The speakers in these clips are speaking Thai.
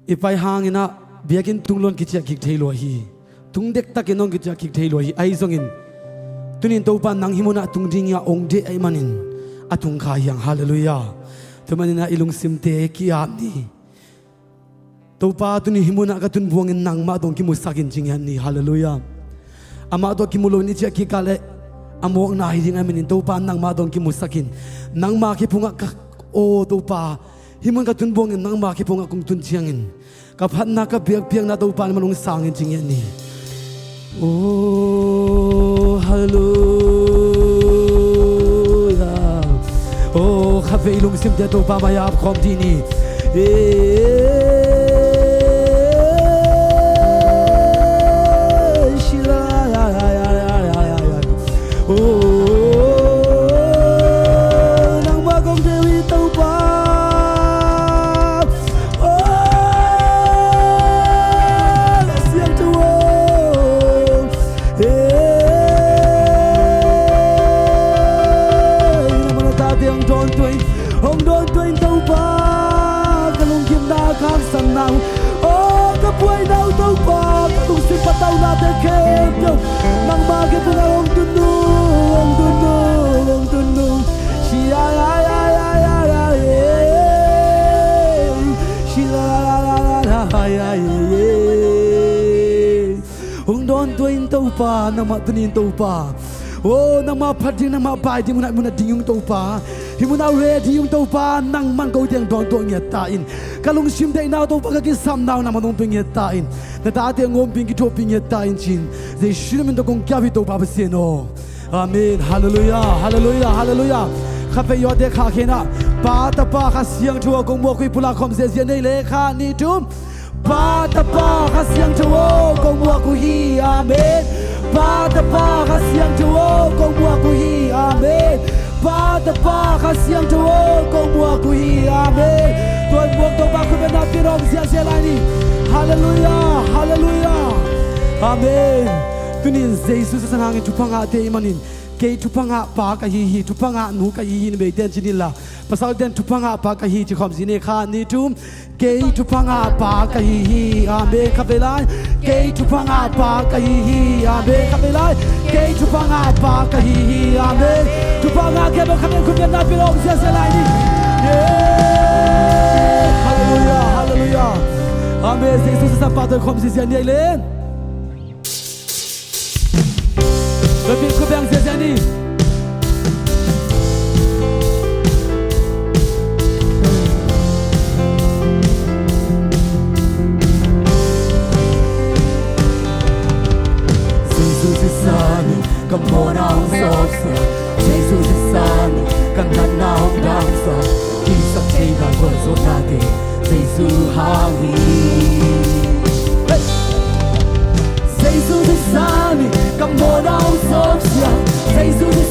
ipai hangina biakin tunglon kichia kik thelo hi tungdek takinong kichia kik thelo hi ai zongin tunin topa nang himona tungdingia ongde ai manin atung khayang hallelujah tumanina ilung simte kiamni topa tunin himona ka tun buangin nang ma dong kimusakin jingyan ni hallelujah ama do kimuloni chia kikale amok na hiding amin topa nang ma dong kimusakin nang ma kipunga ka o topa himon ka tun buangin nang ma kipunga kung tun chiangin kaphat na ka biak na topa manung sangin jingyan ni oh hallelujah oh khafe ilung simte topa maya khom dini nang magi pun ang tunung siya ong don tuin tau pa nama tunin tau pa oh nama pading nama pai di muna ding yung tau pa himuna ready yung tau pa nang man go diang don to ngetain kalung sim dai na tau pa ka sam naw na manong pingetain na dati ngom pingi to pingetain chin they should min to kong kya tau pa basino amen hallelujah hallelujah hallelujah khape yo de kha khena pa ta pa kha siang thua kong mo kui pula khom se nei le kha ni tum pa ta pa kha siang thua kong mo ku hi amen pa ta pa kha siang thua kong mo ku hi amen pa ta pa kha siang thua kong mo ku hi amen tuan buộc to pa ku na pirong sia sia lani hallelujah hallelujah amen tunin Jesus sanangin tupanga te imanin ke tupanga pa ka hi tupanga nu ka hi ni be ten chinila pasal den tupanga pa ka hi chi khom zine kha ni tum ke tupanga pa ka hi amen kapelai ke tupanga pa ka hi amen kapelai ke tupanga pa ka hi amen tupanga ke ba khamen kun na pilong sia sia lai ni hallelujah hallelujah amen Jesus sa pa to khom sia ni len Lebih ke bang sejani. Jesus is sani, kamonang soksa. Jesus is sani, kananang dansa. Kisah cina berzonate, Jesus hangi. Jesus is sani, kamonang soksa. Jesus is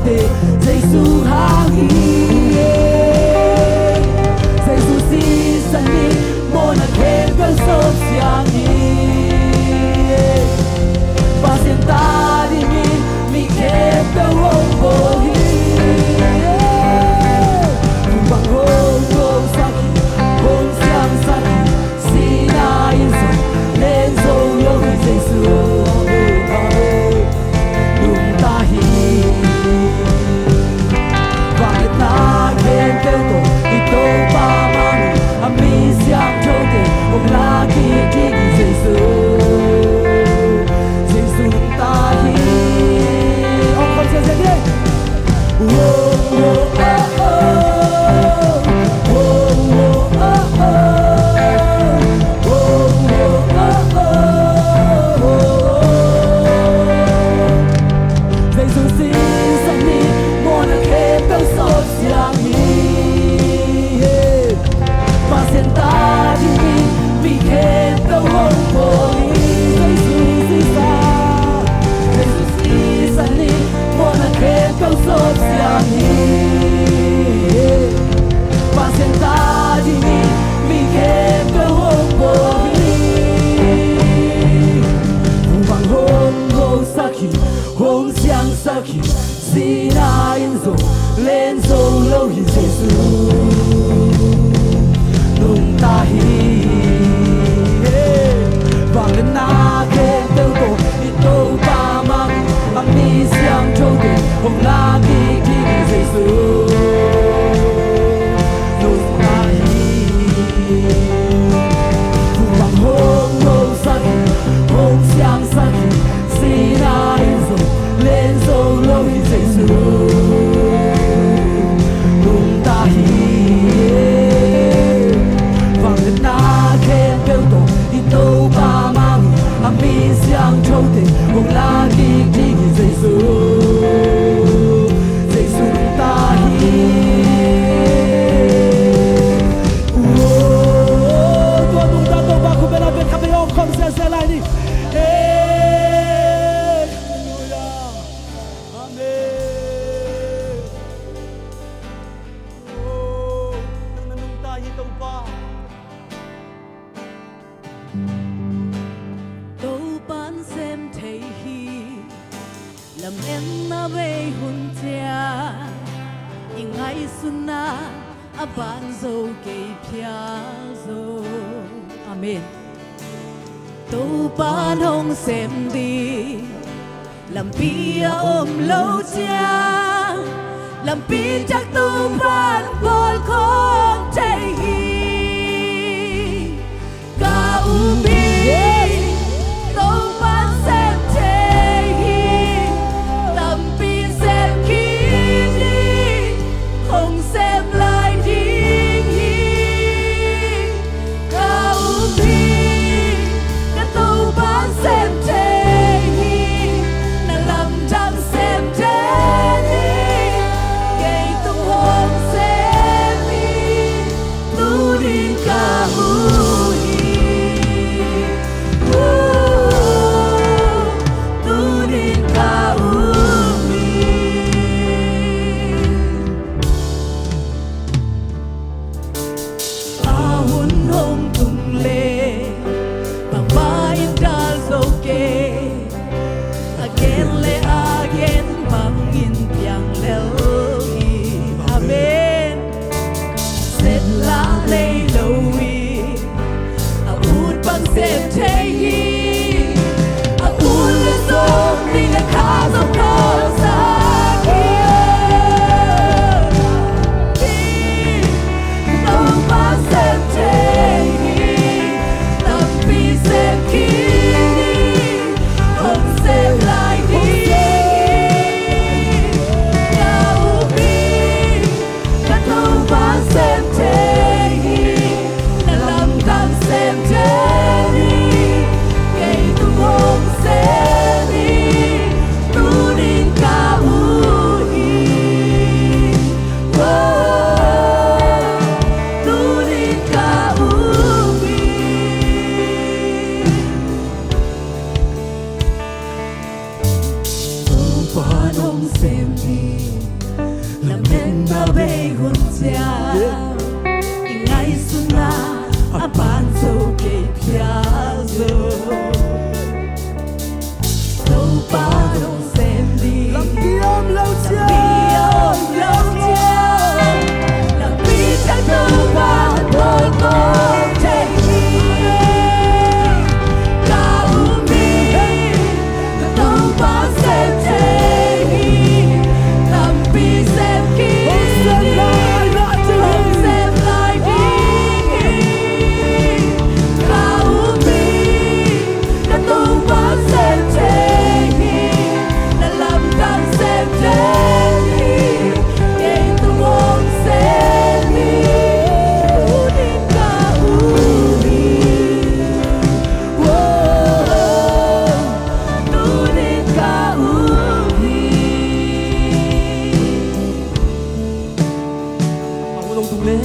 tê Giêsu hàng hi Giêsu si san ni mo na khen con sốt xiang hi ba sen ta đi mi khen đâu hông vô hi bằng hông vô sắc hông xiang sắc si na yên sông lên dâu lâu hi Giêsu nung ta hi vàng na khen kêu tổ đi tô ba mang ami xiang châu tê ông la ki ki Giêsu Giêsu nung ta hi ông con sẽ đi lên dâu lâu hi Giêsu nung ta hi vàng lên na khen tiêu tổ đi tô ba mang bằng mi xiang châu tê hồng la ki ki Giêsu nung ta hi vàng hông hông sắc hông xiang sắc si na yên dâu lên dâu lâu hi Giêsu mi xiang châu tê hồng la ki ki Giêsu Giêsu nung ta hi tua nung ta tô ba khu bên bên khắp bên ông không xe lại đi Amen nung ta hi tô ba làm em na về HUNTE nhưng ai xuân na bạn dâu kề pia dâu Amen tu ban hong xem đi làm pia ôm lâu cha làm pia chắc tu ban bol không chạy hi ca ubi Hãy subscribe cho kênh Ghiền Mì Gõ để không bỏ lỡ đông xem đi làm nên na bê hôn cha ngay xuân na ban dâu kê piazzo đâu ba đông xem đi làm biếng lâu cha làm bi chắc đâu ba đôi con chạy đi cao mi đâu ba xem chạy đi làm bi xem kia xem lại đi cao mi đâu ba xem chạy đi đã làm tăng xem chạy đi để tôi muốn xem đi đi cao mi tôi đi cao mi bao lông tung lê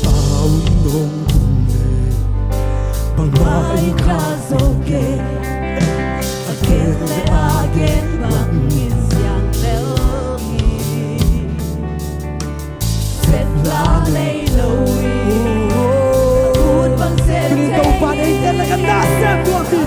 bao lông tung lê bằng mãi khá dâu kê again le again bằng nhìn giang leo set la lay lâu hút bằng set Tunin tau pa na iten na ganda sem ko ti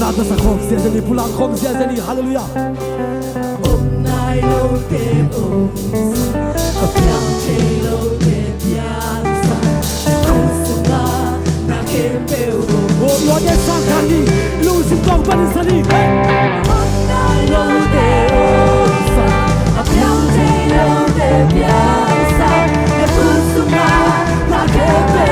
nada sa khom sia jani pulang khom sia jani hallelujah nai lâu te piang te lâu te piazza kusuma na ke peu oh lo ye sang kali lu sim kong pan sani nai lâu te piang te lâu te piazza kusuma na ke peu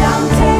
I'm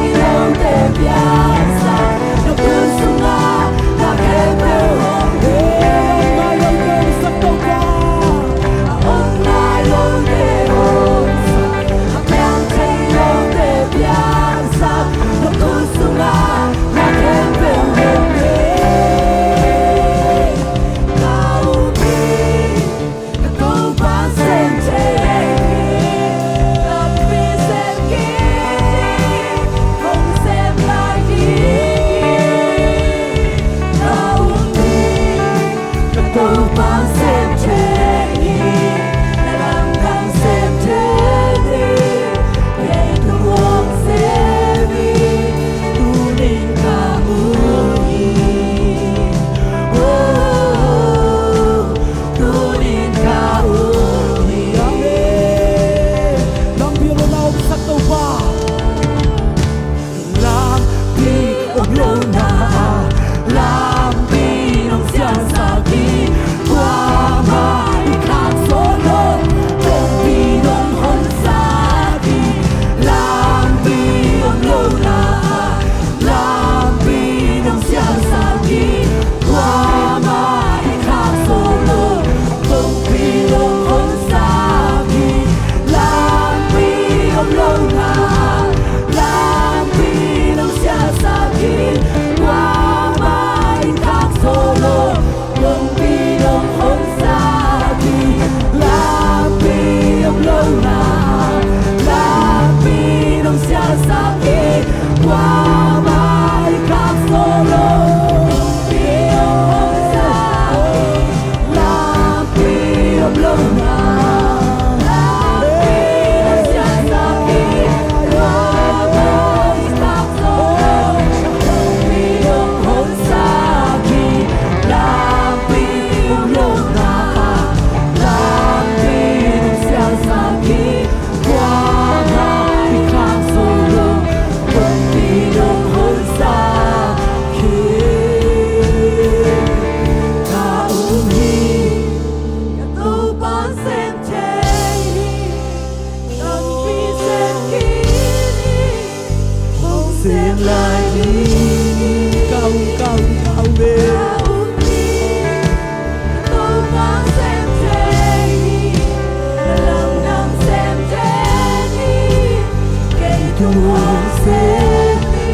se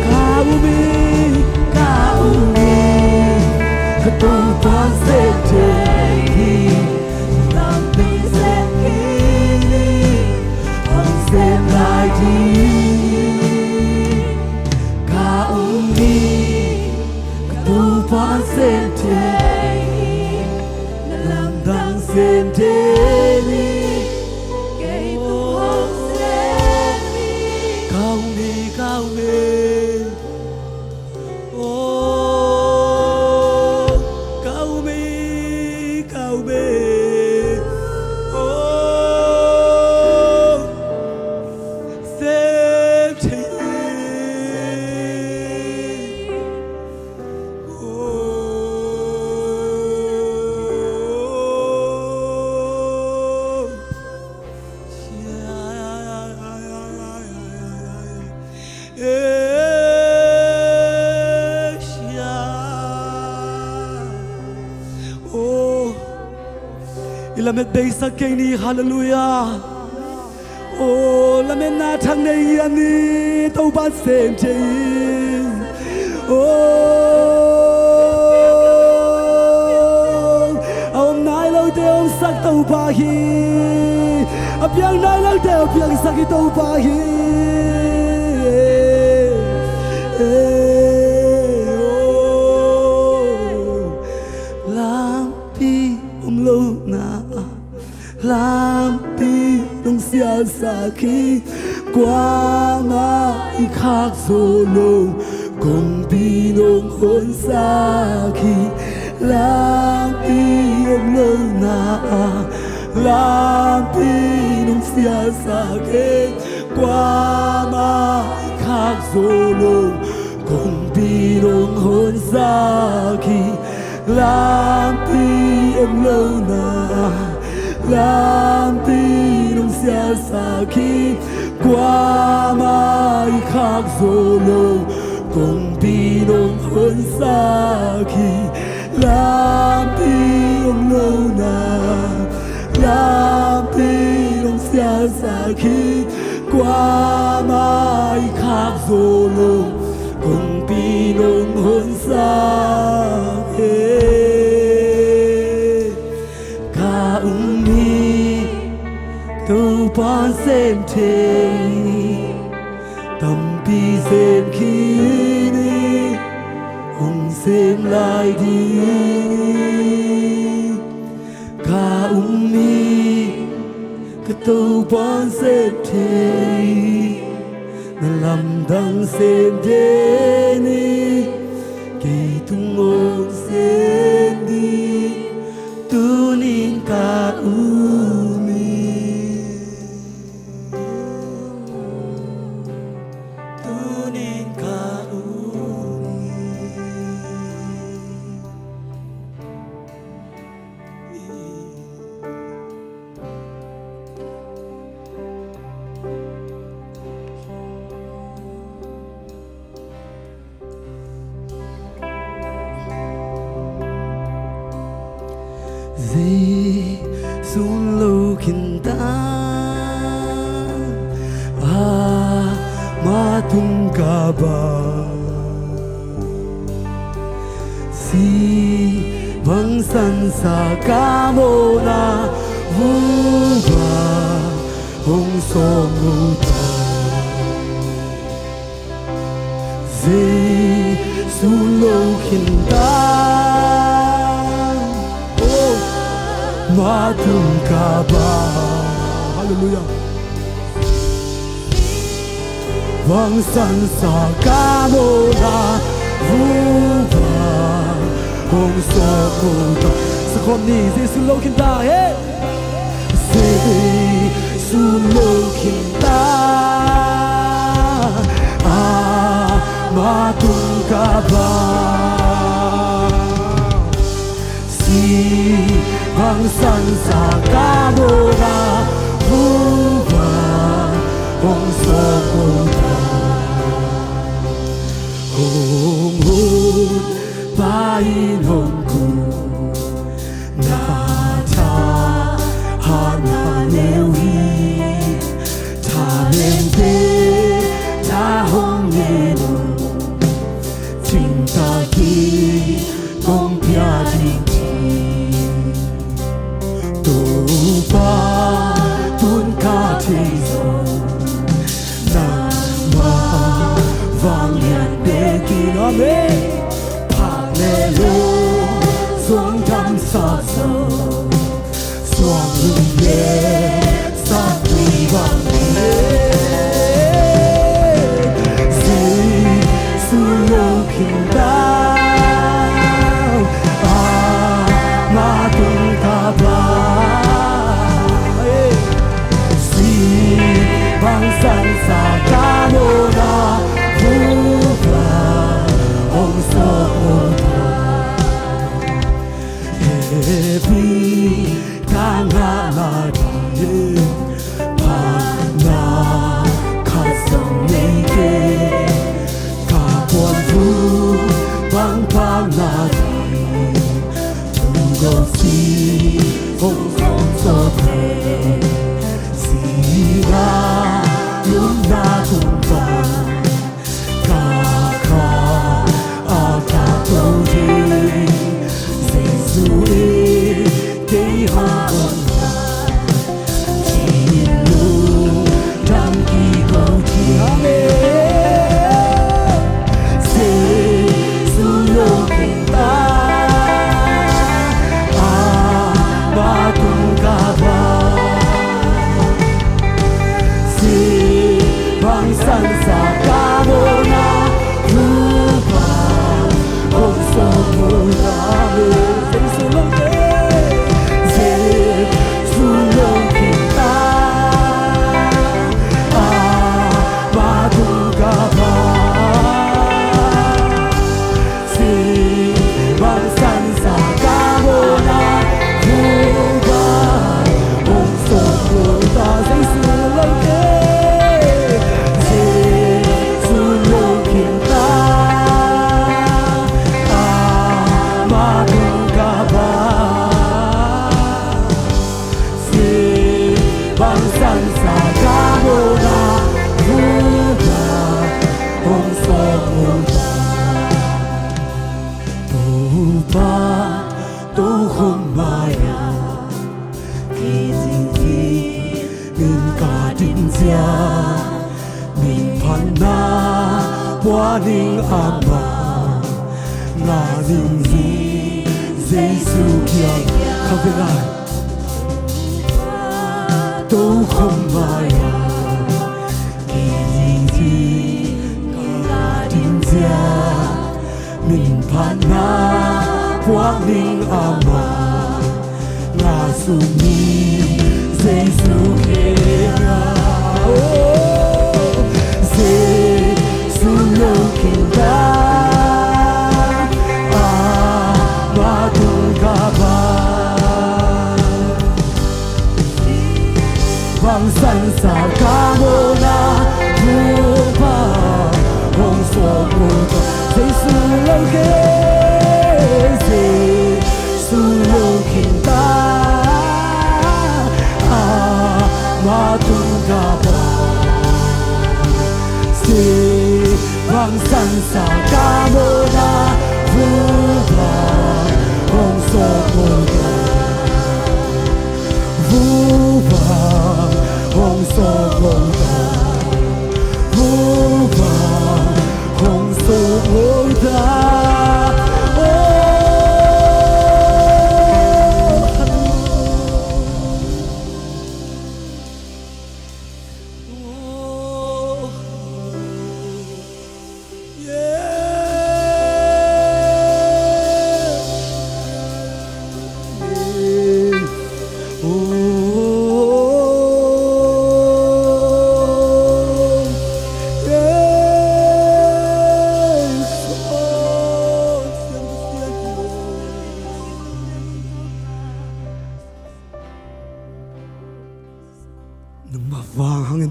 kaumi kato pa se te lampi se kini on se lai di kaumi kato pa se te lam dang se te Lamet day sa kini hallelujah oh lamet na thang nei ani tau ba sem che oh om nai lo de om sak tau ba hi apiang nai lo de apiang sak tau ba hi lampi nung sia sa khi qua ma i khắc solo cùng bi nung hôn sa khi lampi em lâu na lampi nung sia sa khi qua ma i khắc solo cùng bi nung hôn sa khi lampi em lâu na lampi nung sia sa khi qua mai khắc solo cùng bi nung hôn sa khi lampi ông lâu na lampi nung sia sa khi qua mai khắc solo cùng bi nung hôn sa khi tu pan sem te tam pi sem kini hong sem lai di ka ka tu pan sem te na lam dang sem de ni ki tung ong sem di tu nin ka sun lo kin ta ma tum ka ba si vang san sa ka mo na vu ba hong so mu ta sun lo kin ta ma tum ka ba hallelujah vang san sa ka mo na vu ba hong so mu ta sa kon ni su lo kin ta hey su lo kin ta ma tum ka ba vang san sa ka mo na vu ba hong so mu ta hong hong ba in hong ku na ta ha na ne wi ta nem te vang san sa ca mô na vu va ông so mô tha e vi ca nga na di pa na ca song nei ke ca buồn vu vang vang na di tu go si ông so the si na lung na tung va ca ca a ca tu di Jesus ke ha on chi lu dam ki go chi amen se su lo kin ta a ba tung ka ba si bang san sa ka mo na lu ba ông so mo na me se su lo ke se su lo kin ta a ba tung ka ba si bang san sa ka mo na lu ba ông so mo na se su lo ke se su lo kin ta a ba tung ka ba si bang san sa ka mo na lu ba ông so mo na tu ba tu không mai ya khi chính thi min cả tin gia min phan na qua ninh ama na ninh gì Giêsu kia không biết ai tu không mai ya khi chính thi cả tin gia min phan na qua ninh ama na su mi Giêsu kia Giêsu lo kin ta a ba tung ka ba vang san sa ca mô na vu va ông so mo tha Giêsu lo ke Giêsu lo kin ta a ba tung ka ba si vang san sa ca mô na vu va ông so mo tha vu va ông so mo tha vu va ông so mo tha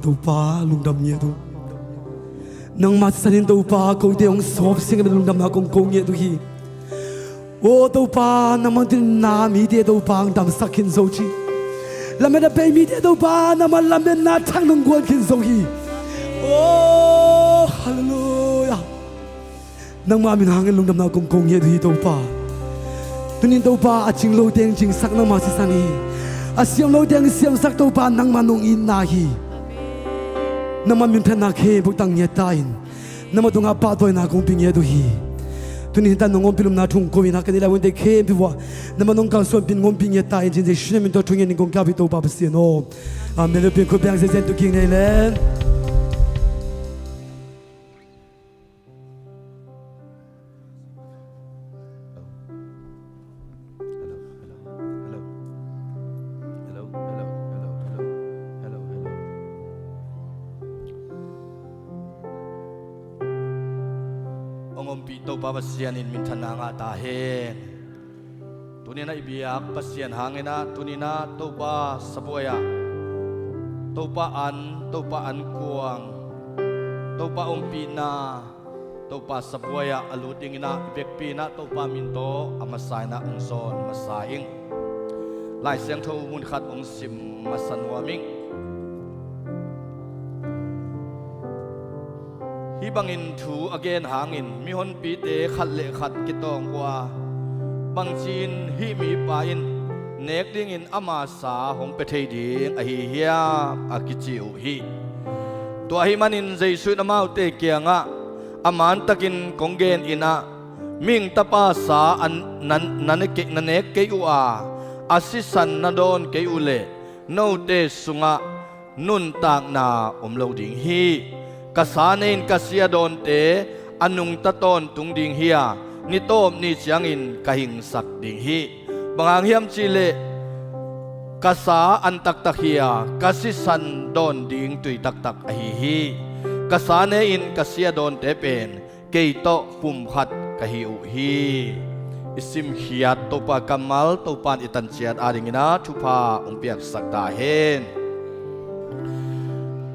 tu pa lung dam nya tu nang mat sanin tu pa ko te ong sop sing lung dam na kong kong nya tu hi o tu pa na man tin na mi te tu pa ang dam sakin zo chi la me da pe mi te tu pa na man la me na thang nong gwan kin zo hi oh hallelujah nang ma min hang lung dam na kong kong nya tu hi tu pa tunin tu pa a ching lo teng ching sak na ma si sani a siam lo teng siam sak tu pa nang manong in na hi nama min thana khe buk tang nya tain nama tunga pa toy na kong ping ye du hi tunin tan ngom pilum na thung ko ina ka dila wende khe piwa nama nong ka so pin ngom ping ye tain jin je shne min to thung ye ni kong ka bi to pa si no amen le pin ko byang se tu king nei len องอมปีโตปาปัสเซียนินมินธนางาตาเฮนตุนีนะอิบิยักปัสเซียนหางนะตุนีนะโตปาสบวยโตปาอันกวงโตปาอมปีนาโตปาสบวยอลูดิงนะเบกปีนะโตปามินโตอามาสายนะองซอนมาสายอิงลายเสียงทูมุนขัดองสิมมาสันวามิงฮิบังอินทูอเกนหางอินมีฮอนปีเตขัดเละขัดกิตองว่าบังจีนฮิมีปาอินเนกดิ้งอินอามาสาของประเทศดีอหิเฮียอากิจิวฮิตัวฮิมันอินใจสุดมาอุเตเกียงะอามันตะกินกงเกนอินะมิงตะปาสาอันนันเกนันเนกเกยูอาอาศิสันนาโดนเกยูเลโนเตสุงะนุนตากนาอมโลดิงฮีกษาเนินกษยาโดนเตอนุงตะตอนตุงดิงเฮียนิโตมนิจยังอินกหิงสักดิงฮีบางเฮียมจิเลกษาอันตักตะเฮียกษิสันโดนดิงตุยตักตักอหิฮีกษาเนอินกษยาโดนเตเป็นเกยโตปุ่มขัดกหิอุฮีอิสิมขียดโตปากำมัลโตปานอิตันเจียดอาดิงินาทุพาองเปียกสักตาเฮน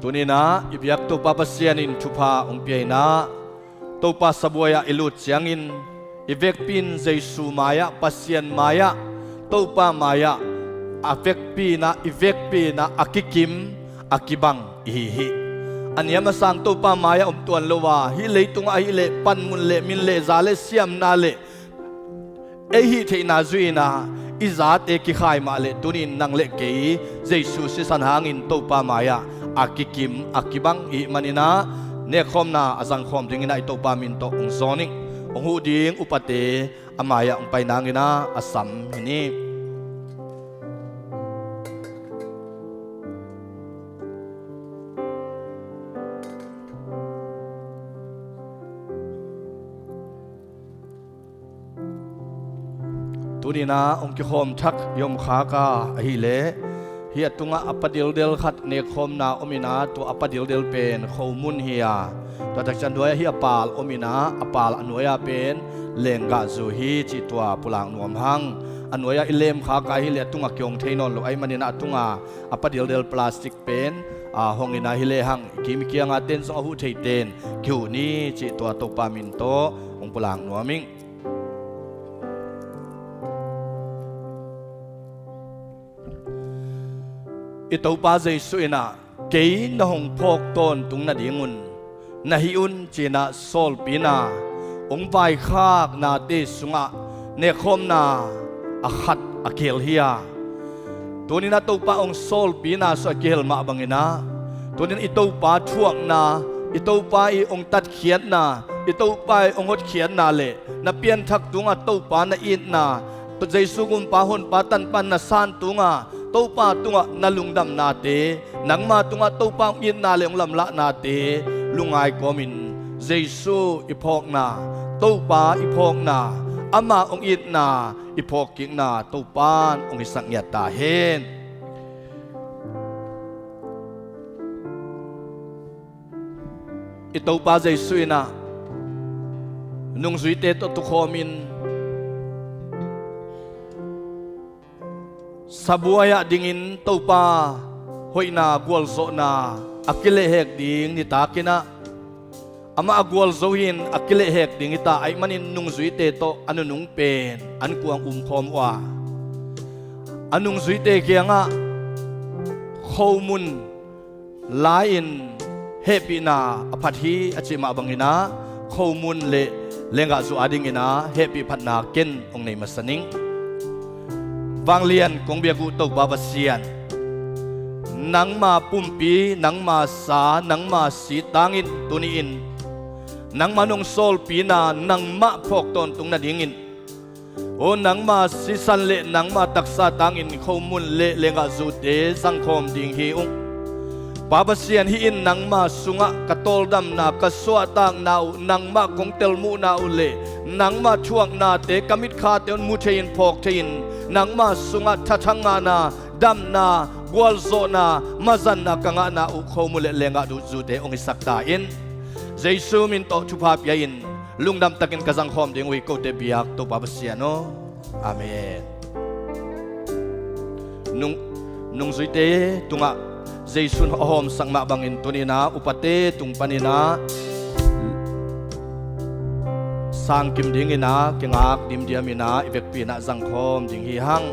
ตัวนี้นะอิบยักโตปาปัสเซียนินทุพาองเปียนะโตปาสบวยอิลุดเสียงอินอิเวกปินเจสูมายะปัสเซียนมายะโตปามายะอเวกปีนะอิเวกปีนะอากิกิมอากิบังอิฮิอันนี้มาสั่งโตปามายะอมตัวนโลวาฮิเลตุงอฮิเลปันมุนเลมินเลซาเลเซียมนาเลเอฮิเทนาจุยนาอิจาตเอกิขายมาเลตุนินนังเลเกยเจสูสิสันหางินโตปามายะอากิกิมอากิบังอิมันินาเนคอมนาอาจังคอมดึงอินาอิโตปามินโตองซอนิงองหูดิงอุปเตอามายะองไปนางอินาอาสัมหินีตุนีนาองกิคอมทักยมขากาฮิเลเฮียตุงะอปดิลเดลขัดเนคอมนาอมินาตัวอปดิลเดลเป็นเขามุนเฮียตัวจักจันด้วยเฮียปาลอมินาอปาลอนุยาเป็นเลงกาจูฮีจิตัวปุลังนวมหังอนุยาอิเลมขากาฮิเลตุงะกยงเทนอนลุไอมันินาตุงะอปดิลเดลพลาสติกเป็นห้องอินาฮิเลหังกิมิเกียงอาเตนสองหูเทเตนคิวนี้จิตัวตปามินโตองปุลังนวมิงอิตาปาเจสุเอนะเกยนหงพกตนตุงนาดิงุนนาฮิอุนเจนะโซลปีนาองไวคากนาเตสุงะเนคอมนาอาขัดอาเกลเฮียตัวนี้นะตัวปาองโซลปีนาสเกลมาบังเงินะตัวนี้อิตาปาช่วงนาอิตาปาองตัดเขียนนาอิตาปาองหดเขียนนาเลนาเปลี่ยนทักตุงะตัวปานาอินนาตัวเจสุกุมปาหนปาตันปันนาซานตุงะโตปาตุงะนาลุงดำนาเตนังมาตุงะโตปาอินนาเลงลำละนาเตลุงไอกอมินเจซูอิพอกนาโตปาอิพอกนาอามาองอินนาอิพอกกิงนาโตปานองอิสังเยตาเฮนอิโตปาเจซูนานุงสุยเตโตตุคอมินSabuaya dingin topa hoina gwal zo na akile hek ding ni takina ama agwal zohin akile hek ding ita ay manin nung zuite to anu nung pen an kuang khom wa anung zuite kya nga khomun lain happy na aphathi achima bangina khomun le lenga zu ading ina happy phatna ken ong nei masaning Vang Lian kong biagu to babasian nang ma pumpi nang ma sa nang ma si tangin tuniin nang manong sol pina nang ma phok ton tung na dingin o nang ma si san le nang ma taksa tangin khomun le lenga zu de sangkhom ding hi ung babasian hi in nang ma sunga katol dam na kaswa tang nau nang ma kong tel mu na ule nang ma chuang na te kamit kha te on mu thein phok thein nang ma sunga thathanga na dam na gwal zo na mazan na kanga na u khomule lenga du zu te ong sakta in jesu min to thupa pya in lungdam takin kazang khom ding wi ko te biak to pa basiano amen nung zuite tunga jaisun hom sangma bangin tunina upate tung panina sang kim ding ina kengak dim diamina ivek pina zang khom ding hi hang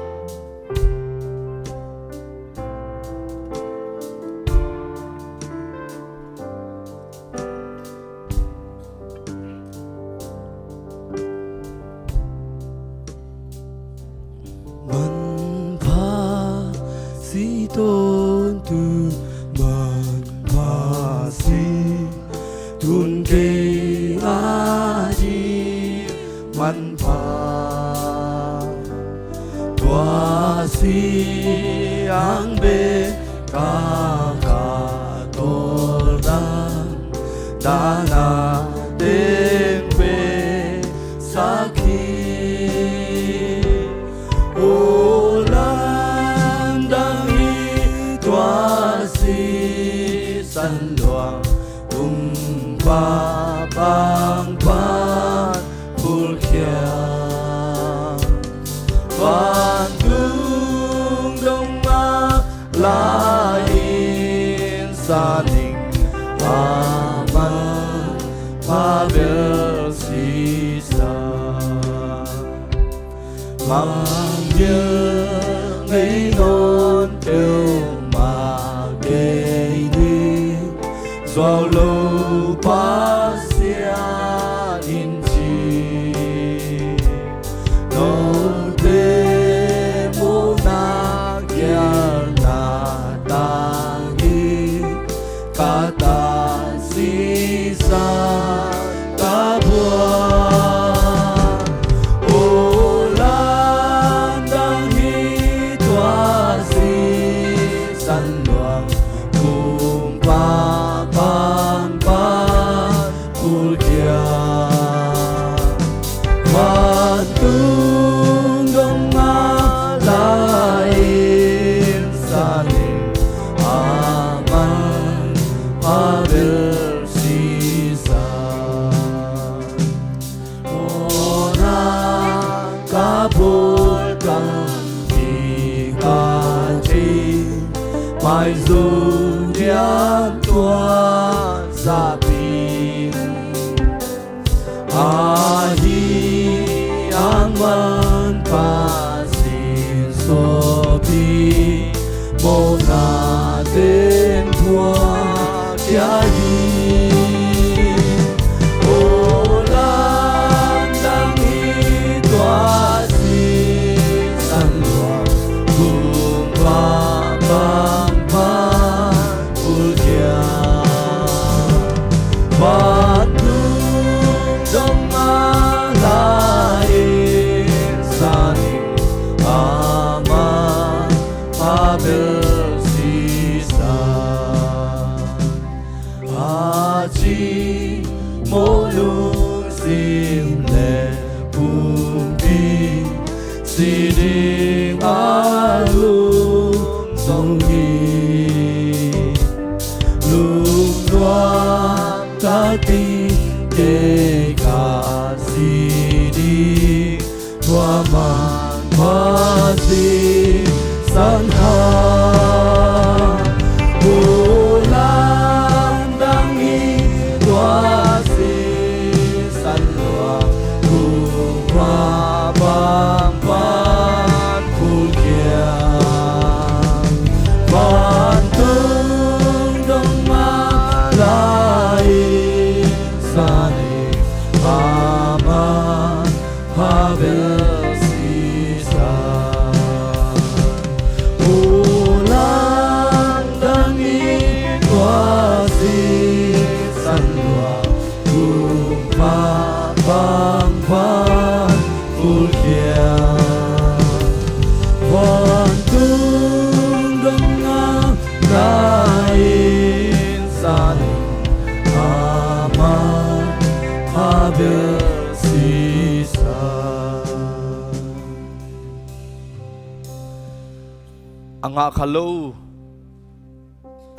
anga khalo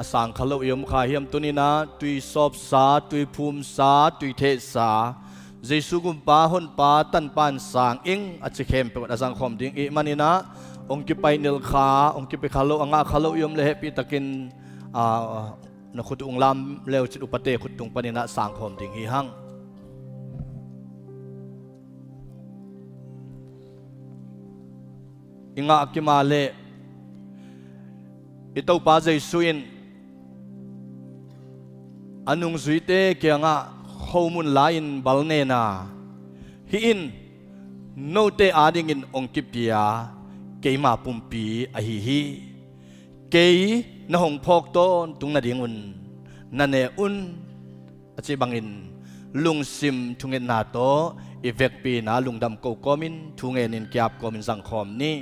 asang khalo yom kha hiam tunina tui sop sa tui phum sa tui the sa เจสุกุมปาหุนปาตันปานสางอิงอาจจะเข้มเป็นอาสังคมดิ้งอีมันนี่นะองค์กิไปนิลขาองค์กิไปขลุอ่างขลุยมเลหปีตะกินนักขุดองลำเลวจิตอุปเตขุดตุงปนินะสังคมดิ้งฮีหังอิงากิมาเลอิตาปาเจสุอินอันุงสุยเตเกียงะข้อมูลลายอินบัลเนนาฮีอินโนเตอาดิงินองกิปยาเกยมาปุ่มปีอหิฮีเกยนหงพอกต้นตุงนาดิงุนนันเนอุนอจิบังอินลุงซิมทุงเงินนาโตอีเวกปีนาลุงดำโกกอมินทุงเงินินเกียบกอมินสังคมนี้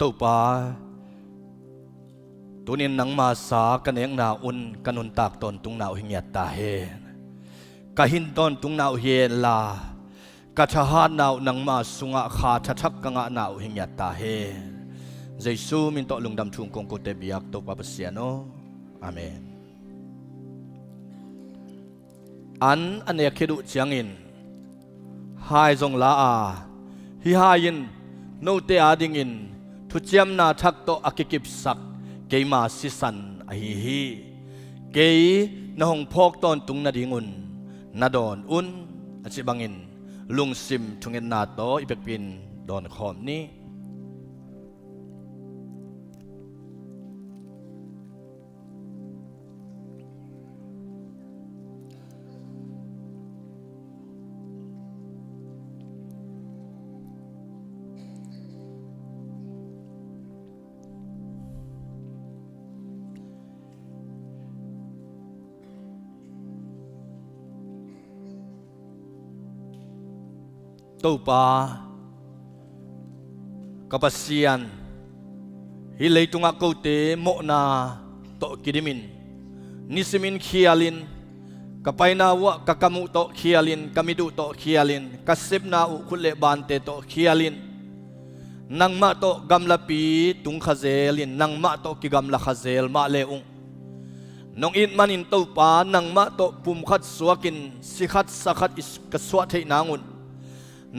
ตัวปาตัวนี้นังมาสากันเองนาอุนกันอุนตากตนตุงนาหิงยาตาเฮกะหินตนตุงนาเฮลากะชะฮานนานังมาสุงะขาชักกังะนาหิงยาตาเฮเจซูมินโตลุงดำทุงกงโกเตบิยักตัวปาเปเสียโนอาเมนอันเนคิดุจังอินไฮจงลาอาฮิฮายินโนเตอาดิงอินทุจยมนาทักโตอากิกิบสักเกยมาสิสันอหิฮีเกยนหงพอกตอนตุงนาดิงุนนาดอนอุนอจิบังอินลุงซิมทุงเงินนาโตอิเปกปินดอนขอมนี้ตัวปากับปัสยันฮิเลตุงะโกเตโมนาโตกิดิมินนิสมินขียลินกับไปนาวะกับกามุโตขียลินกามิดุโตขียลินกับเซบนาอุคุเลบานเตโตขียลินนังมาโตกัมลาปีตุงขเซลินนังมาโตกิกัมลาขเซลมาเลอุงน้องอินมันินตัวปานังมาโตปุ่มขัดสวกินสิขัดสักขัดอิสกสวะเทนางุน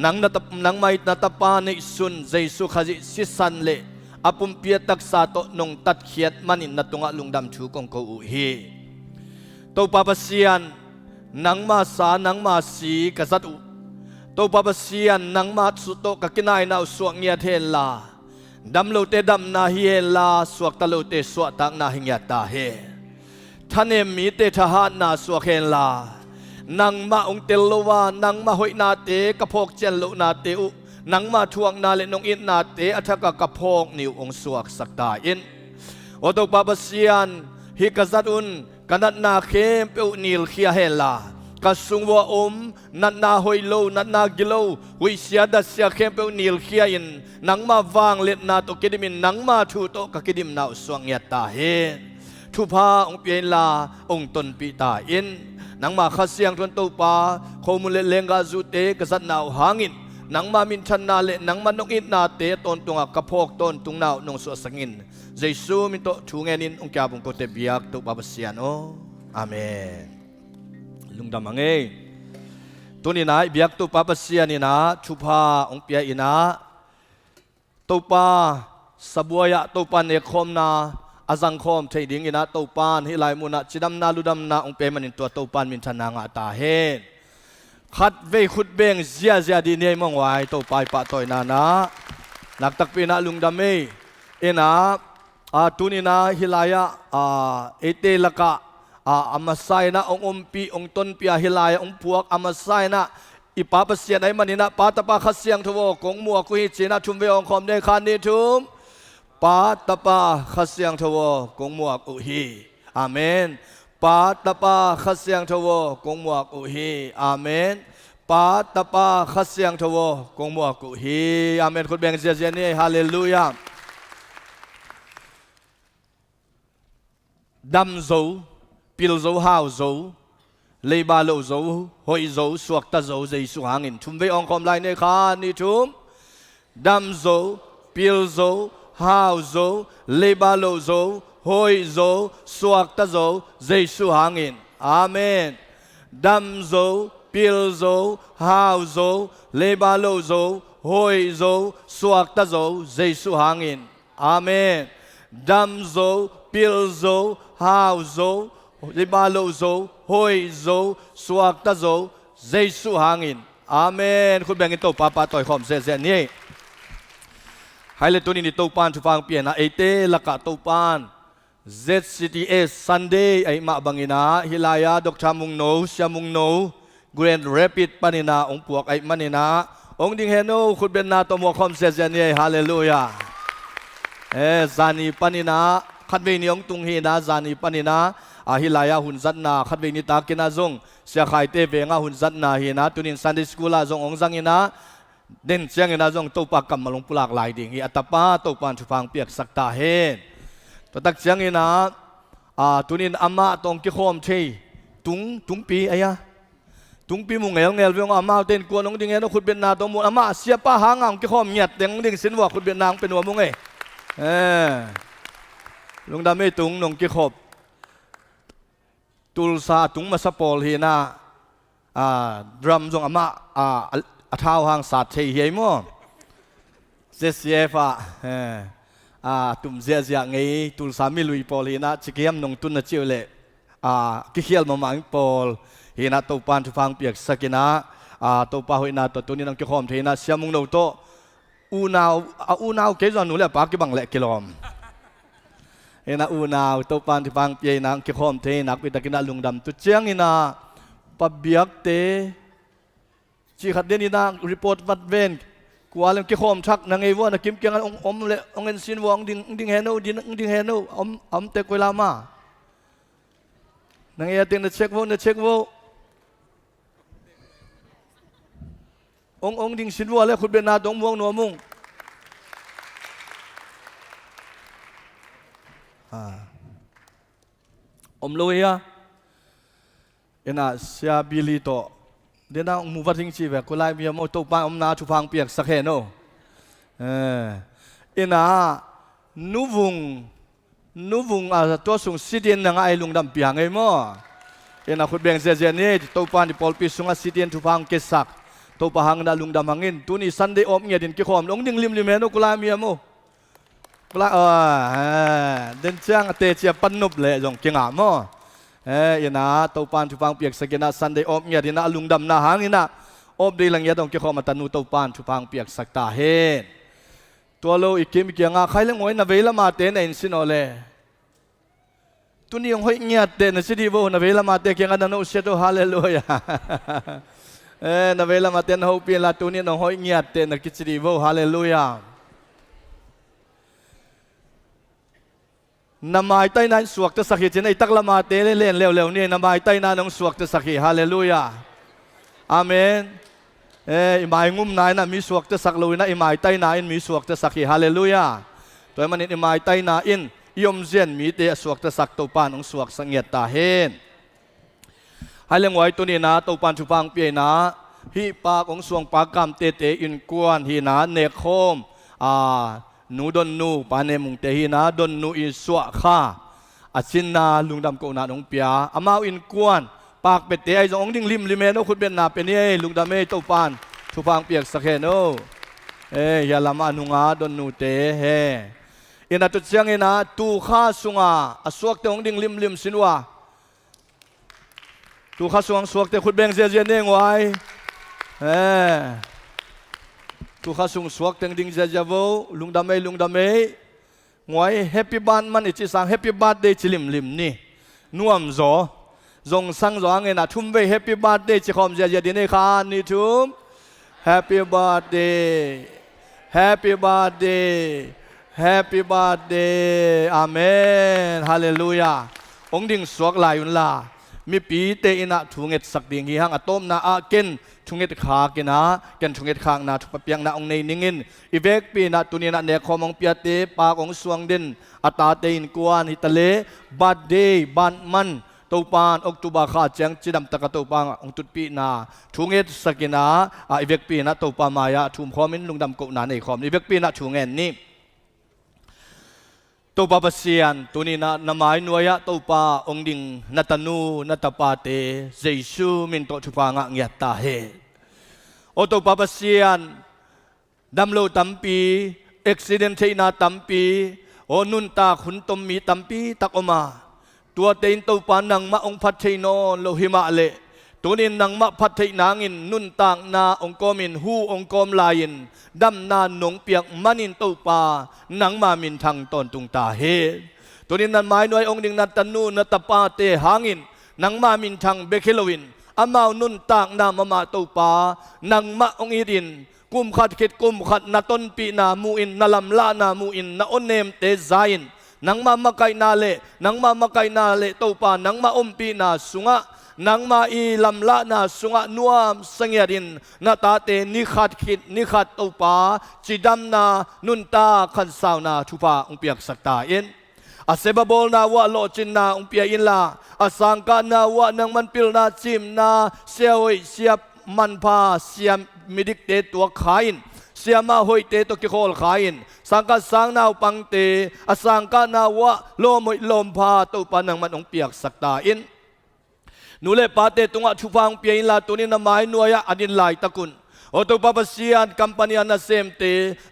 นังไม่นัตปาในสุนใจสุขจิสิสันเลอปุ่มเปียตักษาโตนงตัดเขียดมันินนัตุงะลุงดำชูกงกูอุฮีตัวปาปเสียนนังมาสานังมาสีกษัตริย์ตัวปาปเสียนนังมาสุโตกกินายนาสวกเงียเทลาดำโลเตดำนาเฮลาสวกตะโลเตสวกตังนาหิงยาตาเฮท่านเอมีเตทหารนาสวกเฮลานังมาองเตลวานังมาหอยนาเตกะพกเจนโลนาเตอุนังมาทวงนาเลนองอินนาเตอัฐกะกะพกนิวองสวกสักตาอินโอตปาปเสียนฮิกษัตอุนกันนัดนาเคมเปอุนิลเขียเฮลากะสุงวะอมนัดนาหอยโลนัดนากิโลวิเสียดัสเสียเคมเปอุนิลเขียอินนังมาวางเล็ดนาโตกิดิมินนังมาทูโตกะกิดิมนาอุสวงเงียตาเฮทุพาองเปียลาองตนปิตาอินนังมาขัดเสียงทวนตัวปาโคมุเลเลงกาจุเตกษัตริย์นาวหางินนังมามินชันนาเลนังมานกอินนาเตตนตุงกะพกตนตุงนาวนงสวสังินเจซูมินโตชูเงนินองค์กาบุงโกเตบิยักตุปาปเสียนโออาเมนลุงดำมังเอตัวนี้นะบิยักตุปาปเสียนี่นะชุพาองเปียอินะตุปาสบัวยะตุปาเนคมนาอาสังคมเทดิ้งอินะตัวปานฮิไลมุนะจิดำนาลุดำนาองเปมันินตัวปานมินทนางาตาเฮขัดเวขุดเบงเสียดีเนยมองไว้ตัวปปะตัวนานะนักตักปีนะลุงดำเมอินะตุนินะฮิไลยะเอเตลกะอามาไซนะองปีองต้นปีฮิไลยะองพวกอามาไซนะอิปาปเสียนไอมันนินะปาตปาขัดเสียงทวกงมัวกุฮิจินะชุมเวองคอมเดคานิทุมปาตปาขัดเสียงทวกงมัวกุฮีอาเมนปาตปาขัดเสียงทวกงมัวกุฮีอาเมน ปาตปาขัดเสียงทวกงมัวกุฮีอาเมนคุณแบงเสียนี่ฮาเลลูยาดำโซปิลโซฮาวโซเลยบาโลโซหอยโซสวกตาโซใจสุหางินทุมเวองคอมไลในขานี่ทุมดำโซปิลโซฮาวโซเลยบาโลโซหอยโซสวกตาโซใจสุหางินอาเมนดำโซปิลโซฮาวโซเลบาโลโซหอยโซสวกตาโซใจสุหางินอาเมนดำโซปิลโซฮาวโซเลบาโลโซหอยโซสวกตาโซใจสุหางินอาเมนคุณแบ่งกันตัวป้าต่อยคอมเสียนี่ให้เลยตัวนี้ตัวปานทุฟังเปลี่ยนนะเอเตละกะตัวปาน ZCTS Sunday ไอมาบังอินาฮิลายาดอกชามุงโนชามุงโนGrand Rapid ปานินาองค์ปวกไอมานินาองค์ดิงเฮโนคุณเป็นนาตัวมัวคอมเซเซนี่ฮาเลลูยาซานีปานินาขัดเวนีองตุงเฮนาซานีปานินาฮิลายาหุ่นซัดนาขัดเวนีตากินาซงเสียไข่เตเวงาหุ่นซัดนาเฮนาตุนินซันดิสกูลาซงองซังเฮนาเด่นเสียงเฮนาซงตัวปากกำมาลงปลากลายดิ่งฮิอัตปาตัวปานชุฟังเปียกสักตาเฮตัวตักเสียงเฮนาตุนินอามาตองกิโคมเชตุงปีไอ้ยะตุงปีมุงเงลเวงอามาเต้นกวนน้องดิ่งเงนคุณเป็นนาตัวมุอามาเสียป้าหางอ่างกิโคมเหยียดเด้งดิ่งสินว่าคุณเป็นนางเป็นหัวมุงลุงดำไม่ตุงน้องกิโคบตุลซาตุงมาสปอลเฮนาดรัมจงอามาเท้าหางสัตย์เฮียมั้งเสียฟ้าตุ่มเสียไงตุลสามีลุยปอลเฮนาจิเกียมน้องตุนน่ะเจียวเล่กิเขียลมามังปอลเฮนาตัวปานทุฟังเปียกสกินะตัวปาหุยนาตัวนี้น้องกิโคมเทนะเสียมุงโนโตอูนาวเกจอนหนูแหละปากกิบังเละกิลอมเฮนาอูนาวตัวปานทุฟังเปียนังกิโคมเทนักวิตากินาลุงดำตุเจียงเฮนาปะเบียกเตจีขัดเดนินารีพอร์ตวัดเวนกว่าเรื่องกิโคมชักนางเอวนักกิมเกียงอมเละองเงินสินวงดิ่งเฮโนดิ่งเฮโนอมเตกุลามานางเอติงเช็คโวองดิ่งสินวัวแล้วคุณเป็นนาตงม่วงนัวมุงลอยอะเอ็น่าเสียบิลิโตเดี๋ยวนั่งมูฟัดทิ้งชีวิตกุลายมีมอตัวปานนาชุฟังเปียกสักแห่โนเอ็น่านูวุงตัวสูงสิเดียนนางไอลุงดำเปียงไงมั้งเอ็น่าคุณแบ่งเสียนี่ตัวปานที่ปอลปีสุงสิเดียนชุฟังเกสักตัวปะหังดาลุงดำหังอินตัวนี้ซันเดย์ออมเงียดินกิโคมลงดิ่งลิมเฮโนกุลามีมั้งกุลาเดินเชียงเตะเชียปันนุบเลยจงเก่งอ่ะมั้งยันนะตัวปานชุฟังเปียกสกินะซันเดย์ออมเงียดินนะลุงดำนะหังอินนะออมดีหลังยาดงกิโคมมาตันูตัวปานชุฟังเปียกสักตาเฮตัวเราอีกเกมอีกอย่างใครเลี้ยงไว้นาเวลมาเตนเอ็นสินโอเลตัวนี้ยังห้อยเงียดเตนสิดีโวนาเวลมาเตเกียงกันนะอุเชโตฮาเลลูยานาเวลามาเต้นเขาเปลี่ยนละตัวนี้น้องห้อยเงียดเต้นนักกิจดีโวฮาเลลูยานามาไตนั้นสวกตะสักหิเจนไอตักละมาเตเล่นเร็วๆนี่นามาไตนั้นน้องสวกตะสักหิฮาเลลูยาอาเมนอิมายงุมนายนะมีสวกตะสักลุยนะอิมายไตนาอินมีสวกตะสักหิฮาเลลูยาตัวมันอิมายไตนาอินยมเซียนมีเตะสวกตะสักตัวปานน้องสวกสังเกตตาเฮนให้เลี้ยงไว้ตัวนี้นะตัวปันชุฟังเปียนะฮิปากของสวงปากกำเตเตอินกวนฮีนะเนคโคมนูดนนูปานเนมุงเตฮีนะดนนูอิสวะข้าอาชินนาลุงดำโกนาดงเปียอามาอินกวนปากเป็ดเตไอจงองดิ่งลิมลิเมโนคุณเป็นนาเป็นนี่ลุงดำเมตัวปันชุฟังเปียกสักเฮโนยาลามานุงาดนนูเตเฮอินาตุเชียงอินะตูข้าสุงาอสวกเตองดิ่งลิมสินวาตัวข้าสวงสวกแต่คุณแบ่งเสียเน่งไว้ตัวข้าสวงสวกแต่ดิ่งเสียโวลุงดำเมงวยแฮปปี้บ้านมันอิจิสังแฮปปี้บ้านเดย์จิลิมนี่น่วมจ่อจงสังจ่อเงินทุ่มไปแฮปปี้บ้านเดย์จิคอมเสียดีนี่ค่ะนี่ทุ่มแฮปปี้บ้านเดย์อาเมนฮาเลลูยาองค์ดิ่งสวกลายอุนลา มีปีเตอินะทุงเอ็ดสักดิ่งฮีหังอตอมนาอาเกนทุงเอ็ดขากินะเกนทุงเอ็ดขางนาทุกเปียงนาองในนิงินอีเวกปีนาตุนีนาเนคอมองเปียเตปากองสวงดินอัตาเตอินกวนฮิตเลบัดเดย์บันมันตัวปานออกตุบาขาเจียงจิดำตะกตัวปางองตุดปีนาทุงเอ็ดสกินาอีเวกปีนาตัวปามายาทุมคอมินลุงดำกนาในคอมอีเวกปีนาทุงเอ็นนี่ตัวปาปเซียนตัวนี้นะนามายนัวยะตัวปาองดิงนัตนูนัตปาเตเจซูมินโตทุปางะเงียตาเฮโอตัวปาปเซียนดำโลตัมปีอุบิเหตุเทนาตัมปีโอนุนตาขุนตมมีตัมปีตักออกมาตัวเต็นตัวปานังมาองพัดเทโนโลหิมาเลตัวนี้นังมาพัดเทนางอินนุนตางนาองกอมินหูองกอมลายินดำนาหนงเปียกมันินตัวปานังมามินทางตนตุงตาเฮตัวนี้นันไม้หน่วยองดิงนัตนูนัตปาเตหางินนังมามินทางเบเคโลวินอามานุนตางนามาตัวปานังมาองอิดินกุมขัดขิดกุมขัดนาต้นปีนามูอินนาลำลานามูอินนาอนเนมเตซายินนังมาไกนาเลนังมาไกนาเลตัวปานังมาอมปีนาสุงะนังมาอีลำละนาสุงะนัวสังเรินนาตาเตนิขัดขิดนิขัดตัวปาจิดำนานุนตาขันสาวนาทุปาองเปียกสักตาเอ็นอาเซบาบอลนาวะโลจินนาองเปียอินลาอาสังกานาวะนังมันปิลนาจิมนาเสียวเสียบมันพาเสียมิดิกเตตัวขายนเสียมาหอยเตตัวกิโคลขายนสังกัดสังนาวปังเตอาสังกานาวะโลมอยลมพาตัวปานังมันองเปียกสักตาอินนูเลปาเตตุงะชุฟังเปียอินลาตัวนี้นามายนัวยะอดินลายตะกุนโอตัวปาปเซียนกัมปานีนาเซมเต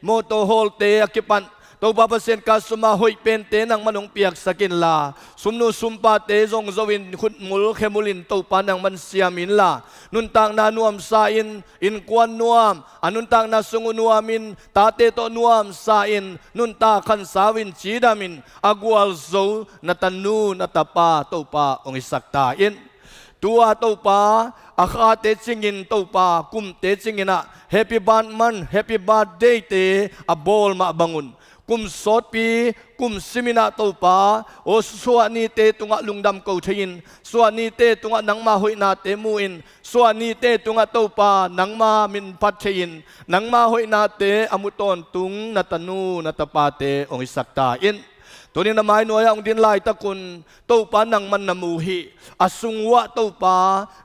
โมโตโฮลเตอกิปันตัวปาปเซียนกาสุมาหอยเป็นเตนังมันองเปียกสกินลาสุมนูสุมปาเตจงจวินขุดมุลเคมุลินตัวปานังมันเสียมินลานุนตังนานวมซาอินอินกวนนวมอนุนตังนาสุงนวมินตาเตโตนวมซาอินนุนตาขันสาวินจีดามินอากวลโซนัตันนูนัตปาตัวปาองอิสักตาอินตัวตัวปาอาคาเตจิงินตัวปากุมเตจิงินะแฮปปี้บันมันแฮปปี้บัดเดย์เตaบอลมาบังุนกุมสดปีกุมซิมินาตัวปาโอสวานีเตตุงะลุงดำเกาชินสวานีเตตุงะนังมาหอยนาเตมูอินสวานีเตตุงะตัวปานังมามินพัดชินนังมาหอยนาเตอมุตอนตุงนัตนูนัตปาเตองอิสักตาอินตัวนี้นามายนัวยองดินลายตะกุนตัวปานังมันนามูฮีอสุงวะตัวปา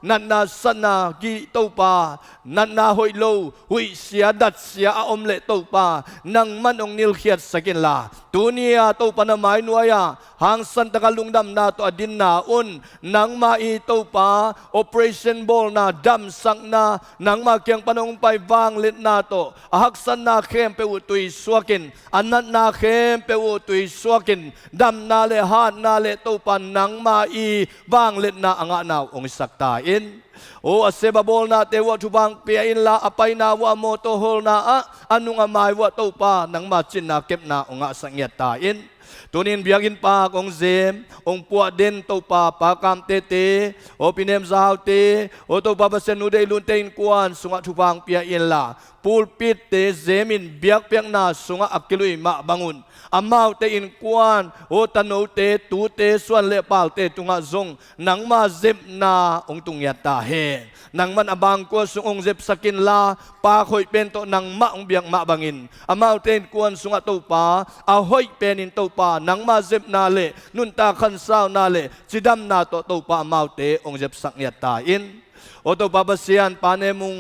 นันนาสนากีตัวปานันนาหอยโลหุยเสียดัดเสียอมเละตัวปานังมันองนิลเขียดสกินลาตัวนี้ตัวปานามายนัวยหางสันตะกลุงดำนาตัวอดินนาอุนนังมาอีตัวปา operation ball นาดำสังนานังมาเกียงปนองไปวางเล็ดนาโตหักสันนาเข้มเปอุตุยสวกินอันนั้นนาเข้มเปอุตุยสวกินดำนาเลหาดนาเลตัวปานังมาอีวางเล็ดนาอ่างนาวองสักตาอินโออาเซบาบอลนาเตวะทุบังเปียอินลาอไปนาวะโมโตโฮลนาอันุงอมายวะตัวปานังมาจินนาเก็บนาองสังเกตตาอินตัวนี้เบียกินปากองเซมองปัวเด่นตัวปาปากามเตเตโอปิเนมซาวเตโอตัวปาเปเซนูเดลุนเตนกวนสุงะทุบังเปียอินลาปูลปิดเตเซมินเบียกเปียกนาสุงะอักกิลุยมาบังุนอามาวเตอินกวนโอตันโนเตตูเตส่วนเลปาลเตตุงะซงนังมาเซบนาองตุงยาตาเฮนังมันอบางกัวสุงองเซบสกินลาปาคอยเป็นโตนังมาองเบียงมาบังินอามาวเตอินกวนสุงะตัวปาอาหอยเป็นอินตัวปานังมาเซบนาเลนุนตาขันสาวนาเลจิดัมนาโตตัวปาอามาวเตองเซบสักยาตาอินโอตัวปาเปเซียนปาเนมุง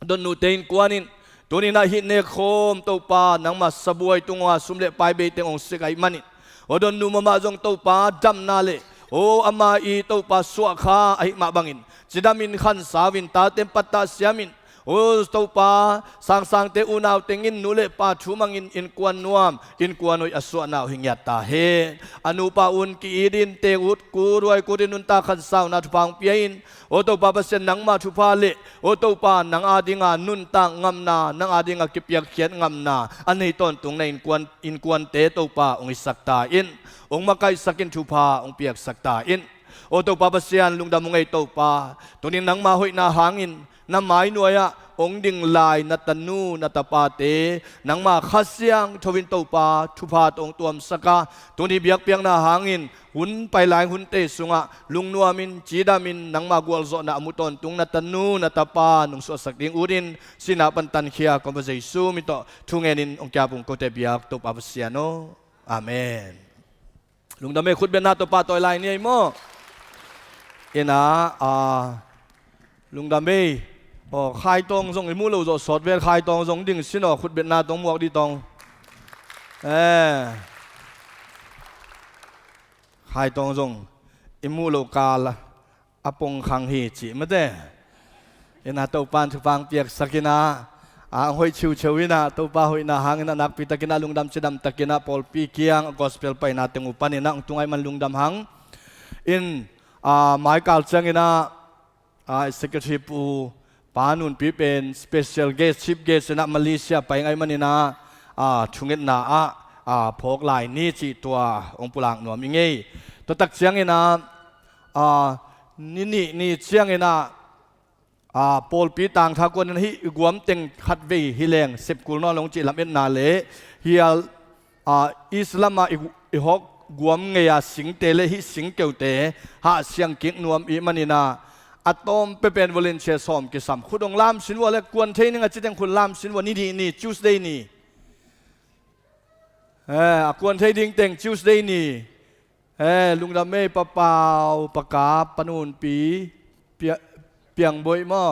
ดนนูเตอินกวนินตัวนี้น่าหินเนโคมตัวปานังมาสบวยตุงว่าสุมเลไปเบตงองสิกายมันนี่โอดนนูมาจงตัวปาดำนาเลโออามาอีตัวปาสวะขาไอมาบังอินจิดามินขันสาวินตาเต็มปัตตาเสียมินโอ้ตัวปาสังเตอุนาวเตงินนูเลปาชูมังอินกวนนวมอินกวนอยอสวนาหิงยัตตาเฮอนุปาอุนกีดินเตอุดกูรวยกูดินุนตาขันสาวนาทุพังเปียอินโอตัวปาเปเซนนังมาทุพาเลโอตัวปานังอาดิงานุนตางำนานังอาดิงากิเปียกเขียนงำนาอันนี้ต้นตรงในอินกวนเตตัวปาองอิสักตาอินองมาไกสักินทุพาองเปียกสักตาอินโอตัวปาเปเซียนลุงดำมงไอตัวปาตัวนี้นังมาหอยนาหางอิน น้ำไม้หน่วยอะองดิ่งลายนัตนูนัตปาเตนังมาขัดเสียงทวินโตปาทุพาตองตัวมสกาตรงที่เบียกเปียงนาหางินหุนไปลายหุนเตสุงะลุงนัวมินจีดามินนังมากวลโซนามุตอนตุงนัตนูนัตปานุงสวสักดิ่งอุดินสินาปันตันเขียคอมเวอร์เซซูมิโตทุงเงินินองค์การปุงโกเตเบียกตบอาบเสียโนอาเมนลุงดำเมขุดเบนนาตัวปาตัวลายนี่ไอ้โมเอ็นะลุงดำเมโอ้ขายตรงส่งไอ้มูลูสดเวรขายตรงส่งดิ่งสินอขุดเบนนาตรงหมวกดีตรงขายตรงส่งไอ้มูลูกาลอปงขังฮีจิมาเด้เอ็นะตัวปานทุฟังเปียกสกินาหอยชิวเชวินะตัวป้าหอยนาหางนะนักพิตากินาลุงดำเสดำตะกินาพอลปีเกียงกอสเปลไปนาเตงอุปนินะองตุงไอมันลุงดำหังอินหมายกาลเซงินะsecretary ปูปานุนปีเป็น special guest chief guest นะมาเลเซียไปไงมันนี่นะชุงเงินนาพกลายนี่จีตัวองค์ปุลังหนวมยังไงตัวตักเสียงนี่นะนี่เสียงนี่นะปอลปีต่างทากวนนั้นฮิกวมเต็งขัดเวฮิเลง10กุลนอลงจีลำเอ็นนาเลเฮียอิสลามอีฮอกกวมเงียสิงเตเลฮิสิงเกวเตหาเสียงกิกนวมอีมันนี่นะอะตอมเป็นวอลเลนเชียสอมกิสัมคุณองลามสินว่าเล็กกวนเทนึงอาจจะยังคุณลามสินว่านี่ Tuesday นี่กวนเทดิ้งเต็ง Tuesday นี่ลุงดำเม่ปะเปาปะกาปนูนปีเปียงบอยม่อ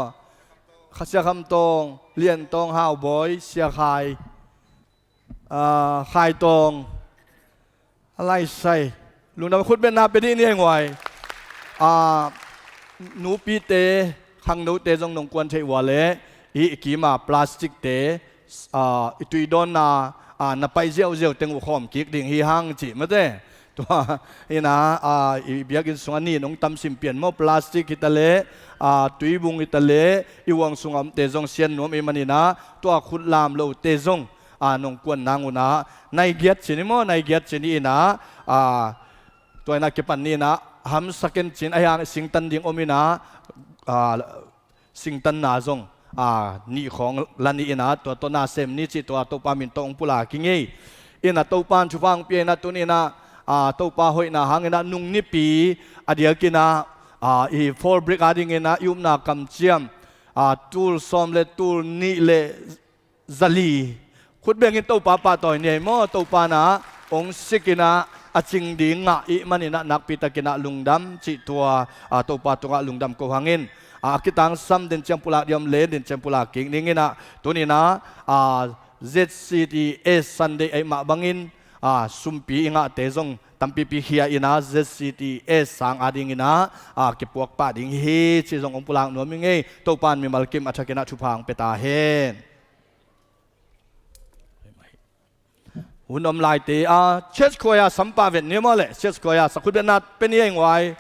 ข้าเสียคำตรงเลียนตรงห้าวบอยเสียขายตรงอะไรใส่ลุงดำคุณเป็นนาเป็นที่นี่ไงหนูปีเตขังหนูเตจงนงกวนเทวาเลอีกีมาพลาสติกเตตุยดอนนาไปเจียวเต็งอุคอมกิกดิ่งฮีฮังจีมาเต้ตัวนะเบียกินสงนี่น้องตำสิมเปลี่ยนโมพลาสติกอิตาเลตุยบุงอิตาเลอีวังสงอมเตจงเซียนนวมเอมันนี่นะตัวขุดลามโลเตจงน้องกวนนางอุนะในเกียรติชินิโมในเกียรติชินีนะตัวนักเก็บปันนี่นะฮัมสักเก็นชินไอ้ยังสิงตันดิ่งอมินะสิงตันนาจงนี่ของลันนี่นะตัวนาเซมนี่จิตัวปามินตองปุลากิงเงอินะตัวปานชุฟังเปียนะตัวนี้นะตัวปาหอยนะหางนะนุ่งนิปีอดียกินะฟอลบริกอดิ้งนะยุมนากำเจียมตูลซอมเลตูลนี่เลซาลีขุดเบงินตัวปาต่อยเนี่ยมั่วตัวปานะองสิกินะจิงดิ่งอีมันนี่นะนักพิตากินะลุงดำจิตัวปาตัวลุงดำโกหังอินkita ang sam din siyang pula diam le din siyang pula king ningin na tuni na ZCTS Sunday ay mabangin sumpi nga tezong tampipi hiya ina ZCTS sang ading ina kipuak pa ding hi sisong ang pulang no mingi topan mi malkim at sakina chupang petahen unom lai te church koya sampa vet ni mo le church koya sakut benat penieng wai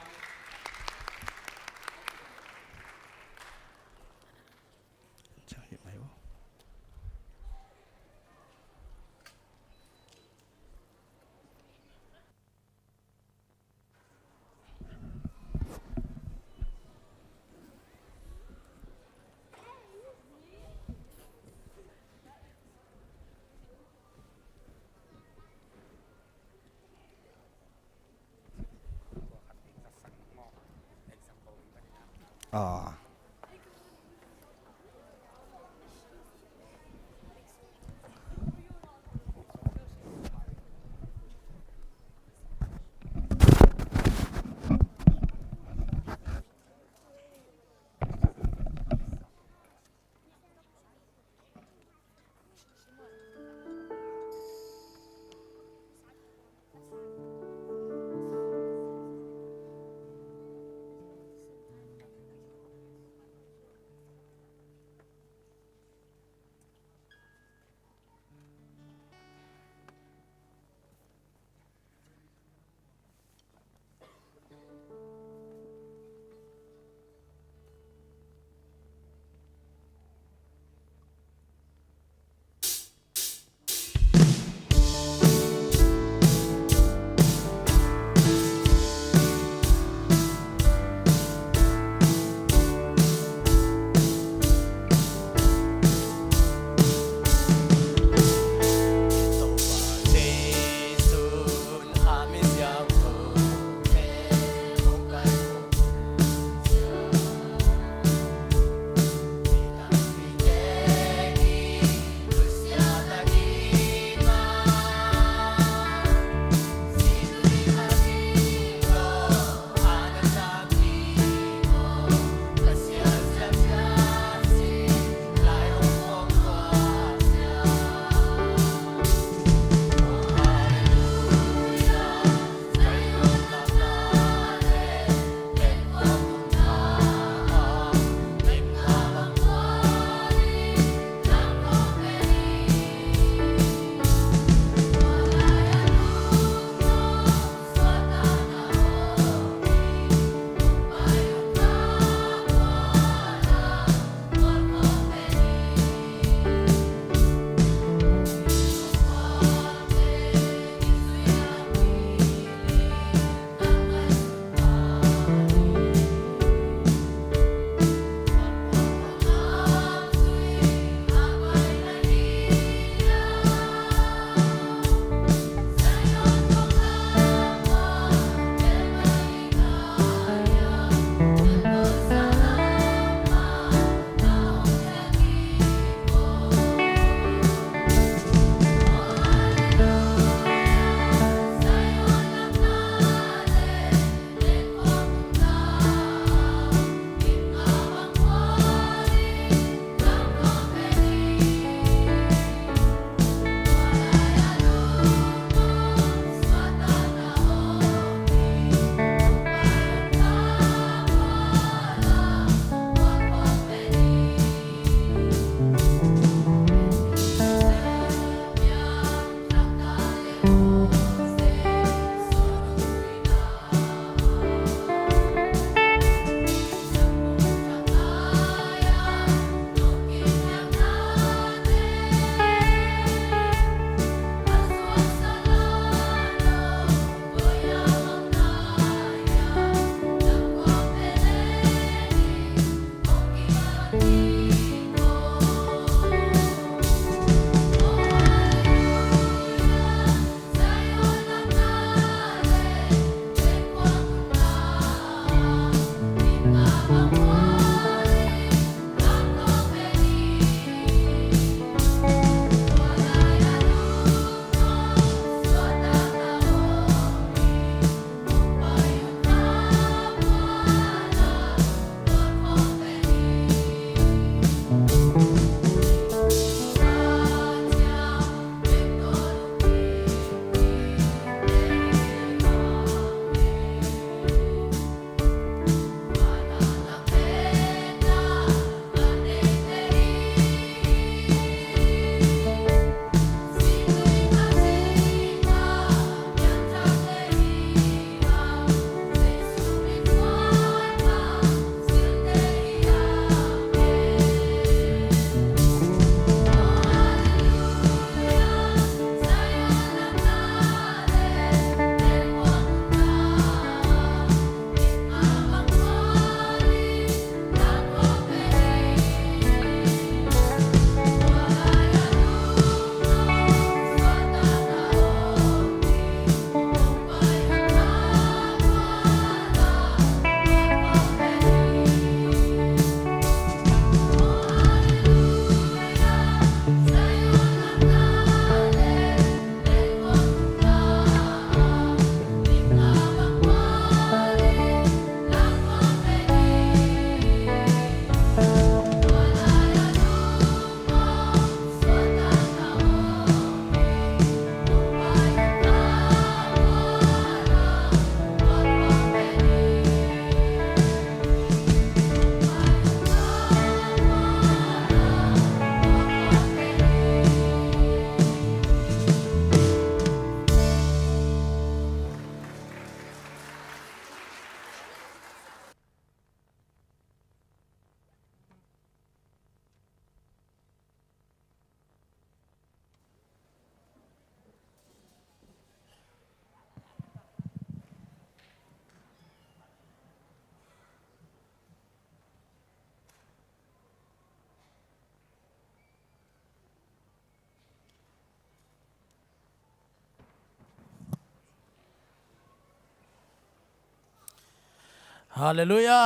ฮาเลลูยา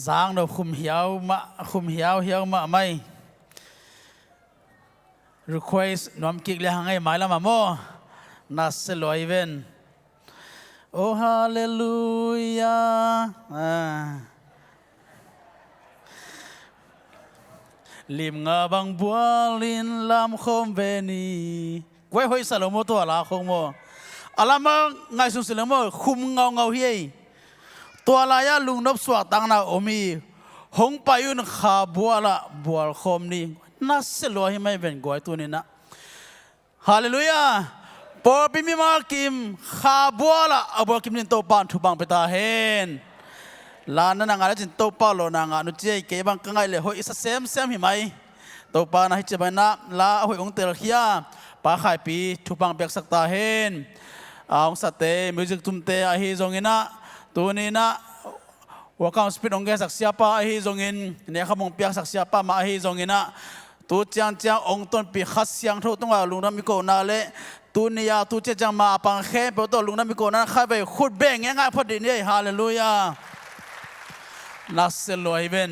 จางเราคุมเหี่ยวมาไม่ request น้อมกิกเลยหางไงหมายละมาโมนัสลอยเวนโอ้ฮาเลลูยาลิมงาบังบัวลินลำคมเวนีไว้หอยสลโมตัวละคงโมอาลามังไงสุนสลโมคุมเงาเฮียตัวลายลุงนบสวดตังนาอมีหงไปยุนขาบัวละบัวคมนี่น่าเสียลอยไม่เป็นกวยตัวนี้นะฮาเลลูยาปอปิมิมากิมขาบัวละบัวกิมนินโตปานทุบังไปตาเห็นลานันงานจินโตปาโลนางานุเจเก็บังกังไงเลยหอยอิสเซมหิไหมโตปานะฮิจบัยนะลาหอยองเตลขี้ยปาขายปีทุบังเปียกสักตาเห็นองสเตมิวสิกตุมเตอหิจงอินะตัวนี้นะว่าการสปีดองเกสักเสียป้าอหิจงอินเนี่ยขมงเปียกสักเสียป้ามาอหิจงอินะตัวจางองต้นปีขัดเสียงทุกต้องว่าลุงน้ำมิโกนาเละตัวนี้ตัวเจ้ามาปังแค่เปิดตัวลุงน้ำมิโกนั้นข้าไปขุดเบ่งง่ายๆพอดีนี่ฮาเลลูยานัสเซลอยเบน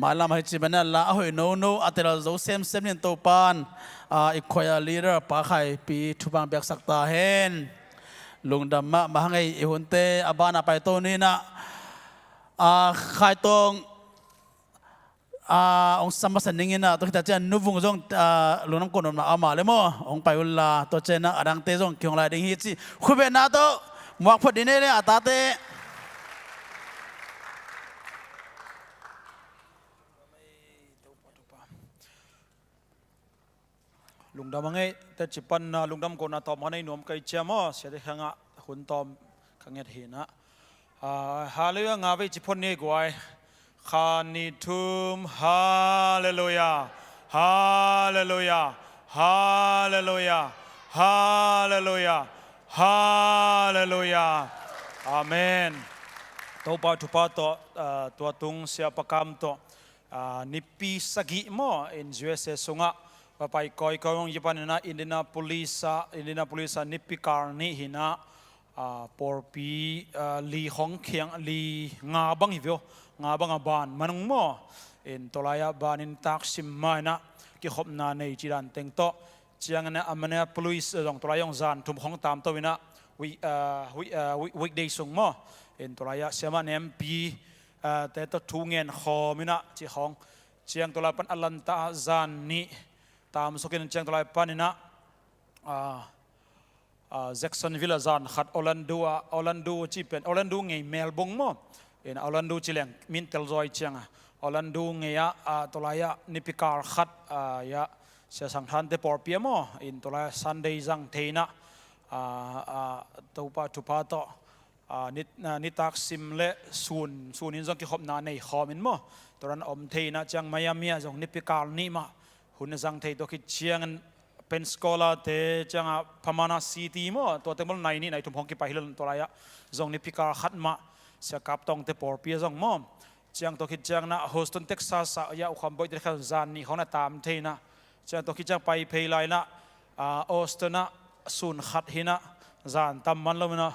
มาลามาให้จิบันนั่นละหอยโนอัตราโจเซมเนี่ยตัวปานอีกคอยลีดเดอร์ป้าไข่ปีทุบังเปียกสักตาเห็นลุงดำมาให้อีหุ่นเตอบานาไปตัวนี้นะใครตรงองสมัสนิงินะตัวที่จะนุบุงจงลุงน้ำกนมาเอามาเลยมั้งองไปอุลาตัวเจนะอดังเตจงคิงไลดิงฮิจิคุเบนาโตหมวกพอดีนี่เลยอาตาเตลุงดำมั้งไงแต่จิปันลุงดำคนน่ะตอบมาในหนุ่มไก่เจียมเสียดายงะหุ่นตอมขังเงียเห็นนะฮาเลลูยางาวิจิพนนี่กวยคานิทุมฮาเลลูยาฮาเลลูยาฮาเลลูยาฮาเลลูยาฮาเลลูยาอาเมนตัวปาทุปาตัวตุงเสียประคำตัวนิปีสกิโมอินยูเอสเอสุงะไปคอยยยิปันนะอินเดียโพลิสนิพิการนี่หินะปอร์ปีลีฮองเคียงลีงาบังฮิวงาบังบานมันงโมอินตัวลายบานินตักซิมมานะที่ขบนาในจีรันเต็งโตเจียงนะอเมเนโพลิสตรงตัวลายองจานทุ่มห้องตามตัววินะวิกเดย์ส่งโมอินตัวลายเสียมันเอ็มพีแต่ตัวทุ่งเงินขอมินะจีห้องเจียงตัวลายปันอลันตาจานนี่ตามสุกินเชียงตัวลายปานินะแจ็คสันวิลลาจานขัดออลันโดจีเป็นออลันโดไงเมลบงมั้งเอ็นออลันโดจีเลงมินเทลจอยเชียงออลันโดไงตัวลายนิพิการขัดยะเสียสังทันเตปอร์เปียมั้งเอ็นตัวลายซันเดย์จังเทนะตัวปาทุปาโตนิตักซิมเลซูนอินจังกิขบนาในขอมินมั้งตัวนั้นอมเทนะจังมายามีจังนิพิการนี่มาหุ่นจังเทตัวคิดเชียงเป็นสกอลาเตจังพม่านาซิตี้มั้งตัวเต็มบอลในนี่ในทุ่มห้องกิไปฮิลตัวไรอะจังนิพิการขัดมาเสียกับตองเตปอร์เปียจังมั้งจังตัวคิดจังนะโฮสตันเท็กซัสยาอุคัมบอยเด็กเขาจานนี่เขาหน้าตามเทนะจังตัวคิดจังไปเพย์ไลนะออสตันนะซูนขัดหินะจานตามมันแล้วนะ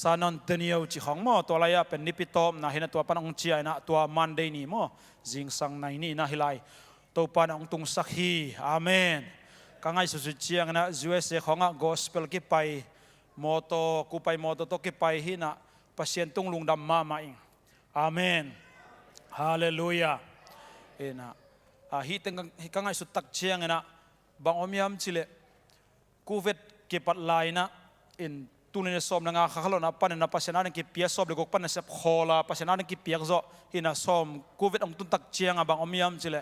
ซานอนเตเนียวจีของมั้งตัวไรอะเป็นนิพิตอมนะเห็นตัวปันองเชียนะตัวมันเดนี่มั้งจิงสังในนี่นะฮิไลตัวปันองตุงสักฮีอาเมนกังไงสุดเชียงนะยูเอสเอของกอสเปลกิไปมอโตกูไปมอโตโตกิไปหินะปัสเซียนตุงลุงดำมามาอิงอาเมนฮาเลลูยาเอ็นะฮิตังกังไงสุดตักเชียงนะบางอมยามชิเลกูเวตกิปัดไลนะอินตุนินสอมนังอาข้าลนะปันนะปัสเซียนันกิเปียสอบเด็กปันนะเสพโคลาปัสเซียนันกิเปียกโซหินะสอมกูเวตองตุนตักเชียงบางอมยามชิเล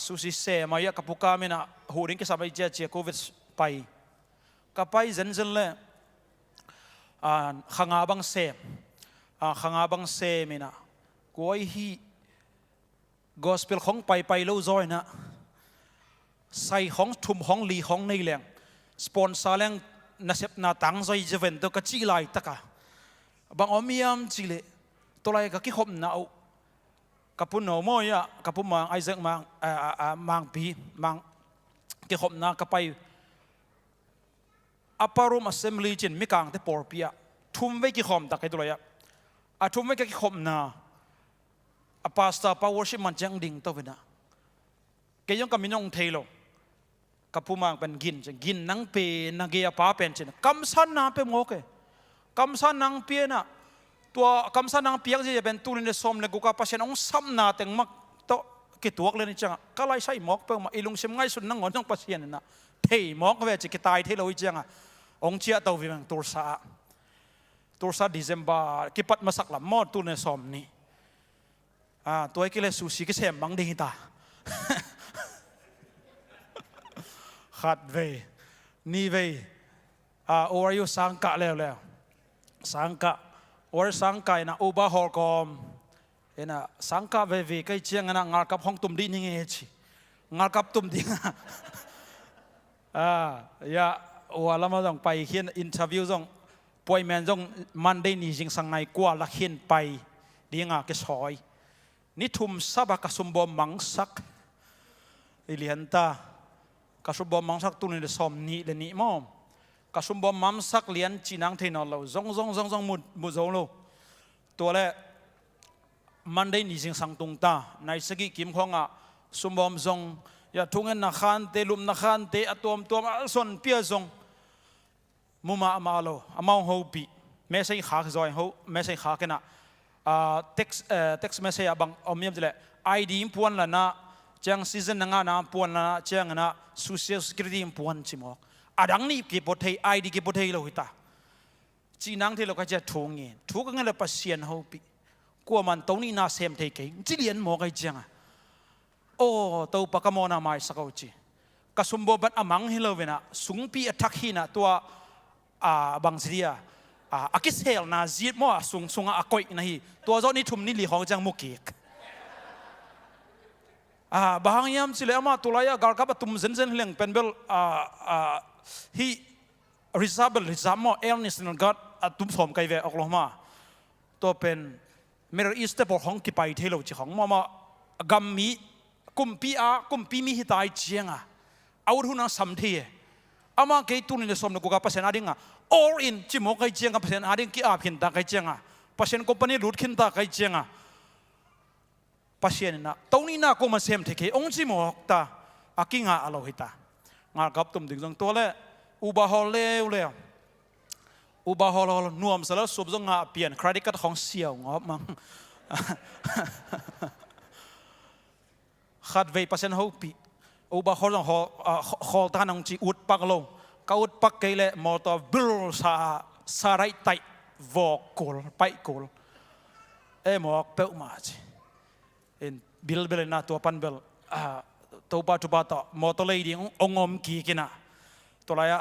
สุสิเสมาอยากกับพวกกามินะหูดิ้งกิสาบเจียเจียโควิดไปกับไปเซนเซนเลยขงาบังเซมินะกูไอฮีกอสเปลของไปเล่าจอยนะใส่ของทุ่มของลีของในแหล่งสปอนเซอร์แหล่งนักเสพนาตังใจจะเว้นตัวกจีไลตะกะบางอมียมจีเลตัวไรก็คิดขบหนาวกับปุ่นโนโมยะกับปุ่นมังไอเซกมังปีมังเกี่ยวกับนักกับไปอัปารุมอัสเซมบลีจินมิกังเตปอร์ปีย ทุ่มไว้กี่คอมตักไอ้ตัวเลยอะทุ่มไว้กี่คอมนะอะพาสต้าพาวเวอร์ชิมันจังดิ่งตัวนะเกยองกำมินองเทโลกับผู้มังเป็นกินนังเปนังเกียป้าเป็นเช่นคำสันนังเปโมกคำสันนังเปียนะตัวคำสันนังเปียกจะเป็นตุลินเดสอมเลกุกาพัชนองซ้ำนาแต่งมักโตกิตัวเลยนี่จังก็ไล่ใช้หมอกเปิ่มอีลุงเชมง่ายสุดนั่งงอนต้องพัชยันนะเทหมอกเวจิกตายเทโลอีจังองเชียตัววิมังตุลซาดิเซมบากิปัดมาสักลำมอดตุลินเดสอมนี่ตัวไอ้กิเลสซูชิกิเซมบังดีตาขัดเวนี่เวโอวายุสังกะแล้วสังกะโอวาสังกะนะอุบาฮอลกอมนะสังกะเวใกล้เชียงนะงานกับห้องตุ่มดีนี่ไงชีงานกับตุ่มดียาว่าเรามาต้องไปเขียนอินเทอร์วิวต้องป่วยแมนต้องมันได้นี่จริงสังในกว่าละเขียนไปดีงาเกสอยนี่ทุ่มซาบะกสุมบอมังสักอิเลียนตากสุมบอมังสักตุนิเดสอมนี่เลนี่มอมกสุมบอมังสักเลียนจีนังเทนอลเราซงมุดโจโลตัวแรกมันได้นิสิงสังตุงตาในสกิกิมของสุมบอมซงอย่าทุ่งเงินนักขันเตลุมนักขันเตอตัวส่วนเปียซงมุมาโลมาโฮปีไม่ใช่ขาจอยโฮไม่ใช่ขากันนะtext message abang omyam jele ID impuan la na chang season nga na puan la chang na social security impuan chimo adang ni ki pothei ID ki pothei lo hita chi nang the lo ka cha thong ye thu ka ngala pasien ho pi ko man to ni na sem thei ke chi lian mo kai chang o to pa ka mo na mai sakau chi ka sumbo ban amang hilovena sungpi attack hina tua bang siria akis hel na zit mo sunga akoi na hiตัวเจ้านี่ทุ่มนี่หลีของจังมุกิกบางยามสิเลมาตุลายกาลกับตุ่มเซนเลี้ยงเป็นเบลฮีริซาบมอเอลนิสนันกัดตุ่มสมไกเวออกลงมาตัวเป็นเมริอีสเตปของกิไปเทโลจิของมากัมมีกุมปีมีฮิตายเจียงเอาทุนังสัมทีอามาเกยตุนินสมนกุกับเปอร์เซ็นต์อาดิงall in จิโมกไกเจียงกับเปอร์เซ็นต์อาดิงกี่อาพินตาไกเจียงpasien company lut khin ta kai chenga pasien na toni na ko ma sem theke ong chi mo ta akinga alo hita nga gap tum ding jong to le uba hol nuam sala sob jong nga pian credit card khong siaw ngop mang khat ve pasien ho pi uba hol ta nang chi ut pak lo ka ut pak ke le motor bil sa rai tai vokul pai kul mok pe ma chi in bil na to pan bel to ba to motor lady ongom ki kina to la ya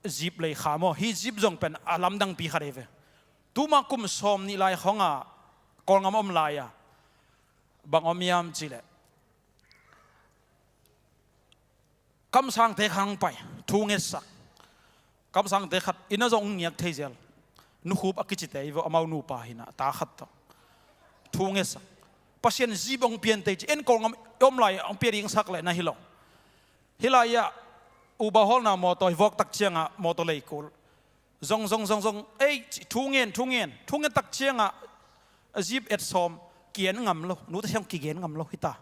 zip le khamo hi zip jong pen alam dang pi khareve tu ma kum som ni lai khonga kol ngam om la ya bang om yam chi le kam sang te khang pai thu nge sak kam sang te khat ina jong ngiak theizel nu khub akichite ivo amau nu pa hina ta khat to thungesa pasien zibong pian te en kolngam om lai ong piring sak le na hilaya ubahol na moto vok tak chianga moto lei kul zong ei thungen tak chianga zib et som kien ngam lo nu ta sem ki gen ngam lo hita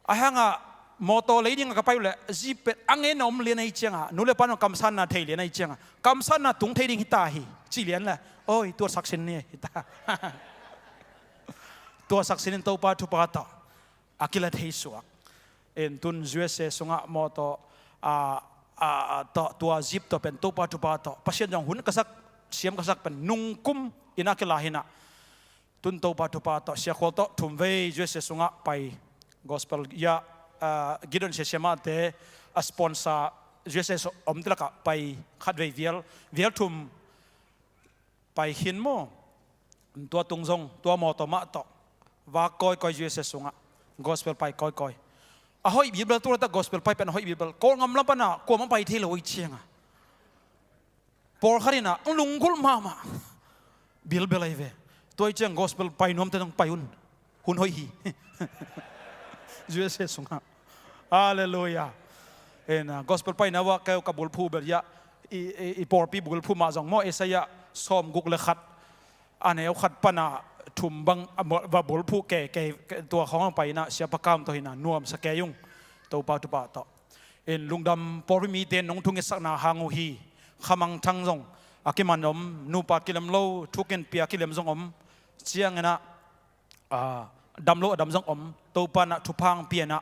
ahanga moto lei ding ka pai le zib pet angen om le nei chianga nu le pan kam san na thei le nei chianga kam san na tung thei ding hita hi chi lian la oiตัวศักดิ์สิทธิ์นี่ฮิตาตัวศักดิ์สิทธิ์ตัวปาทุปาตอากิลเทสวกเอ็นตุนจวยเสสงะมอตตัวจิบตัวเป็นตัวปาทุปาตพัชยันหุ่นกษักเสียมกษักเป็นนุ่งกุมอินักลาหินะตุนตัวปาทุปาตเสียขวดทุ่มเวจวยเสสงะไป gospel ยากิดอนเสียมาเตอสปอนเซอร์จวยเสสอมตละกะไปขัดเวเวียลทุ่มไปหินโมตัวตุงซงตัวมอตมาตว่าก้อยจวยเสสงะ gospel ไปก้อยหอยบิบลตัวแต่ gospel ไปเป็นหอยบิบลก็งำลับปนะกลัวมันไปที่เราอีเชียงปอลคารินะลุงกุลมาบิลเบลไอเวตัวเชียง gospel ไปน้อมแต่ต้องไปหุ่นหอยฮีจวยเสสงะฮาเลลูยาgospel ไปนะว่าแกกับบุลพูเบีย อีปอร์ปีบุกผู้มาจงโมเอสยะซอมกุกเลขัดอันนี้เอาขัดปนาถุมบังว่าบุกผู้แก่ตัวของไปนะเสียประกามตัวหินะนวมสแกยุงตัวปาตุปาต่อเอ็นลุงดำปอร์มีเดนน้องทุ่งเอสักนาหางฮีขมังทั้งจงอากิมันอมนูปากิเลมโลทุกินเปียกิเลมจงอมเชียงนะดำโลดำจงอมตัวปานะทุพังเปียนะ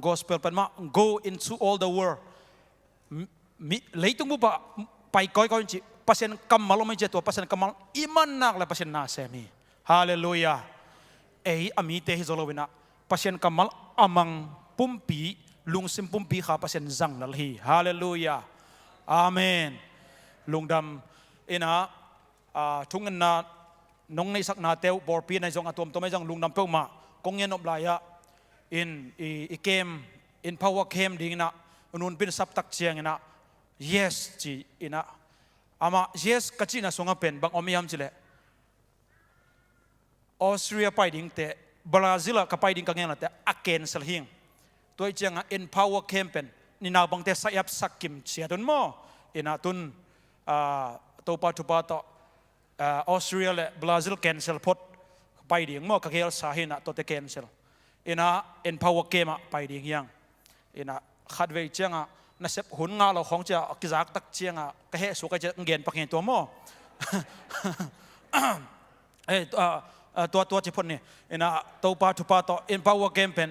gospel เป็นมา go into all the world มีเลยตุ้งบุปไปก้อยจิpasien kamalไม่เจตัวpasien kamal iman nak le pasien nasemi haleluya ami te hizolowina pasien kamal amang pumpi lungsim pumpi kha pasien zang lalhi haleluya amen lungdam ina thungan na nong nei sak na teu borpi nai jong atom tomai jang lungdam peuma kongyen oblaya in i kem in power kem ding na unun pin sap tak chiang ina yes chi ina ama yes kachina songa pen bang omiam chile Austria pai ding te Brazil ka pai ding ka ngena te aken sel hing toi chiang in power campaign ni na bang te sayap sakim chia tun mo ina tun to pa tu pa to Austria le Brazil cancel pot pai ding mo ka kel sa hina to te cancel ina in power game pai ding yang ina khadwe chiang na sep hun nga lo khong cha kizak tak chiang ka he su ka che ngen pak hen to moตัวจิพนนี่เนาะตัวปาทุปาต่อ empower campaign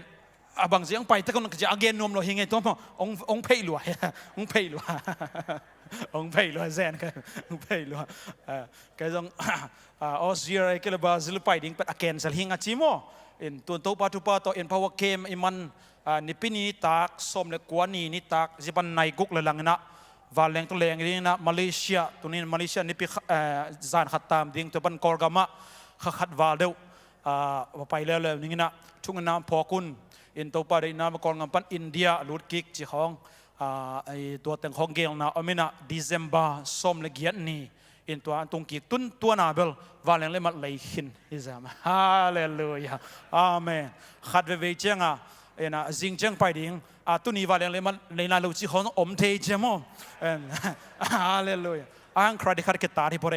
บางเสียงไปแต่ก็นักจะ again นวมเราเฮงไงตัวมั้งองเพย์ลัวองเพย์ลัวองเพย์ลัวเซนกันองเพย์ลัวก็ต้องออสเตรเลียก็เลยบราซิลไปดิ้งเป็น again เซลฮิงอาชิโมตัวปาทุปาต่อ empower campaign มันนิปินีตักสมเลกวนนี่ตักจีบันในกุกเลยหลังนะวาเลงตัวเลงนี่นะมาเลเซียตัวนี้มาเลเซียนิปิจานขัดตามดิ้งตัวบันกอร์กามะขัดวาเดียวไปแล้วนี่นะทุกน้ำพอคุณอินตัวไปได้น้ำกองงานปันอินเดียลุดกิกจีของตัวแต่งของเกลนะอเมนะดิเซมบาสมเลเกียนนี่อินตัวตรงกิกตุนตัวนาเบลวาเลงเลยมาเลยหินอิสามฮาเลลูยาอาเมนขัดเวเจียงนะจิงเจียงไปดิ้งตัวนี้วาเลงเลยมาเลยนาลูจีของอมเทเจมอฮาเลลูยาอังคราดิขัดเกตาที่พอเร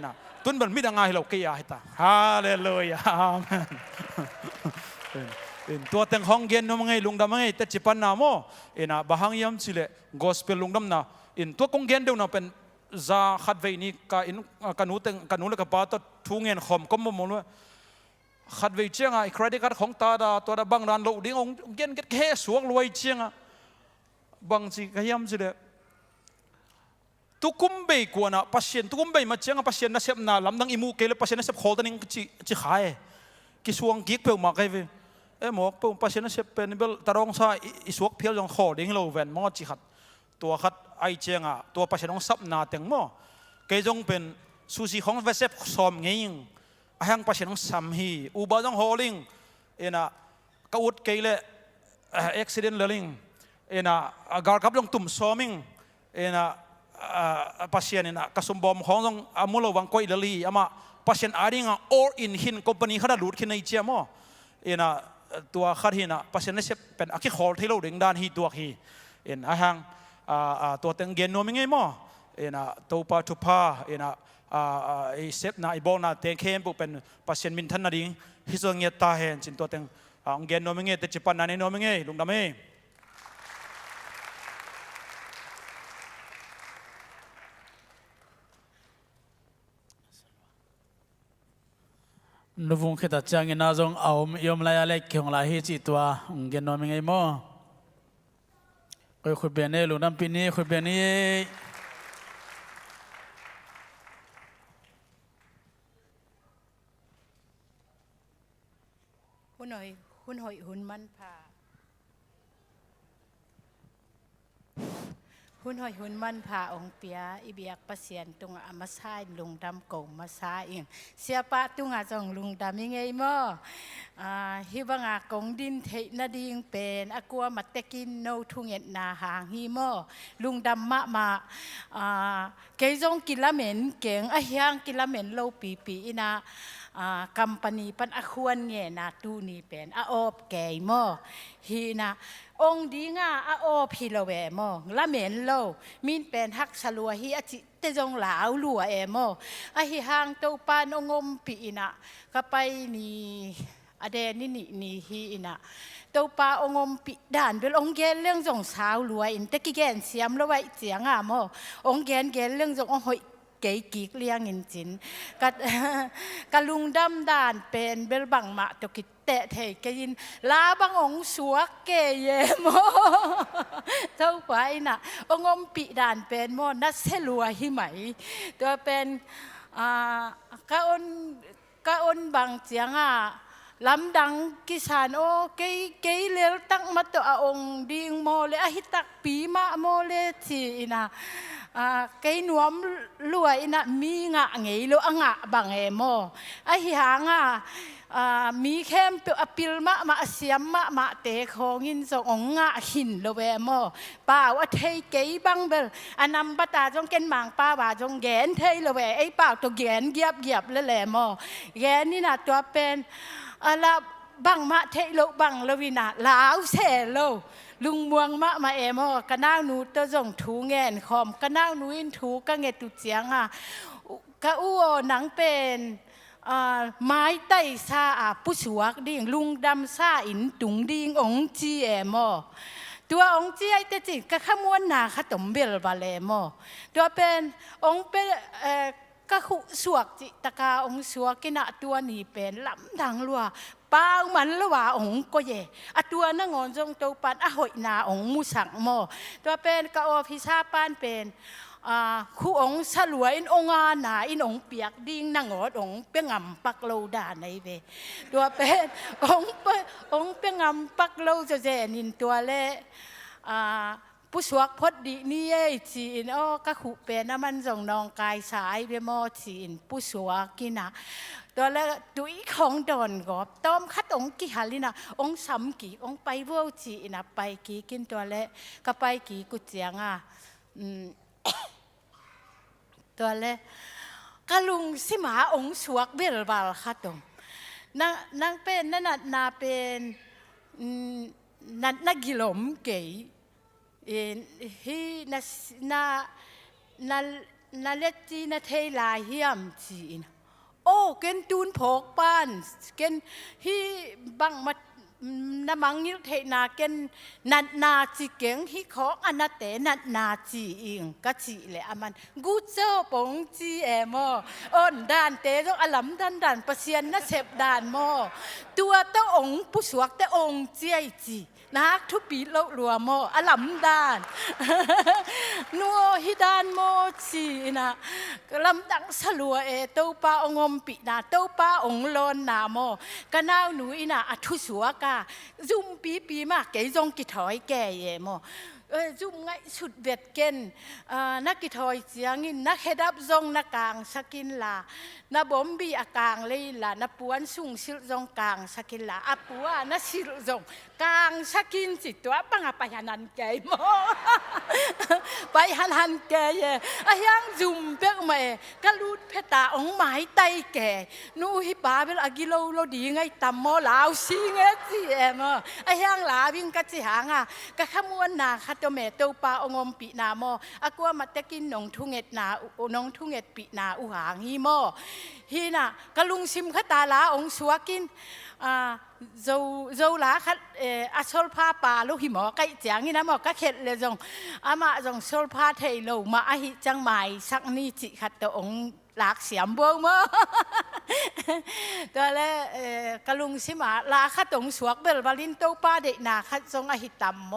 นะตุนบันมิดังไงเราเกียร์ให้ตาฮาเลลูยาอาเมนตัวแต่งห้องเย็นน้องไงลุงดำไงแต่จิปันนามอนะบางยามสิเล gospel ลุงดำนะตัวกงเย็นเดียวนะเป็นซาขัดเวนี่กันนูเลยกับป้าตัวทุ่งเงินขมก็มั่วมั่วขัดเวเชียงไอ้ใครได้ขัดของตาตัวบางร้านเราดิ้งองเย็นก็แค่สวงรวยเชียงบางสิขยามสิเลทุกคุมเบย์กว่านะพัศยันทุกคุมเบย์มาเชียงพัศยันน่าเสพน่าลำดังอิมูเกลพัศยันน่าเสพโคตันนิงจิขายกิสวงกิกเปล่ามาไกลหมอกปุ่มพัศยันน่าเสพเป็นเบลตารองซาอิสวกเพียวยังขอดิ้งเราเวนมอจิขัดตัวขัดไอเชียงตัวพัศยันต้องซับนาเต็งมอเกยจงเป็นซูซีของเวสเซฟซอมเงี้ยอายังพัศยันต้องซัมฮีอุบาต้องฮอลิงนะกอุดเกลเอ็กซิเดนต์เลลิงนะการกับลงตุ่มซอมิงนะpasien ina kasumbom hongong amulo wang koi lali ama pasien aringa or in hin company khada lut khinai chiamo ina tua kharhina pasien se pen aki khol thilo ding dan hi tuak hi in ahang tua teng gen no mingai mo ina topa thupa ina I sep na ibol na teng khem pu pen pasien min than na ding hi so nge ta hen chin tua teng gen no mingai te chipan na ne no mingai lungdam eนูวงขิดจังอินาจงเอายมลายอะไรเกี่ยวกับลายฮิจิตัวเงินนอนยังไงมั่งคุยเบียนเนี่ยลุงน้ำปีนี้คุยเบียนนี่หุ่นหอยหุ่นมันผ่าหุ่นหอยหุ่นมันผ่าองเปียอีเบียกประเสียนตรงอามาซายลุงดำโกงมาซาเองเสียปะตุงอาจงลุงดำยังไงมั่ฮิบังอากงดินเทนาดิงเป็นอกัวมัตเตกินโนทุงเอ็ดนาหางฮีมั่ลุงดำมาเกยจงกินละเหม็นเก่งเฮียงกินละเหม็นโลปีอินา กำปนีปันอควรเงนาตูนี่เป็นออบแก่หมอฮีนะองค์ดีงาออบพิลเวมอละเหม็นโลมินเป็นฮักสลัวฮีอจิเตจงหลาวลัวเอมออหิหางตูปานองมปีนะก็ไปนี่อเดนี่นี่ฮีนะตัวปลาองมปิด่านเป็นองเกนเรื่องส่งสาวรวยอินตะกี้แกนเสียมแล้วไว้เสียงอ่ะโมองเกนเรื่องส่งหอยเก๋กีกเลี้ยงอินจินกะลุงดำด่านเป็นเบลบังมาตกิแตะเทกยินลาบังองสัวเกยโมเท่าไปน่ะองมปิด่านเป็นโมนัสเซลัวหิไหมตัวเป็นกะอนบังเสียงอ่ะลำดังกิสานโอเกยเลลตั้งมาตัวองดิงโมเลอหิตักปีมาโมเลทีนะเกยนวมรวยนะมีงะไงโลอ่ะบังเอโมอหิหางมีเข้มปิลมาเสียมมาเตะของอินส่งงะหินโลเวโมป่าวเทยเกยบังเบลอันนำปตาจงเกนมังป้าว่าจงแกนเทยโลเวไอป่าวตัวแกนเกียบเลยแหละโมแกนนี่นะตัวเป็นอะไรบังมาเทโลบังลวินาลาวเสโลลุงมวงมาเอมอกระน้าหนูตัวจงถูเงินคอมกระน้าหนูอินถูก็เงตุเจียงกะอู้หนังเป็นไม้ไต้ซาผู้สวกดิ่งลุงดำซาอินตุงดิ่งองจีเอมอตัวองจีไอเตจิกะขมวนนาขตมเบลบาเลมอตัวเป็นองเป็นก็ขุสวกจิตกาองสวกกินะตัวนี้เป็นลำดังลัวป้ามันละว่าองก็เย่ตัวนั่งงอนจงตัวปันหอยนาองมุสังโมตัวเป็นกอพิซาปานเป็นคู่องสลวยองอาหนาองเปียกดิ้งนั่งงอองเปียงำปักโลดาในเวตัวเป็นองเปียงำปักโลจะเจนินตัวเละผู้สวกพอดีนี่จีนก็ขุเป็นน้ำมันส่งนองกายสายเวมอจีนผู้สวกกินะตัวแรกดุยของดอนกอบต้มคัดองกิฮาลินะองสามกีองไปเวอจีนะไปกีกินตัวแรกก็ไปกีกุเจียงตัวแรกกะลุงสิมาองสวกเบลบาลคัดองนางเป็นนั่นนาเป็นนักกิลมเก๋ฮีนาเลจีนาเทลาเฮียมจีนโอ้เกนตูนพกปานเกนฮีบังมานามังนิเทนาเกนนัดนาจีเก่งฮีของอนาเตนัดนาจีอิงก็จีเลยอามันกูเจ้าปงจีเอโมอ้นด่านเตะต้องอลัมด่านประเสียนน่าเสพด่านโมตัวเต้าองผู้สวกเต้าองเจียจีนักทุปีโลรัวโมอลัมดานนัวฮิดานโมจีนะลำดังสลัวเต้าป้าองมปีนาเต้าป้าองลนนาโมก็น่าหนูอินะอัทุสัวกาซุ่มปีมากเกยจงกิถอยแก่เยโมจุ่มไงสุดเบ็ดเกนนักกิถอยเสียงินนักเฮดับจงนักกลางสกินลานับมบีอากางเลยล่ะนับปวนสุ่งสิลจงกลางสกินลาอัปัวนัสิลจงกลางสกินจิตตัวปังไปหันันแกโมไปหันแกเย่ยังจุ่มเป๊กมาก็รูดเพตาองไม้ไตแกนู่ฮิปาเวลากิโลโลดีไงตำโมลาวซิงจีเอ็มยังลาวิ่งกัจจิหางก็ขมวนนาคตัวแม่ตัวปลาองมปีนาโมอากวมาตะกินนงทุ่งเอ็ดนาน้องทุ่งเอ็ดปีนาอุหางฮีโมฮีน่ะกะลุงซิมขตาลาองสวกินเจ้าลาคัดอาชลพาปลาลูกหิมอไก่เจียงนี่นะหมอก็เข็ดเลยจงอามาจงชลพาเทโลมาอหิจังหมายสักนี่จิขัดตัวองหลากเสียมเบิ้งมั้งตัวแล้วกะลุงซิมาลาคัดองสวกเบลบาลินโตป้าเด็กนาคัดจงอหิตัมโม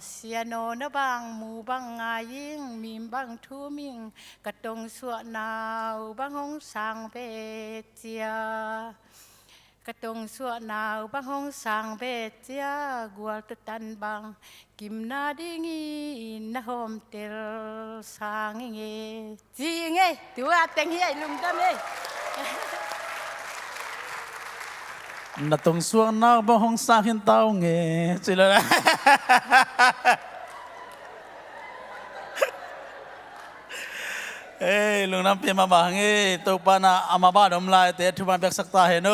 เสียโนนะบางหมู่บางงายิ่งมีบางทูมิงกระตงสวนาบางหงสังเบเจียกระตงสวนาบางหงสังเบเจียกัวตุตันบางกิมนาดิงีนะโฮมเตลสังเงจีเงตัวเต็งเฮลุงตะเมนัดตรงส่วนนักบังหงสาหินเต้าเงี้ยจิเลย ลุงน้ำเปียมาบางตัวปานาอามาบ้าดมลายแต่ทุบันเบกสักตาเห็น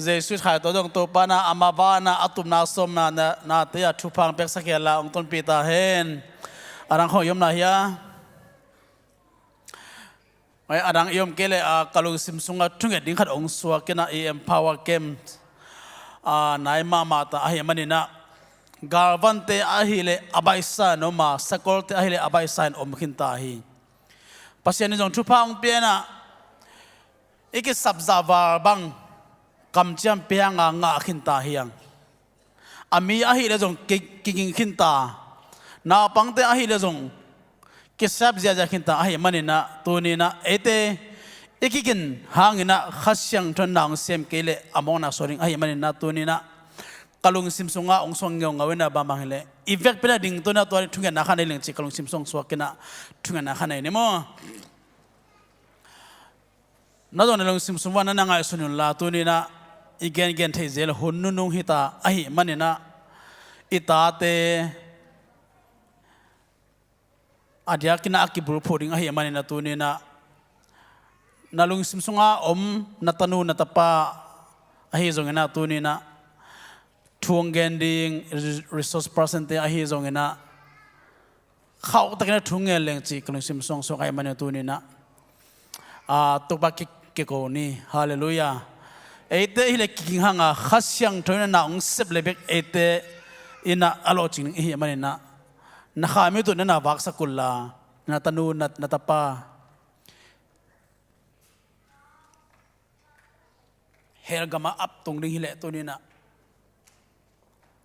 เจสุดขายตัวดงตัวปานาอามาบ้านาอัตุมนาสมนาเตียทุพังเบกสักเกลาองต้นปีตาเห็นอารังขอยมนาเฮียไอ้อารังยมเกลกาลุสิมสุงะทุ่งเอ็ดดิ้งขัดองสัวกินาPUAKนายมาตาอาเฮียมันนี่นะกาลวันเตอาฮิเลอาบายสานอมาสกอลเตอาฮิเลอาบายสานอมขินตาฮีปัสยานิจงทุพังเปียนะอีกสับซาวาบังกำจัมเปียงงาขินตาเฮียงอามีอาฮิเลจงกิงขินตานาปังเตอาฮิเลจงกิสับเจียจขินตาอาฮิมันนี่นะตัวนี้นะเอเตอีกกินหางนะขัดยังทนนางเสียมเกลอามองนะสริงอาฮิมันนี่นะตัวนี้นะกาลุงซิมซงองสวงเงาเวนะบางบางเลยอีเวกเป็นดิ่งตัวนั้นตัวนี้ทุ่งเงินนักขันในเรื่องจิกาลุงซิมซงสวกินะทุ่งเงินนักขันในนี่มั้งนั่นตัวนี้ลุงซิมซงวันนั้นงไงสุนุนลาตัวนี้นะอีเกนเทเซลหุ่นนุ่งหิตาไอ้มันนี่นะอิตาเตอาเดียกินะอากิบรูพูดิ้งไอ้มันนี่นะตัวนี้นะนั่นลุงซิมซงนัตนูนัตปาไอ้จงเงินนะตัวนี้นะทวงเงินดิ้ง resource person เตอหิจงเงินนะเขาตะกี้นะทวงเงินเลี้ยงจีกลุ่มซิมซองสกายมันตัวนี้นะตุบากิเกโกนี่ฮาเลลูยาเอเตฮิเลกิงหังขัดยังทวีนะองเซบเลเบกเอเตอินะอโลจิงเฮียมันนะนักข่าวมีตัวนั้นนะวักสกุลลานาตานูนาตาปาเฮลกามาอัพตรงดิ้งฮิเลตัวนี้นะ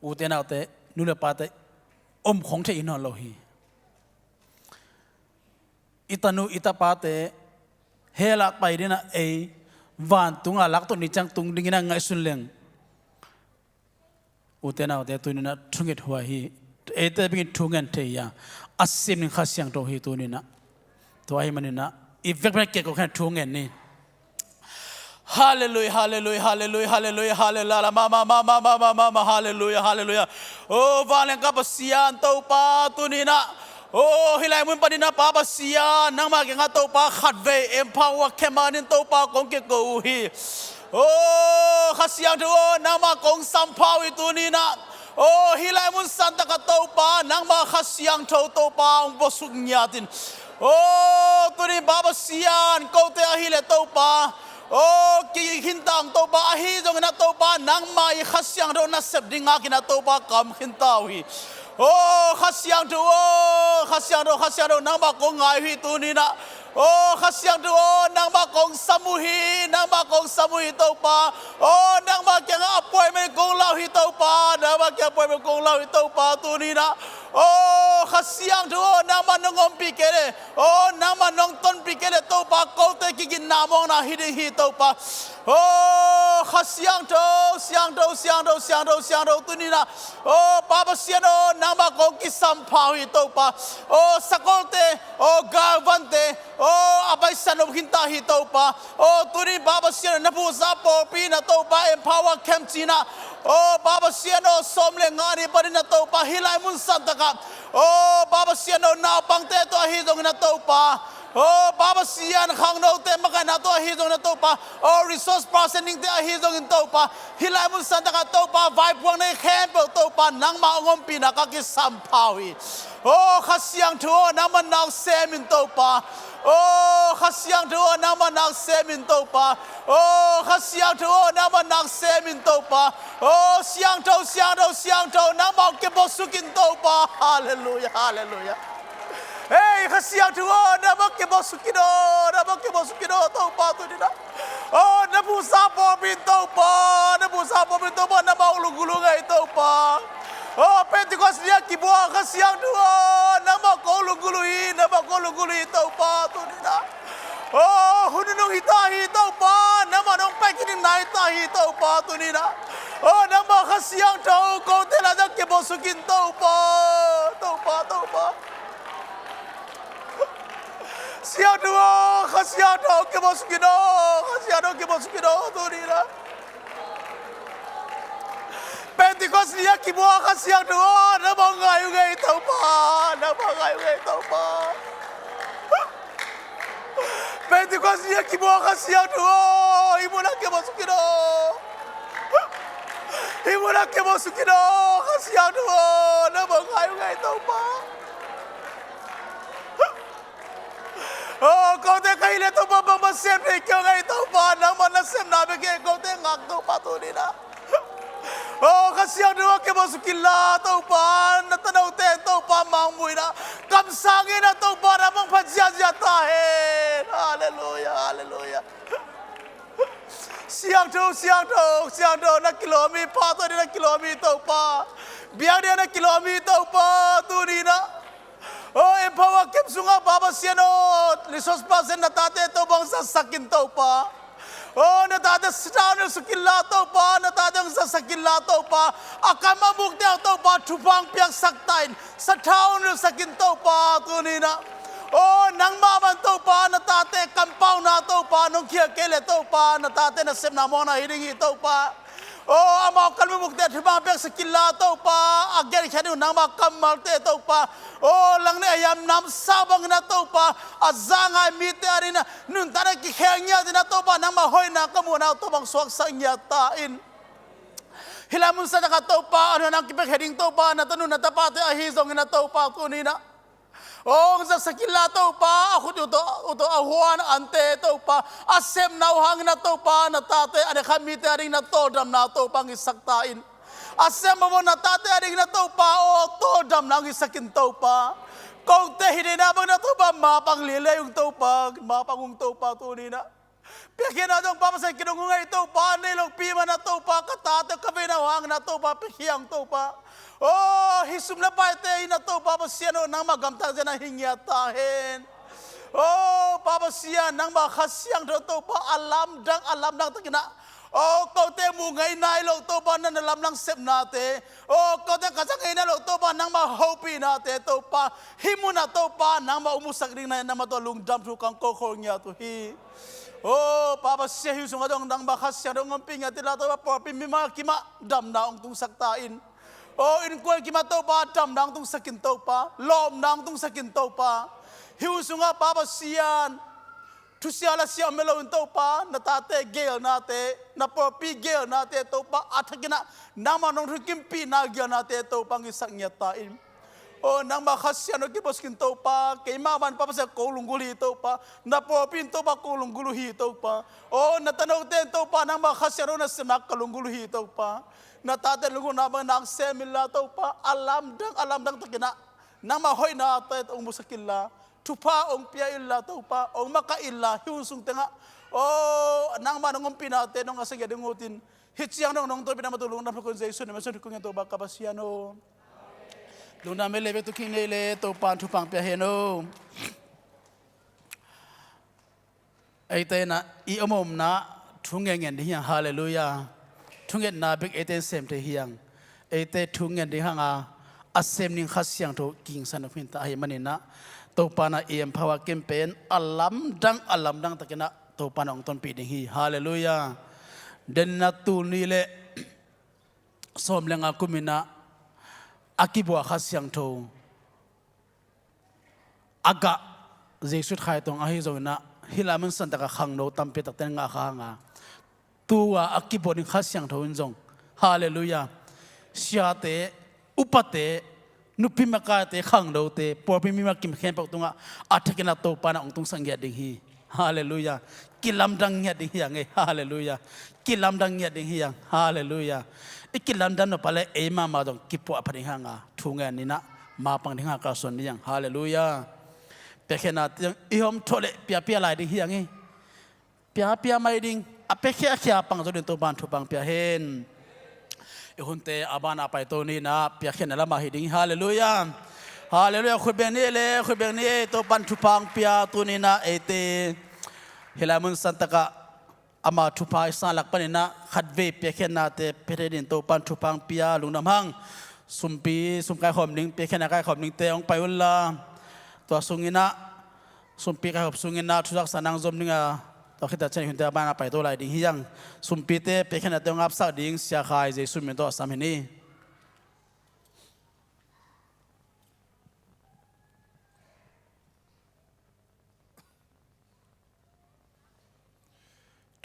อุเทนาอุเตนุเลปาเตของเทอินอลโลฮีอิตานูอิตาปาเตเฮลักไปดินะวันตุงอาลักตัวนี้จังตุงดิ้งนะไงสุนเลงอุเทนาอุเตตัวนี้นะทุ่งเอ็ดหัวฮีเอเตเป็นทุ่งเงินเทียอัศมินข้าเสียงตัวฮีตัวนี้นะตัวฮีมันนี่นะอีเวกเป็นเกี่ยวกับแค่ทุ่งเงินนี่ฮาเลลูยาฮาเลลูยาฮาเลลูยาฮาเลลูยาฮาเลลูยามาฮาเลลูยาฮาเลลูยาโอ้วาเลงกับปัสยานตัวปาตัวนี้นะโอ้ฮิลายมุนปดินะปาปัสยานนังมาเก่งตัวปาขัดเวPUAKแค่มานินตัวปากงเกกูฮีโอ้ขัดเสียงตัวนังมากงสัมภาวิตัวนี้นะโอ้ฮิลายมุนสันตะกตัวปานังมาขัดเสียงตัวปาองบสุกญาตินโอ้ตัวนี้ปาปัสยานกูเตอฮิเลตัวปาโอ้กิหินตังตัวปาฮีจงนะตัวปานังมาอีขัดเสียงตัวนัสเซบดิ้งอากินะตัวปากำหินตาวีโอ้ขัดเสียงตัวขัดเสียงตัวนังมากงไงฮีตัวนี้นะโอ้ขัดเสียงตัวนังมากงสมุฮีนังมากงสมุฮีตัวปาโอ้นังมาเก่งอับป่วยไม่กงเล่าฮีตัวปานังมาเก่งป่วยไม่กงเล่าฮีตัวปาตัวนี้นะโอ้ขัดเสียงตัวนังมานงอมปีเกเลโอ้นังมานงต้นปีเกเลตัวปาโกเตกินนามองนะฮิดิฮีตัวปาโอ้ขัดเสียงตัวตัวนี้นะโอ้ปาปเสียงตัวนังมากงกิสัมภาวิตัวปาโอ้สกอลเตโอ้กาวันเตโอ้อาบายสันอมขินตาฮิตัวปาโอ้ตัวนี้ปาปเสียงนับผู้ซาปอปีนะตัวปาPUAKแคมจีนะโอ้ปาปเสียงสมเลงานีปรินะตัวปาฮิลายมุนสันตะกับโอ้ปาปเสียงนาปังเตตัวฮิจงนะตัวปาโอ้ปาปเสียงขังโนเตมกันนะตัวฮิจงนะตัวปาโอ้ resource processing เตฮิจงนะตัวปาฮิลายมุนสันตะกับตัวปาไวพวงในแคมป์ตัวปานังมาองมปีนะก็กิสัมภาวีโอ้ขัดเสียงทัวน้ำมันนักเซมินตัวปาโอ้ขัดเสียงทัวน้ำมันนักเซมินตัวปาโอ้ขัดเสียงทัวน้ำมันนักเซมินตัวปาโอ้เสียงทัวน้ำมันเก็บสุกินตัวปาฮาเลลูยาฮาเลลูยาเฮ้ยขัดเสียงทัวน้ำมันเก็บสุกินตัวปาตัวนี้นะโอ้น้ำผู้ซาบอบินตัวปาน้ำมันลุงไงตัวปาโอ้เป็นที่ก็เสียกี่บัวก็เสียงตัวน้ำมันโกลุกุลุยตัวปาตัวนี้นะโอ้หุ่นนุ่งฮิตาฮิตัวปาน้ำมันน้องไปกินไหนตาฮิตัวปาตัวนี้นะโอ้น้ำมันก็เสียงตัวโกเทล่าจะเก็บสุกินตัวปาเสียงตัวก็เสียงตัวเก็บสุกินตัวนี้นะเป็นที่ก็เสียกี่บัวก็เสียงตัวน้ำมันไงตัวปา Pentecost niya kibuha ka siya to. Imo na kibuha sukino. Imo na kibuha sukino ka siya to. Nabangay nga ito pa. Oh, kau te kaile to pa masem ni kyo nga ito pa. Nang manasem nabi kaya kau te ngak to pa to nila. Oh, kasiyang dua ke masukila tau pa natanaw te tau pa mangmui na kamsangin na tau pa namang padsiyatahin. Hallelujah, hallelujah. Siang to na kilomi pa to na kilomi tau pa. Biang dia na kilomi tau pa tu ni na. Oh, empawa kem sunga baba siano lisos pa sen natate tau bang sasakin tau pa. Oh, natatang sa kilato pa, natatang sa kilato pa, akama mukdel to pa, tupang piang saktain, sa taon sa kinto pa, tunina. Oh, nang maman to pa, natate kampaw na to pa, nung kiyakele to pa, natate na sem na mo na hiringi to pa. Oh, amaw kalmumukdel, tupang piang sa kilato pa, agyan siya nang makamalte to pa. Oh, lang ni ayam nam sabang na to pa, azangay mite arina, nun tara kikengya din na to pa, nang mahoy na kamuna to bang suwag sa inyatain. Hilamun sa nakato pa, ano nang kipagheding to pa, natanong natapate ahizong na to pa, kunina. Oh, sa sakila to pa, ako uto ahuan ante to pa, asem na uhang na to pa, natate, ane kamite aring na to, dam na to pang isaktain. Asem mo natate aring na to pa, o to dam nang isakin to pa. Kung te hininabang na to pa, mapanglilay yung to pa, mapangong to pa, tunina. Piyakin na itong papasay kinungungay ito pa, nilong pima na to pa, katate kabinawang na to pa, pikiyang to pa. Oh, hisum na pa ite na to, papasyan nang magamtang dyan ang hingyatahin. Oh, papasyan nang makasyang to pa, alam dang takina. Oh, kau te mungay na ilo to pa na nalam ng sep nate. Oh, kau te kasangay na ilo to pa nang mahopi nate to pa. Himu na to pa nang maumusak rin na matulong dam sukang kokor niya to hi. Oh, Papa siya hisung adong nang makasya dong ang pingat tila to pa por pimima kima dam na ong tung saktain. Oh, in kuwan kima to pa dam na ong tung sakin to pa. Lom na ong tung sakin to pa. Hisung nga Papa siyan. Tusiala siya melo ito pa, natate gel nate, napopi gel nate ito pa, at hagina naman nung rikimpi na gel nate ito pang isang nyatain. O nang makasya no kibos kinto pa, kay maman pa sa kulungguli ito pa, napopi ito pa kulungguluhi ito pa. O natanaw din ito pa, nang makasya no na sinak kulungguluhi ito pa. Natate lungo naman na ang semila ito pa, alam dang takina, nang mahoy na ito itong musakila. Tupa ong pia illa to pa ong makailla hiusung tenga oh nang manong pinate nong asang yadingutin hitsiyang nong to pinamatulong na kun Jesus na masun kun to ba kapasiano luna melebe to kinele to pan tupang pia heno ay tay na iomom na tungen dihang hallelujah tungen na big eten sem te hiang ay tay tungen dihang asem ning khasyang to king san of hinta ay manina topana empower campaign alam dang takina topana ong ton piding hi hallelujah den na tunile som lenga kumina akibwa khasyang to aga Jesus khai tong ahi zona hilamun san taka khang no tampe tak ten nga khanga tuwa akibo ni khasyang to unjong hallelujah siate upate nupi makate khang do te porpi mi makim khen pak tunga athakina to pana ong tung sangya ding hi hallelujah kilam dang nya ding yang hallelujah kilam dang nya ding yang hallelujah ikilam dan no pale e ma ma dong kipo apani hanga thunga ni na ma pang ding ha ka son ni yang hallelujah pekhena ihom thole pia lai ding yang pia mai ding apekhe akhya pang zo din to ban thu pang pia hen HUNTE abana pa ito ni na piyakin na lamang hiding hallelujah hallelujah khubeng ni to pantupang piya to ni na ete hilamun santaka ama tupa isalak pa ni na khadve piyakin na te peredin to pantupang piya lunamhang sumkai khomning piyakin na kai khomning te ong payula to sungina sumpi kai sungin na tusak sanang zom ninga to kita chen HUNTE abana pa ito lai ding hiyang sumpite pekhena te ngap sa ding sia khai Jesus min to samhini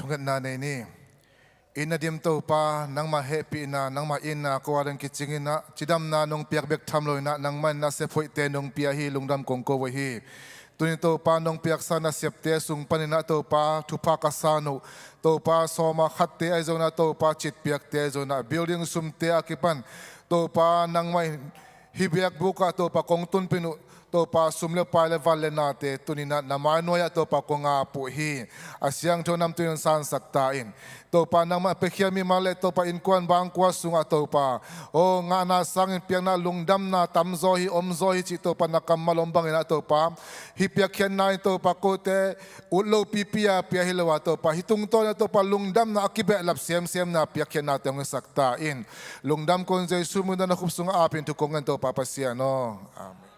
ทุกันนาในนี่อินดิมโตปานังมาเฮปีนานังมาอินนาควารันกิจิงินะจิดัมนานงเปียกเบกทำลอยนะนังมันนาเซฟอยเตนงเปียฮีลุงดำกงโกวฮีตุนิโตปานงเปียกสานาเสียบเตสุงปนินะโตปาทุพากสานุโตปาสอมาขัดเตไอโซนาโตปาจิตเปียกเตไอโซนาบิลดิ้งซุมเตอากิปันโตปานังไม่ฮิเบียกบุกาโตปากงตุนปินุโตปาสุมเลปาเลวัลเลนาเตตุนินะนามายโนยะโตปากงอาปุฮีอาเซียงโจนำตุนสานสักตาอินโตปานังมาเปขียมีมาเลโตปาอินควนบางกว่าสุงาโตปาโองานาสังเปียงนาลุงดำนาตำโซฮิอมโซฮิจิโตปานักกัมมาลมบังอินาโตปาฮิเปียเขียนนายโตปาโกเตอุลโลปีปียเปียฮิลวาโตปาฮิตุงโตนาโตปาลุงดำนาอกิเบลับเสียมเสียมนาเปียเขียนนาเตงสักตาอินลุงดำคนใจสุมุนนาคุบสุงอาปินทุกงเงินโตปาปัสยาโนอาเมน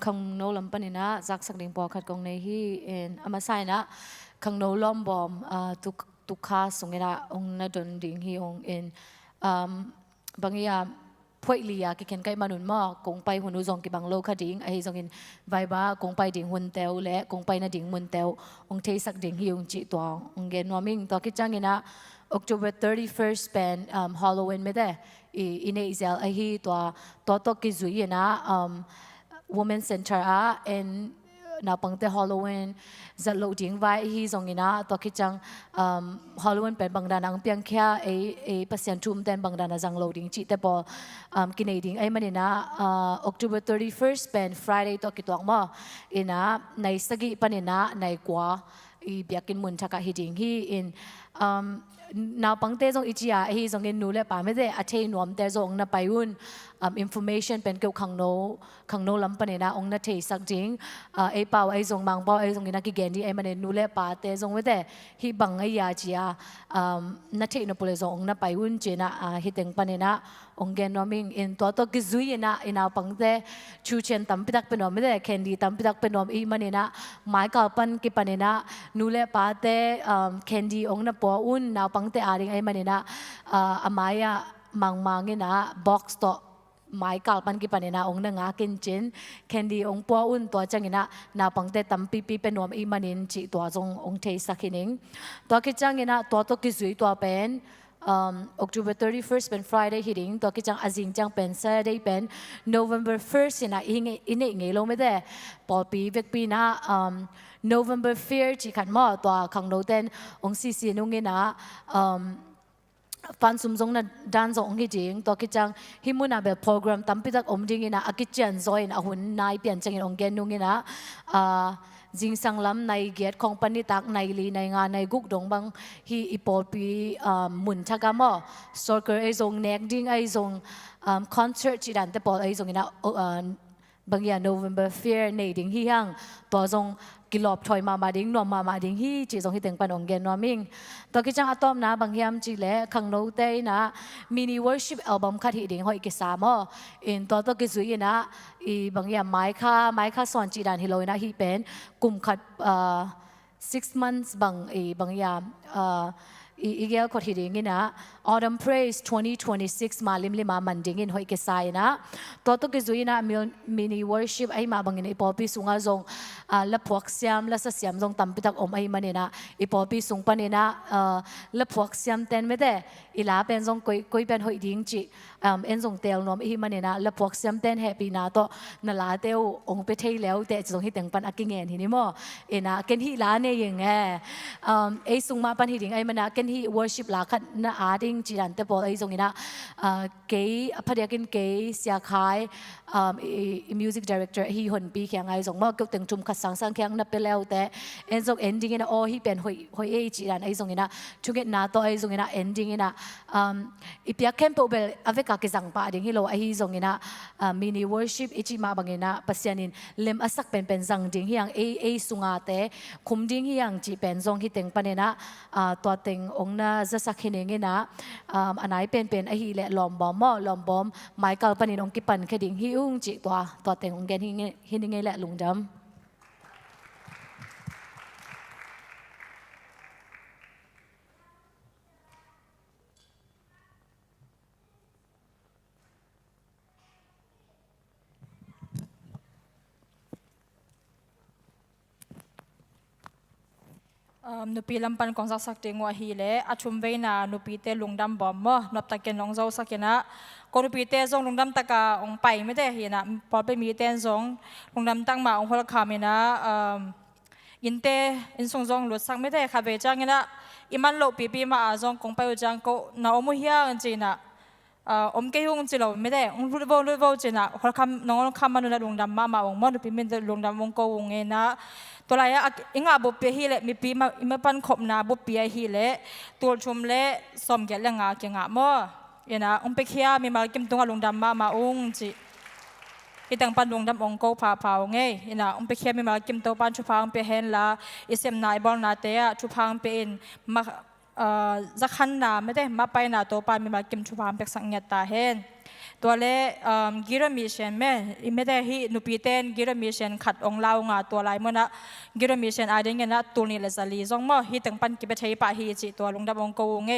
คังโนลำปันนะจากสักดิ่งปอขัดกงในที่เอ็นอามาไซนะคังโนลอมบอมตุกขาสงเงนะองนัดนดิ่งที่องเอ็นบางอย่างพวยลียากิเคนไกมานุนมอกงไปหุ่นอุจงกิบังโลคดิ่งไอจงอินไวบ้ากงไปดิ่งหุ่นเตวและกงไปนาดิ่งมุนเตวองเทสักดิ่งที่องจิตัวองเกนวามิงตัวกิจังเงนะ October 31st เป็น Halloween ไม่ได้อินเอเซลไอฮีตัวกิจุยนะWomen Center and na pangte Halloween zalo ding vai hi zongina to kichang Halloween pen bangdan ang piang kya a pasien tum ten bangdan na zang loading chi te po kinading ay manina October 31st pen Friday to kitwang mo ina naisagi panina naikwa i biakin mun chaka hiding hi in now pangte zong ichia hi zong in nule pa me de athe nom te zong na payun information pen keu khang no lam pane na ong na the sak ding e pau ai zong mang pau ai zong ina ki gendi ai mane nule pa te zong we de hi bang ai ya chia na the no pole zong ong na payun che na hi teng pane na ong gen noming in to ki zui na ina pangte chu chen tam pitak penom me de candy tam pitak penom i mane na mai ka pan ki pane na nule pa te candy ong na po un na pangte aring ai mane na amaya mangin na box to mai kalpan ki panina ong na nga kinchin candy ong po un to changina na pangte tampi pi penom i manin chi to jong ong thei sakining to ki changina to ki zui to pen October 31st pen Friday hitting to ki chang azing chang pen Saturday pen November 1st ina ine ngelo me de pol pi vek pi na November 1 chi khan mo to khang no ten ong si nungina fan sum zong na dan zong hi ding to ki chang himuna be program tampi tak om ding ina akichen join a hun nai pian chang ong gen nung ina jing sang lam nai get company tak nai li nai nga nai guk dong bang hi ipol pi mun thaka mo soccer ai zong nek ding ai zong concert chi dan te pol ai zong ina bangya November fair nei ding hi hang to zong kilop thoi ma ding no ma ding hi chi zong hi teng pan ong gen no ming to ki chang atom na bangyam chi le khang no te na mini worship album khat hi ding hoi ki sa mo in to ki zui na I bangyam mai kha son chi dan hi lo na hi pen kum khat 6 months bang bangyam igel kot hiding ina autumn praise 2026 malim lima manding in hoi ke sai na to ki zuina mini worship ai ma bangin ipopi sunga zong la phuak siam la sa siam zong tampitak om ai manina ipopi sung panina la phuak siam ten me de ila pen zong koi pen hoi ding chi en zong tel nom hi manina la phuak siam ten happy na to na la teu ong pe thei leo te zong hi teng pan akingen hi ni mo ina ken hi la ne yeng e sung ma pan hi ding ai mana ken hi worship la khat na ading chi dan te pol ai zong ina ke phadiakin ke sia khai music director hi hon pi kyang ai zong ma keu teng tum khat sang kyang na pe leo te en zong ending ina o hi pen hoi e chi dan ai zong ina chuget na to ai zong ina ending ina ipia campo bel aveka ke zang pa ding hi lo ai zong ina mini worship ichi ma bangina pasianin lem asak pen zang ding hiang e sunga te khum ding hiang chi pen zong hi teng panena to teng ong na za sakhining ina anai pen a hi le lom bom Michael panin ong ki pan khading hi ung chi to teng ong gen hi ni nge le lungdam นุปีลำปันกองสักติงวะฮีเล่อาชุมเวนานุปีเตลุงดำบอมมะนับตะเกนลงเจ้าสักนะก็นุปีเตซงลุงดำตะกาองไปไม่ได้เห็นนะพอไปมีเตนซงลุงดำตั้งมาองพลคามินะอินเตอินซงซงหลุดสักไม่ได้ค่ะเบจังนะอิมันโลปีมาซงกงไปอุจังก็นาอมุเฮียจริงนะอมเกยุงจิโลไม่ได้องรู้โวจีนะพลคำน้องคำมันนุลุงดำมาองมอนุปีมินลุงดำวงโกวงเงินนะตัวไรอะอิงอาบุปเพฮีเล่มีปีมาปันขบนาบุปเพฮีเล่ตัวชุมเล่สมเกลงาเกงาโมยนะองไปเคียมีมากิมตุงลุงดำมาองจีอีตังปันลุงดำองโกพาไงยนะองไปเคียมีมากิมตัวปันชุพังไปเห็นละอิเซมนายบอลนาเตะชุพังเป็นมาจะขันนาไม่ได้มาไปนาตัวปันมีมากิมชุพังเป็กสังเกตตาเห็นตัวเล่กิรมิเชนแม่ไม่ได้ฮีนุปีเต้นกิรมิเชนขัดองเล่างาตัวลายมื่อนะกิรมิเชนอาจจะเงี้ยนะตัวนี้เลยสลีจงมั่วฮีตั้งปันกิบใช้ปะฮีจิตัวลงดับองโกงไง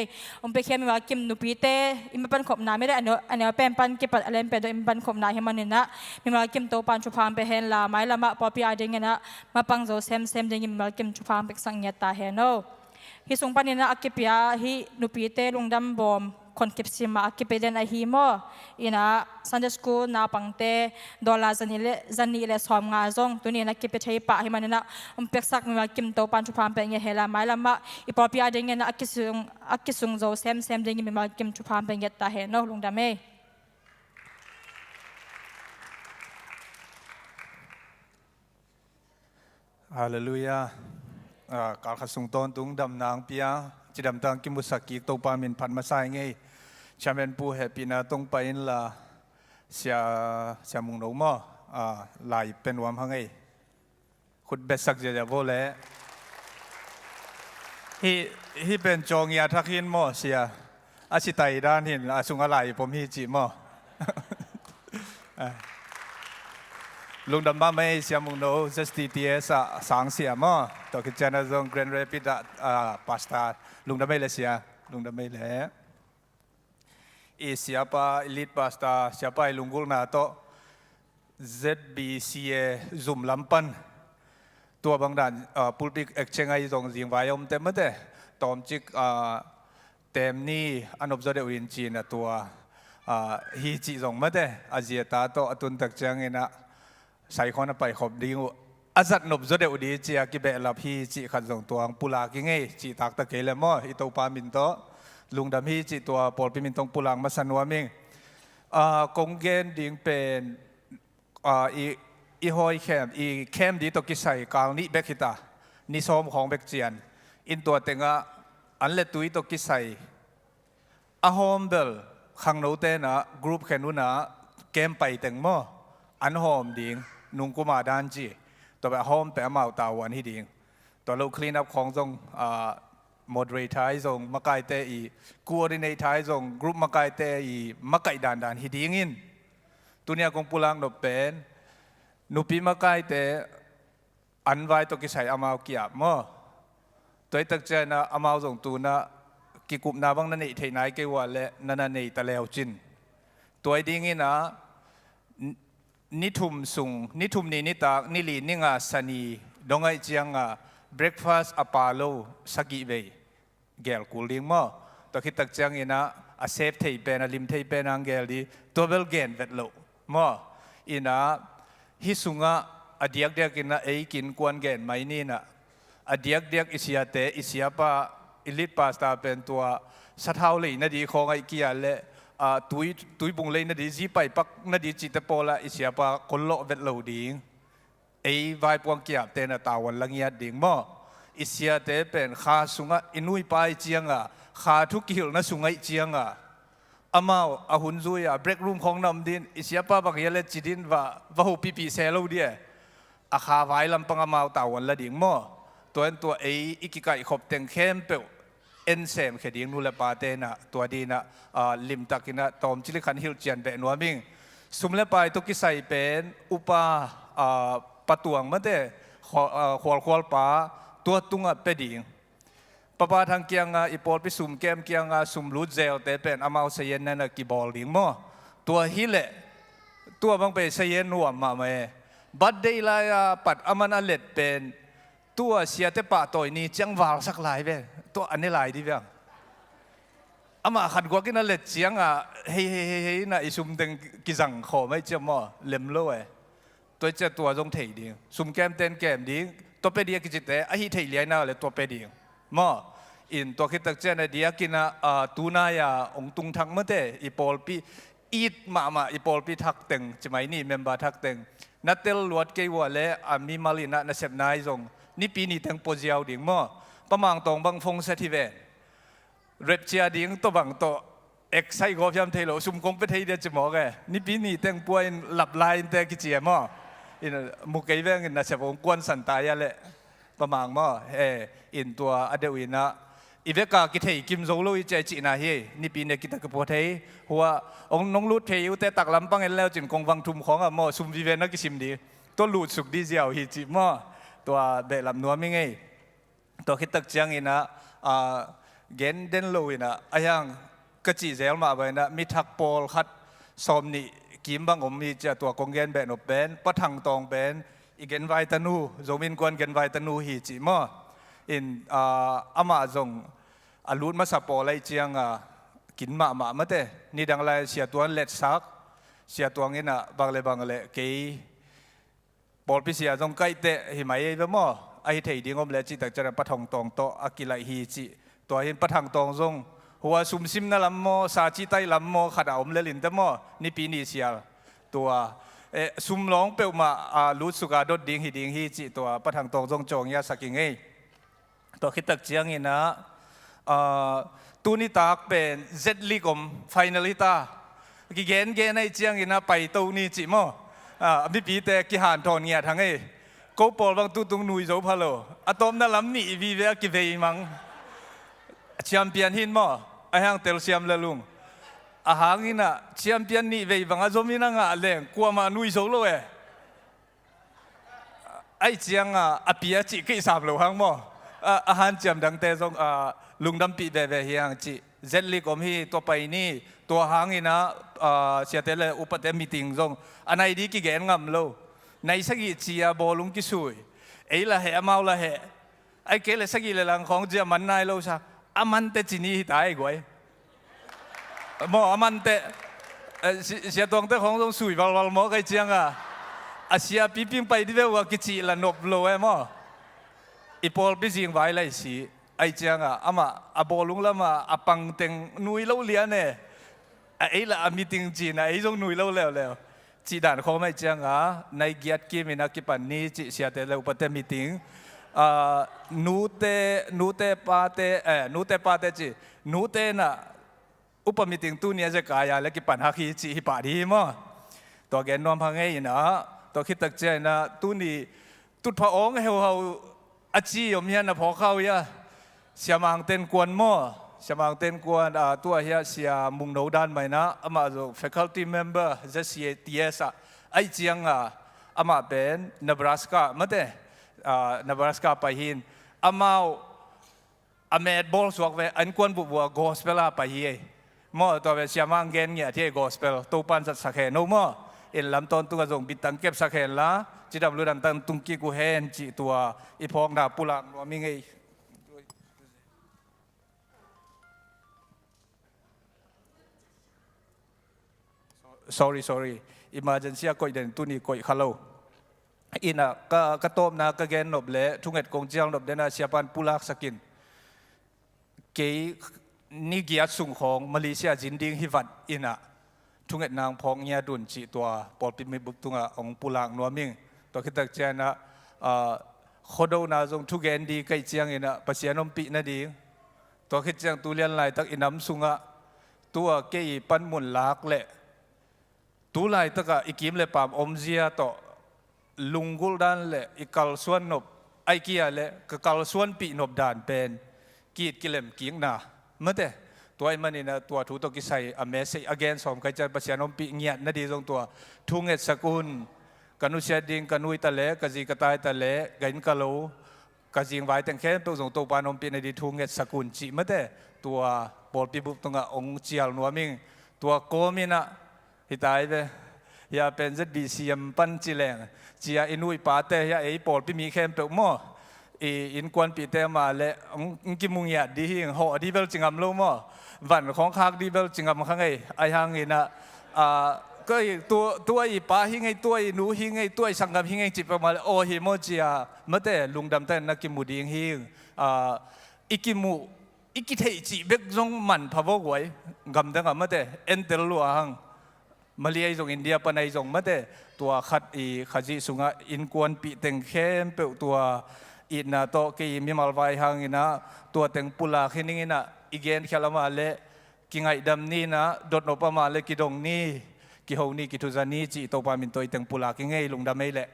องไปเขียนมีว่ากิมนุปีเต้อิมปันขบนาไม่ได้อันนี้เป็นปันกิบอะไรเป็นตัวอิมปันขบนาให้มันนี่นะมีมากิมตัวปันชุพามไปเห็นละไม้ละมาปอปีอาจจะเงี้ยนะมาปังโจเซมจะยิมมากิมชุพามเป็กสังเกตตาเห็นโนฮิสงปันนี่นะอักกิปยาฮีนุปีเต้ลงดับบอมคนเก็บสิมาคิดไปเดินไอฮีโมอีน่ะซันเดย์สคูลน่าปังเตดอลลาร์จันนี่เลสอมงาจงตัวนี้นะคิดไปใช้ปะให้มันนะเป็กสักมีมากิมโตปันชุพามเป็นยังเฮลาไม่ละมาอีปอปีอาเดงนะอักกิสุงโจเซมเดงมีมากิมชุพามเป็นยัตตาเฮโนลุงดามีฮาเลลูยาการขัดส่งตอนตุงดำนางเปียจิดำตังกิมุสกิตัวปามินพันมาใส่ไงชาเมนปูเฮปินาตรงไปอินละเสียมุงโนมอลายเป็นวามหังไงขุดเบสสักเจะโวเล่ฮีเป็นจงยาทักหินมอเสียอาชิตายด้านหินอาสุงอะไรผมฮีจิมอลุงดำบ้าไม่เสียมุงโนเจสตีเทียสังเสียมอตัวกิจการจงแกรนด์เรปิดพาสตาลุงดำไม่เลยเสียลุงดำไม่เลยsiapa elite pasta siapa ilunggul na to ZBCM zoom lampan ตัวบางด่านpublic exchange ไอ้ตรงจิงไว้ยมเต็มเด้ตอมจิกเต็มนี่อันอบจะได้วินจีนตัวฮีจิตรงมาเด้อาเจียตาโตอตุนตักจังเงินะใส่คนไปขอบดิ้งอาจัดนบจะได้อุดีเจียกิเบลลับฮีจิขัดส่งตัวปุลากิงไงจีตักตะเกลมออิโตปามินโตลุงดำฮีจิตัวปอลพิมินตงปุลังมาสันวามิงกงเกนดิ้งเป็นอีหอยแคมดีตกิใส่กลางนี้เบกิตานิสอมของเบกเจียนอินตัวเต็งอันเลตุยตกิใส่อาโฮมเบลขังโนเตนะกรุ๊ปแคนุนะเกมไปเต็งมออันโฮมดิ้งนุงกุมาดานจีตัวแบบโฮมแต่มาตาวันที่ดิ้งตัวเราคลีนอัพของทรงmoderate ทรงมาไกเตอี coordinate ทรงกรุ๊ปมาไกเตอีมาไกดานฮิดิ้งินตัวเนี้ยคงปุลังนบเป็นนุปีมาไกเตอันไว้ตัวกิใส่อามาวเกียบมั้งตัวตักเจนะอามาวส่งตัวนะกิกุบนาบังนั่นเองที่ไหนเกี่ยวกับเละนั่นเองตะเลวจินตัวดิ้งินนะนิทุมสุงนิทุมนี่นิตานิลีนิงาสนีดงไอเจียงbreakfast apalo sagi be gel cooling mo to khitak chang ina a safe thei pen a lim thei pen ang gel di double gain vet lo mo ina hi sunga adiak diak ina ei kin kwan gen mai ni na adiak diak isiate isiapa elite pasta pen tua sathau le na di khong ai kia le tui bung le na di ji pai pak na di chita pola isiapa kollo vet lo dingไอ้วายปวงเกียบเตนตาวันละเงียดดิ่งมั่วอิเสียเตเป็นขาสุงะอินุยไปเจียงขาทุกกิลนะสุงะเจียงอามาอาหุนซุยเบรกรูมของน้ำดินอิเสียป้าบักเยเลจิดินว่าหูปีเซลเดียอาขาไว้ลำปังอามาตาวันละดิ่งมั่วตัวไอ้อิกิกายขบเต็งเข้มเปลเอ็นเซมเขดิ่งนูเลปาเตนะตัวดีนะลิมตักินะตอมจิลิคันฮิลเจียนเบนัวมิงสุมเลไปตุกิใส่เป็นอุปาปะตวงมันเตะขวลป้าตัวตุงเป็ดิงปะปาทางเกียงอีปอลไปสุ่มเกมเกียงสุ่มรูดเซลแต่เป็นอามาเซียนนั่นกีบอลลิงมั้งตัวฮิเล่ตัวบางไปเซียนนัวมาไหมบัดเดย์ลายปัดอามันอเล็ดเป็น ตัวเสียแต่ปะตัวนี้จังวาลสักหลายเว้ยตัวอันนี้หลายดีเว้ยอามาขันกว่ากินนั่นเลยเจียงอ่ะเฮ้ยน่ะไอซุ่มเต็งกิจังขอไม่เจ้าหม้อเล็มโล่ตัวเจ้าตัวจงเถียดีซุ่มแก้มเต้นแก้มดีตัวเป็ดเดียกิจิตแต่ไอ้เถียเลี้ยน่าเลยตัวเป็ดดีหม้ออินตัวคิดตักเจ้าในเดียกินตูน่ายาองตุงทักเมื่อเตอีปอลปีอีดมาอีปอลปีทักเต็งจะไม่นี่เมมเบอร์ทักเต็งนัดเตลลวดเกวัวเล่มีมาลินะนัเซบนายจงนี่ปีนี้เต็งโปรเจลดิ่งหม้อประมาณตรงบางฟงเซติเวเรปเชียดิ่งตัวบางตัวเอ็กไซโกพิมเทโลซุ่มคงไปเที่ยวจะหมอกไงนี่ปีนี้เต็งป่วยหลับลายเต็งกิจเจียหม้ออินมุกไอเวงอินนัเซบองกวนสันตายาเล่ประมาณหม้ออินตัวอเดวินะอีเวกากิเทกิมโซโลอีเจจินาเฮนี่ปีนี้กิตกระโปรงเทหัวองน้องลูดเทอยู่แต่ตักลำปังเอ็นแล้วจินกงวังทุมของหม้อซุ่มวิเวนักกิชิมดีตัวลูดสุกดีเจียวฮิจิหม้อตัวเบลลำนัวไม่ไงตัวคิดตักเจียงอินะเกนเดนโลอินะไอ้ยังกระจีเซลมาไปนะมีทักโปลคัดสอมนี่กิมบังอมมีเจตัวกงเกนเบนอบเบนปะทังตองเบนอีเกนไวตานูโจมินกวนเกนไวตานูฮิจิหม้ออินอามาจงอาลูดมาสับปอไลเจียงกินมาเมื่อเตนี่ดังไรเสียตัวเล็ดซักเสียตัวงี้นะบางเลยเกยปอลพิเศษจงใกล้เตะหิมายไปหม้อไอ้เทียดีงมเลจิตจะปะทองตองโตอากิไลฮีจิตัวเห็นปะทางตองจงหัวซุ่มซิมนั่นลำโมซาจิไตลำโมขัดอมเลลินเตหม้อนี่ปีนี้เสียตัวซุ่มร้องเปลมาลูดสุกาดดดิ้งฮีจิตัวปะทางตองจงจงยาสักิงเงตัวคิดตักเจียงนี่นะตูนี่ตากเป็นเจ็ดลีกอมไฟนอลิตากิเกนในเจียงนี่นะไปตูนี่จิโมมีปีแต่กิหานทอนเงียทั้งไอ้กูปอลบางตุตุงนุยโจพะโลอะตอมนั่นลำนี่วีเวกิเวมังแชมเปี้ยนหินโมไอ้ห้างเตลเซียมละลุงอาหางนี่นะแชมเปี้ยนนี่เวบังอาจมีนังอะไรกลัวมานุยโจโลไอ้เจียงอภิยจิกิสามโลหังโมอาหารเจียมดังเตจงลุงดำปีเบเบเฮียงจีเจลลี่กอมฮีตัวไปนี่ตัวหางนี่นะเสียเตลอุปเตมีติงจงอันไหนดีกี่แกนงำโลในสักกี่เจียบอลุงกี่สุยไอ้ละเหะเมาละเหะไอ้เกลสักกี่ละหลังของเจียมันนายโลซะอามันเตจินี่ตายกวยหมออามันเตเสียตรงเตของจงสุยวอลหมอไก่เจียงอาเสียปีปิ้งไปที่เวว่ากี่จีละนบโลหมออีพอลพิจิงไว้เลยสิไอเจียงอามาบอลุงละมาปังเต็งนุยเล่าเลี้ยเนี่ยไอ้ละมีติงจีนไอ้จงนุยเล่าแล้วจีด่านเขาไม่เจียงในเกียรติกิมินักกิปันนี้จีเสียแต่เราปฏิมีติงนูเตปาเตจีนูเตน่ะอุปมีติงตู้นี้จะกายแล้วกิปันฮักฮีจีฮิปาดีมั้งตัวแกนนอมพังเงี้ยนะตัวคิดตักเจนะตู้นี้ตุดพระองค์เฮาอาชีพมีนะพอเข้าเยอะเสียมังเต้นกวนมั่วเสียมังเต้นกวนตัวเฮียเสียมุงโนดันไหมนะอามาจาก faculty member จะเสียทีเอสไอเจียงอามาเป็นเนบราสกาไม่ได้เนบราสกาไปหินอามาอเมดบอลสวกเวอันกวนบุบวัว gospel ไปเฮียมั่วตัวเสียมังเกนเนี่ยที่ gospel ตัวปันสัตสักแห่โนมั่วเอ็นลำต้นตัวจงบิดตังเก็บสักแห่ละจีดำรู้ดันตันตุงกีกูเฮนจีตัวอีพองดาปุลังว่ามีไง sorry emergency ก็อีเดนตุนี่ก็อีขลุ่ยอินะก็ต้มนะก็แกนนบเละทุ่งเอ็ดกงเจียงนบเดนะเสียปันปุลักสกินเกยนี่เกียรติสูงของมาเลเซียจินดิงฮิวัดอินะทุ่งเอ็ดนางพองเงียดุนจีตัวปอลปิมีบุกตุงองปุลังนัวมิงตัวคิดตักเจนะโคโดนาจงทุกแกนดีใกล้เจียงอินะปัสยานมปีนั่นดีตัวคิดเจียงตุเลียนไหลตักอิน้ำสุงะตัวเกยปันมุนลักเละตัวไหลตักอีกิมเละปามอมเจียต่อลุงกุลดันเละอีกัลส่วนนบไอเกียเละกัลส่วนปีนบดานเป็นกีดกิเลมกิงนาเมื่อแต่ตัวไอ้มันนี่นะตัวถูตกิใส่อเมซิอเกนสมใครจะปัสยานมปีเงียนั่นดีตรงตัวทุ่งเอ็ดสกุลกันุเชียดิงกันุยตะเละกะจีกะตายตะเละกันกะโลกะจิงไว้แต่งแค่ตัวส่งตัวปานมปีในดีทุ่งเอ็ดสกุลจีเมื่อแต่ตัวบอลปีบุกตรงองเจียลนัวมิงตัวโกมินะฮิตายไปอย่าเป็นZBCMปั้นจีแรงจีอินุยปาเตยไอ้ปอลปีมีแค่เปล่าหม้อ อินกวนปีเตมาเละกิมุงยาดีหิงห่อดีเบลจิงอำโลมอวันของข้างดีเบลจิงอำข้างไงไอหางไงนะก็ตัวอีป้าหิงไงตัวอีหนูหิงไงตัวสังกัดหิงไงจิบประมาณโอฮิโมจิอาเมื่อแต่ลุงดำแต่นักกิมุดีหิงอีกิมุอีกิเทจิเบกจงมันพะวกไว้กำดังเมื่อแต่เอ็นเตลลัวหังมาเลียจงอินเดียปนัยจงเมื่อแต่ตัวขัดอีขจิสุงะอินกวนปีเต็งเข้มเปตัวอินาโตกีมีมาลวายหังอินะตัวเต็งปุลาขินิงอินะอีเกนแค่ละมาเละกิไงดำนี่นะดดนปมาเละกิดงนี่กิโฮนี่กิทุจานี่จีโตปามินตัวเต็งปุลากิไงลงดำไม่เละ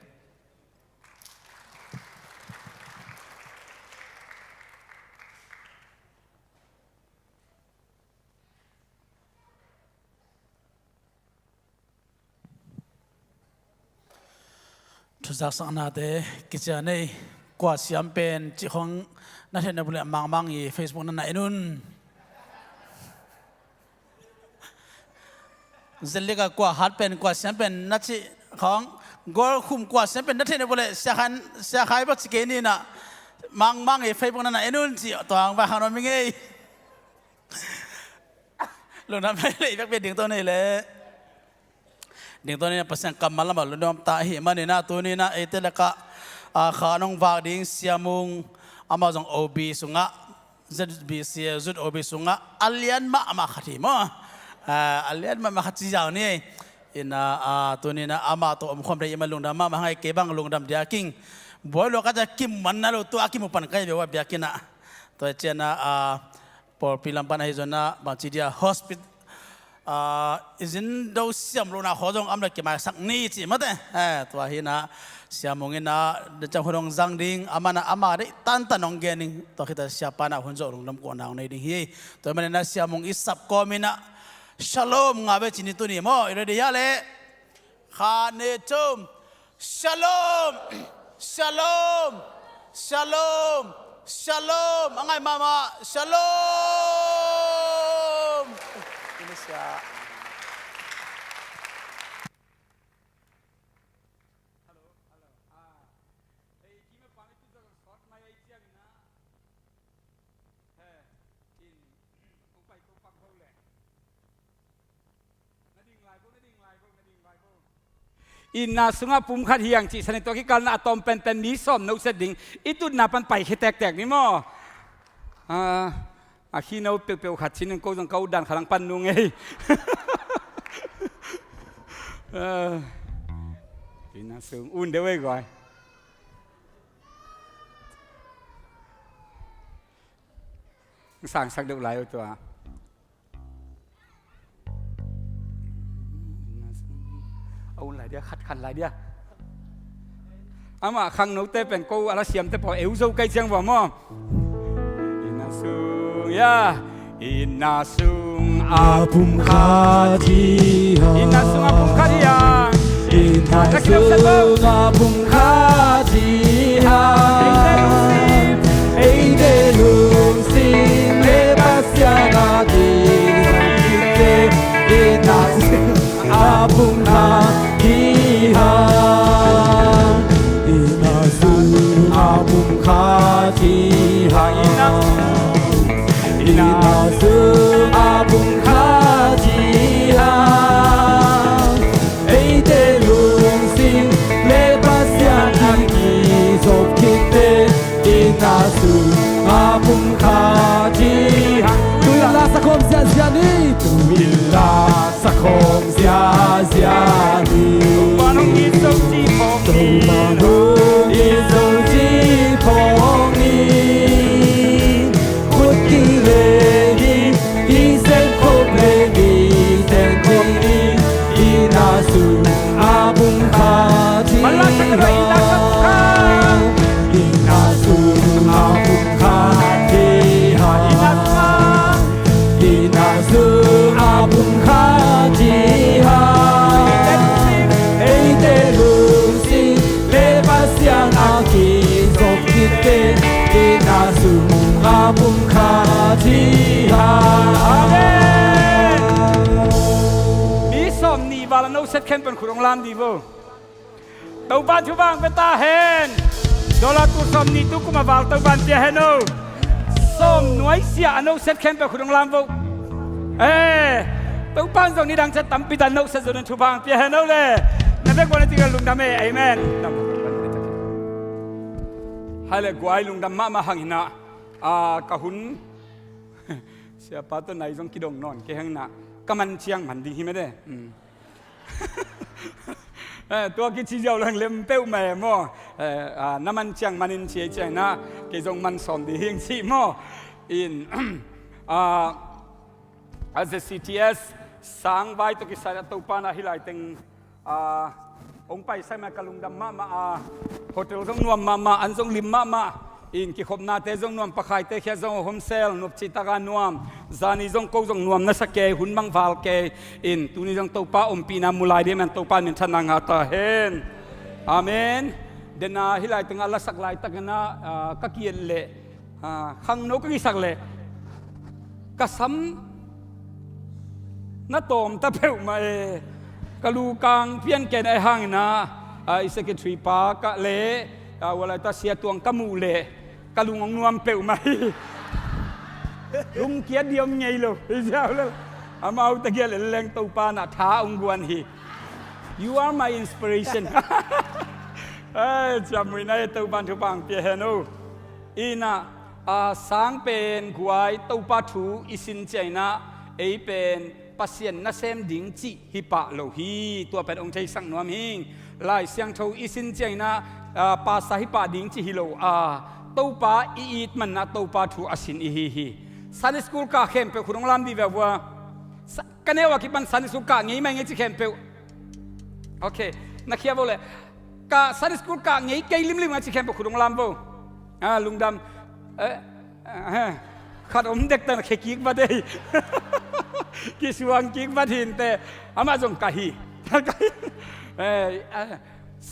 ทุกสักนาเตกิจการในกว่าเสียมเป็นจิของนักเทนบุรีมังอีเฟซบุ๊กนั่นไหนนู่นเจลิกกว่าฮัดเป็นกว่าเสียมเป็นนักจิของกอคุมกว่าเสียมเป็นนักเทนบุรีเสียหายบัตรสเกนี่นะมังอีเฟซบุ๊กนั่นไหนนู่นจิตัวอังบ้าขนมมิงเอลงน้ำไปเลยแบกเป็นดิ่งตัวนี้เลยดิ่งตัวนี้ภาษากำมันละมาลุนดอมตาหิมันนี่นะตัวนี้นะเอเตลกะขาน้องวากดิ่งเสียมุงอามาจงโอบีสุงะ ZBCM จุดโอบีสุงะอัลเลียนมาขัดที่มั้งอัลเลียนมาขัดที่เจ้านี่อินะตัวนี้นะอามาตัวอมความเรียมันลุงดำมาให้เก็บังลุงดำเดียกิ้งบ่อยลูกก็จะกิมมันนะลูกตัวกิมปันใครเดี๋ยวว่าเบียกินะตัวเจนะพอพิลัมปันให้จนนะบางทีเดีย hospital izin daw siam lo na hodong amla ke ma sak ni chi mate to hi na siamong ina de chang hodong zang ding amana ama de tan tanong gening to kita siapa na hunjo rong lam ko na nei ding hi to man na siamong isap ko mina shalom ngabe chini tu ni mo ire de ya le kha ne chum shalom shalom shalom shalom angai mama shalom Indonesia. Halo. Hey, kime pamit tu jangan short maya itia gina. In umpai kumpak boleh. Nading lai bo. Inna sunga pumkhat hiang ci sani to ki kal na atom pen ni som no setting itu napan pai hetek ni mo. Khi nấu bèo khát chín câu rằng câu đàn khả năng pan nung ấy, thì nó sướng un đấy vậy gọi, sang được lại rồi à, un lại đi khát lại đi, mà khang nấu tépเป็นcâuอะไรเสียมแต่พอเอวโซ่ใกล้เชียงว่ามั้งYa, inasung apum khadiha inasung apum khadiha inasung apum khadiha eide lung sing lebasiana di inasung apum khadiha inasung apum khadiha Inasung apung khadiha Eide lung sing lepas yang iki sop kite Inasung apung khadiha Tuila sakom sia ni Tuila sakom sia ni Tumanong isong jipong ni Tumanong isong jipong ni Abung khadiha Inasung abung khadiha Inasung abung khadiha Eide lung sing lepas yang aki sok kite Inasung abung khadiha Amen Bala no set ken pen kurong lam di bo. Tau ban chu bang pe ta hen. Dola tu som ni tu kuma val tau ban pia heno. Som nuai sia ano set camp pe khudong lam vo. Tau pan zong ni dang set tam pi tan no set zon tu bang pia heno le. Na be ko na ti ga lung dam e amen. Hale guai lung dam ma hangina kahun siapa tu nai zong kidong non ke hang na kaman chiang man ding hi me deตัวกิจเจ้าเรื่องเล่มเป้าแม่หม้อน้ำมันเชียงมันอินเชียเชียงนะเกี่ยงมันสอนดีเฮงสิหม้ออินas a CTS สร้างไว้ตัวกิจสายตัวปานาฮิไลติงองไปใส่มากลุงดำมาโฮเทลซงนวมมาอันซงลิมมาอินกิขบนาเตซงนวมปะไข่เตเขียซงโฮมเซลนุบจิตากานวมจานิซงโกซงนวมนัสเกหุนบังฟาลเกอินตุนิซงตัวป้าอมปีนามุลายเดมันตัวป้ามินทนังหาตาเฮนอาเมนเดนาฮิไลติงอัลลสักไลตักนะกักเยลเล่ขังโนกักิสักเล่กัสมนัตโตมตะเปวมาเอกลูกังเพียนเกนไอหังนะไอเซกทรีปากะเล่เวลาตาเสียตวงกมูเล่กลุงงนวมเปวมาลุงเกียดเดียวไงลูกเจ้าเลยอามาเอาตะเกียบแรงตัวปานะท้าองกวนฮี you are my inspiration จำไว้ในตัวปานทุปังเปียเฮนูอีน่ะสร้างเป็นกวยตัวปาถูอิสินใจนะไอเป็นปัสยันนัเซมดิ่งจีฮิปะโลฮีตัวเป็นองค์ใจสังนวมหิงลายเสียงโทอิสินใจนะปาสาฮิปะดิ่งจีฮิโลตัวปาอีดมันนะตัวปาถูอสินอีฮีซันสกูลกาเข้มเปคุณองลำดีแบบว่ากันเนว่าคิดมันซันสกูลกางี้ไม่งี้จีเข้มเปโอเคนักเขียนบอกเลยกาซันสกูลกางี้เกยลิมมาจีเข้มเปคุณองลำบ่ลุงดำขัดอมเด็กแต่เขกิกมาได้กิสวงกิกมาทินแต่อามาจงกะฮี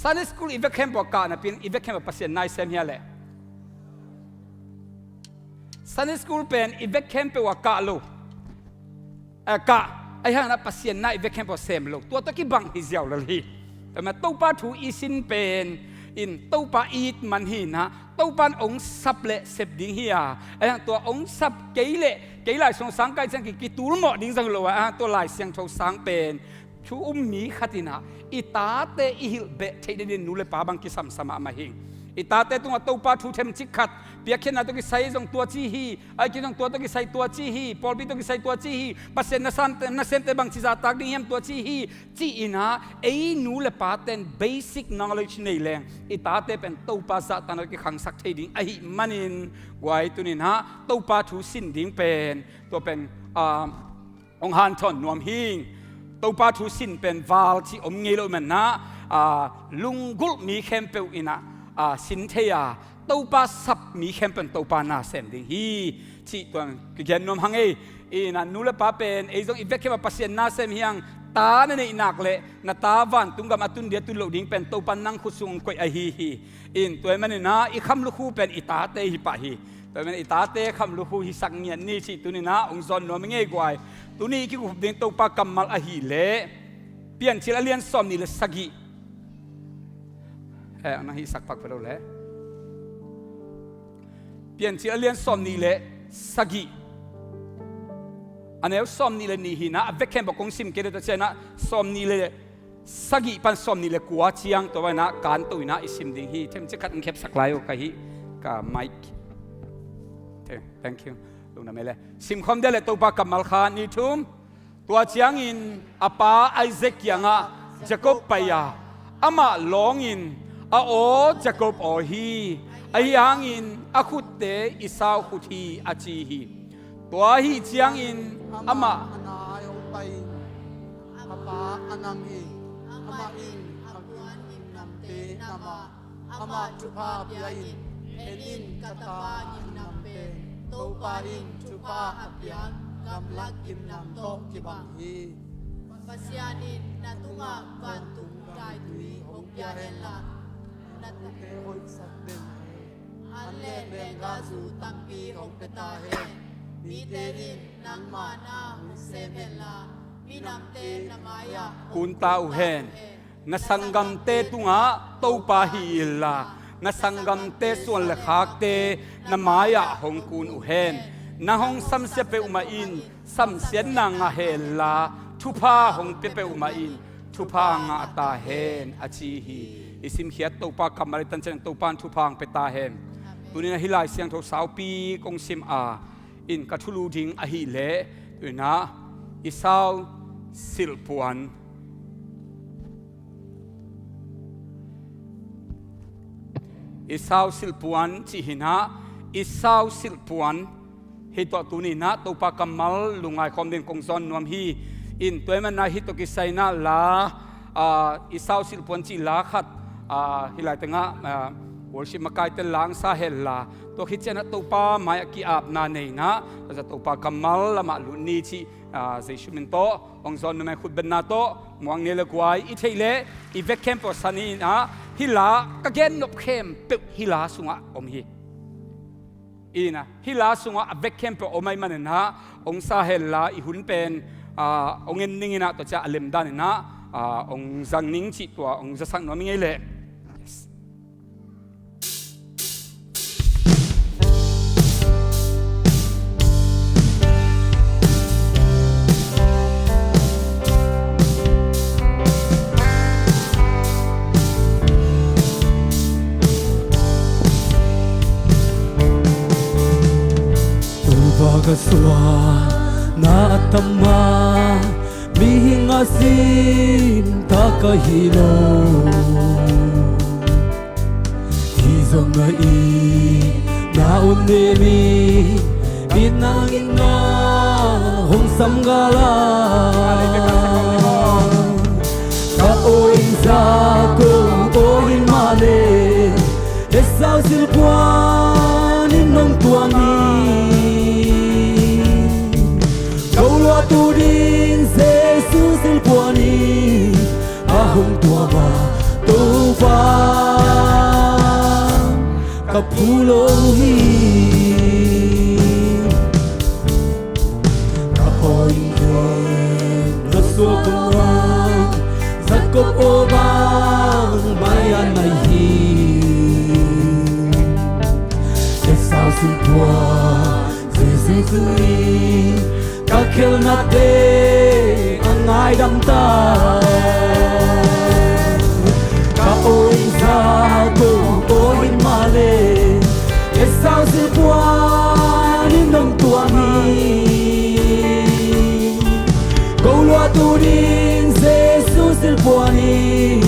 ซันสกูลอีเวกเข้มบอกกานะเป็นอีเวกเข้มปัสยันนายเซมเฮียแหละซันสกูลเป็นอีเวกเข้มเปว่ากะโลกะไอ้ห่างนะปัสยันนายอีเวกเข้มบอกเซมโลตัวตะกี้บังฮิเซียวเลยแต่มาตู้ป้าถูอีสินเป็นอินตู้ป้าอีดมันหินฮะตู้ปันองซับเละเสพดิ้งเฮียไอ้ตัวองซับเกยเละเกยหลายสงสังไกจังกิตูลหมอดิ้งจังโลตัวหลายเสียงโชสังเป็นชูมีขัดินะอิตาเตอิฮิลเบเทเดนนูเลปาบังกิสัมสมามาหิงอิตาเตตัวตู้ป้าถูเทมจิขัดเปียกเขียนนะตัวกิใส่จงตัวจีฮีไอ้กิจงตัวกิใส่ตัวจีฮีพอลบีตัวกิใส่ตัวจีฮีปัสเซนนัสเซนเตบังจิซาตักดิ้งเฮมตัวจีฮีจีอินะไอ้นูเลปาเตนเบสิก knowledge ในแรงอิตาเตเป็นตู้ป้าซาตันกิขังสักเทดิ้งไอ้มันินไว้ตัวนี้นะตู้ป้าถูสินดิ้งเป็นตัวเป็นองฮันทอนนวมหิงตู้ป้าถูสินเป็นวาลที่อมเงยโลมันนะลุงกุลมีเข้มเปวอินะสินเทียตัวป้าสับมีเข้มเป็นตัวป้านาเซมดิ้งฮีที่ตัวกิจนวมหังเอนันนูเลป้าเป็นไอ้ตรงอีเวกเข้มปัสยันนาเซมเฮียงตาในนักเละนาตาวันตุงกับมาตุนเดียตุลโลดิ้งเป็นตัวป้านั่งคุซุงกวยไอฮีอินตัวมันนี่นะอีคำลูกคู่เป็นอิตาเตฮิปะฮีตัวมันอิตาเตคำลูกคู่ฮิสังเงียนนี่ที่ตัวนี้นะองค์ซอนนวมเงยกว่าตัวนี้คิดว่าเด็กตัวป้ากำมัลอฮีเละเปลี่ยนชิลเลียนซอมนี่เลยสักีอันนั้นฮิสักปักไปแล้วแหละเปลี่ยนชื่อเรียนซอมนี่เลยสักีอันนี้ซอมนี่เลยนี่หินะเวกแคมบอกคงซิมเกเรตเชนะซอมนี่เลยสักีปันซอมนี่เลยกัวเชียงตัวไว้นะการตัวนะอิสิมดิ้งฮีเทมจะคัดเข็บสักลายโอเคฮีกับไมค์thank you ลงน้ำเลยซิมคอมเดลตัวปากกับมัลคานี่ทุ่มตัวเชียงอินอาปาไอเซกยังอ่ะจะกบไปยาอามาลองอินโอจะกบโอฮีไอ้ยังอินอาคุตเตอิสาวคุทีอาจีฮีตัวฮีเจียงอินอามานายองไปอาปาอนังฮีอามาอินอาบวนอินนำเตนามาอามาจุภาพยาอินเอ็นินกัตตาอินนำเปตูปาอินจุภาอับยันกำลักอินนำโตกิบังฮีปัสยานินนาตุงาบันตุงกายตุยหกยาเฮลานัตเตโอยสักเดนอันเล่เบงกาซูตัมปีหกเปตาเฮมีเตอินนังมานาเซเมลามีนำเตนมายา คุณตาอุเฮนนัสังกัมเตตุงะตูปาฮีลลา na sangam te suan le khak te na maya hong kun u hen na hong sam se pe uma in sam sian na nga hela THUPHA hong pe pe uma in THUPHA nga ta hen achi hi isim hiat to pa kamari tan chen to pan THUPHA pe ta hen tunina hilai siang tho sau pi kong sim a in kathulu ding a hi le tuina isau silpuan isau silpuan chi hina isau silpuan hi to tunina to pa kamal lungai khom den kong zon nuam hi in toiman na hi to ki saina la isau silpuan chi la khat hilai tenga worship makai te lang sa hella to hi chena to pa mai ki ap na nei na za to pa kamal lama lu ni chi zai shumin to ong zon me khut ben na to muang ne le kwai I theile I vek camp po sani na hila ka gen nop khem pe hila sunga om hi ina hila sunga vek camp po omai man na ong sa hella I hun pen ong en ning ina to cha alem dan na ong zang ning chi to ong za sang no mi ngai le Suan na tama mihingasin takahilo Hizong na na unemi binangin na hong samgala kaoin sa kong oin mane esaw silpuan inong tuangi tu din Jesus silpuani ahong tuama tuwa kapulohi kapoin nasutuang zakop obang bayan nahi esaw silpuan Jesus kakil na te ang ay damta kaoy sa kong oin male esaw silpuan inong tuangi gawlo tu din Jesus silpuani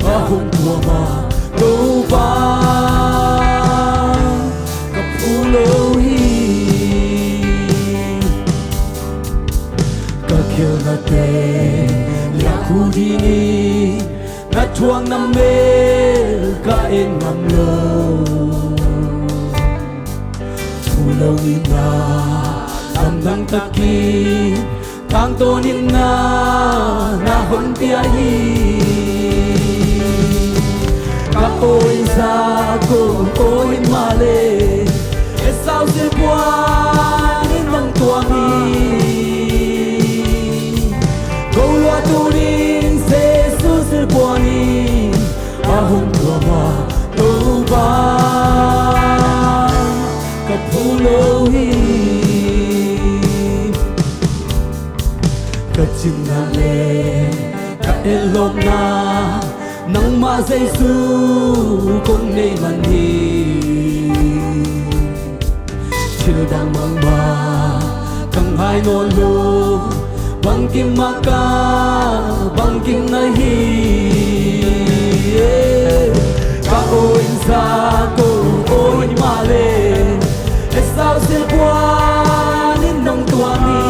ahong tuama tupa kapulohi Yakudini na tuang na mel kain mamlo Tulawin na samdang taki tang tonin na nahon piyahi kaoin sa kong oin male esaw silpuan inang tuangi turin Jesus silpuani ahong tuama tuba kapulohi kachinale kaelom na nang ma Jesu kong nei mani childang mangma kang hai no lu bangkim maka bangkim nahi kaoin sa ko oin male esaw silpuan inong tuangi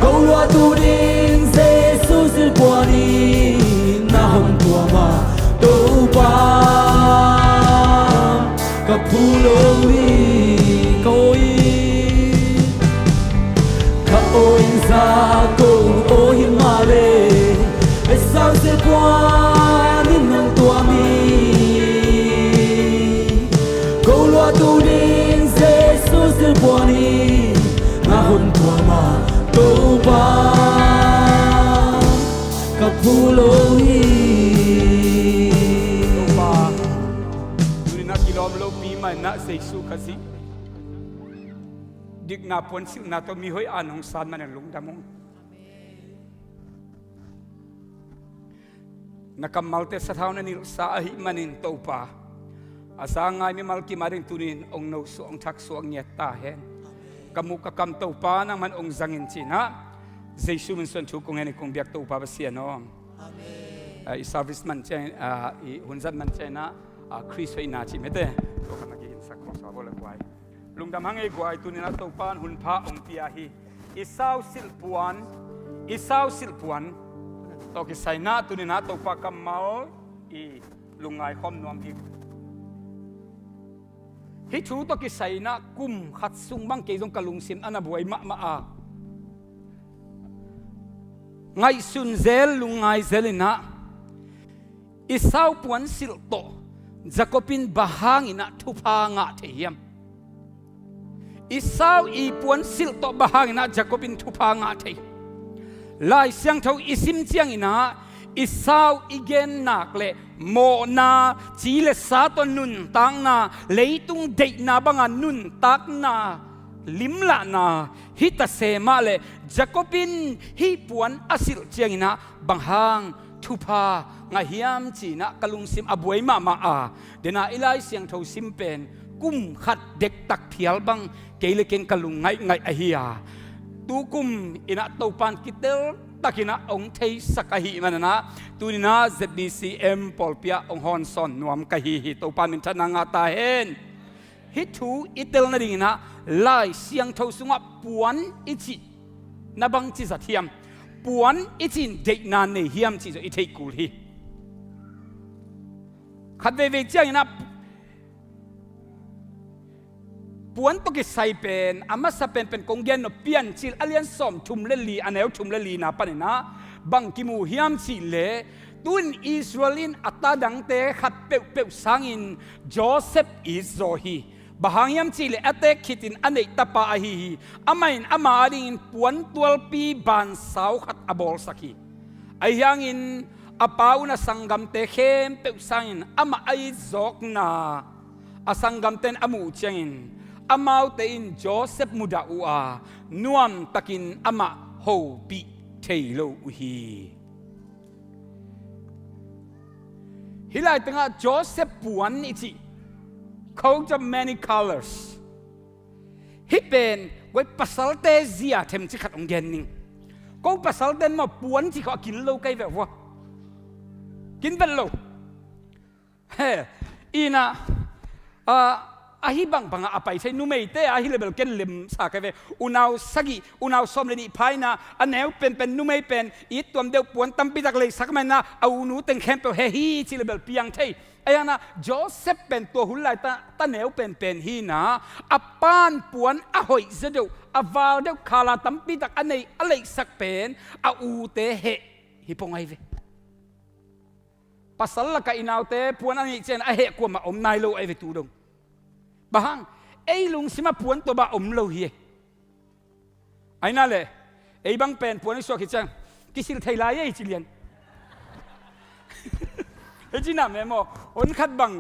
gawlo tu din Jesus silpuani nahong tuama tupa kapulohi kaoin sa kong ohin male esaw silpuan inong tuami gawlo tu din Jesus silpuani nahon tuama tupa kapulohi amai na Jesu kasi dik na pon sil na to mi hoi anong san man lung damong nakamalte sa tao na nil sa ahi manin to pa asa nga mi malki maring tunin ong no so ong takso ang nyeta hen kamu kakam to pa nang man ong zangin china Jesu min son chu kong hen kong biak to pa basia no amen i service man chen i hunzat man chen na Chris hoi na chi mete to kan nagin sa cross sa bola kwai lung dam hang e kwai tunin na to pan hun pha ong pia hi isaw sil puan to ki sai na tunin na to pa kamal i lungai khom nuam hi thu to ki sai na kum khat sung bang ke jong kalung sim ana buai ma a ngai sun zel lungai zelina isaw puan sil to zakopin bahangina thupha nga theiam isaw i puan sil to bahangina zakopin thupha nga thei lai siang thau isim chiang ina isaw igen nak le mo na chi le sa to nun tang na leitung dei na banga nun tak na limla na hita se ma le jakopin hi puan asil chiang ina banghang thupha nga hiam chi na kalung sim abuai ma a dena ilai siang thau sim pen kum khat dek tak phial bang keile ken kalung ngai ahia tu kum ina to pan kitel takina ong thei sakahi manana tunina ZBCM polpia ong honson nuam kahi hi to pan min thana nga ta hen hi thu itel na ringina lai siang thau sunga puan ichi nabang chi zathiam puan ichin dei na ne hiam chi zo i thei kul hi khatve ve chiang ina puan to ki sai pen ama sa pen kong gen no pian chil alian som thum le li aneu thum le li na panina bang ki mu hiam chi le tun Israelin atadang te khat pe sangin Joseph is zo hi bahangyam chi le ate khitin anei tapa a hi amain ama ring puan 12 pi ban sau khat abol saki ai hangin apau na sanggam te khem pe sangin ama ai zok na asanggam ten amu changin amau te in Joseph muda ua nuam takin ama ho pi thailo hi hilai tanga Joseph puan ichi coat of many colors hi pen wai pasal te zia them chi khat ong gen ning ko pasal ten ma puan chi ko kin lo kai ve wa kin vel lo he ina ahi bang banga apai sai numei te ahi level ken lem sa ka ve unaw sagi unaw som le ni phaina aneu pen numei pen I tuam deu puan tampi tak le sak man na au nu teng khem pe he hi chi level piang thei ayana Joseph pen to hulai ta neu pen hi na apan puan a hoi zedo aval deu khala tampi tak anei alei sak pen a u te he hi pongai ve pasal la ka inaw te puan ani chen a he ko ma om nai lo ai ve tu dong bahang ei lung sima puan to ba om lo hi ai na le ei bang pen puan so ki chang kisil thai lai ei chilian e china me mo on khat bang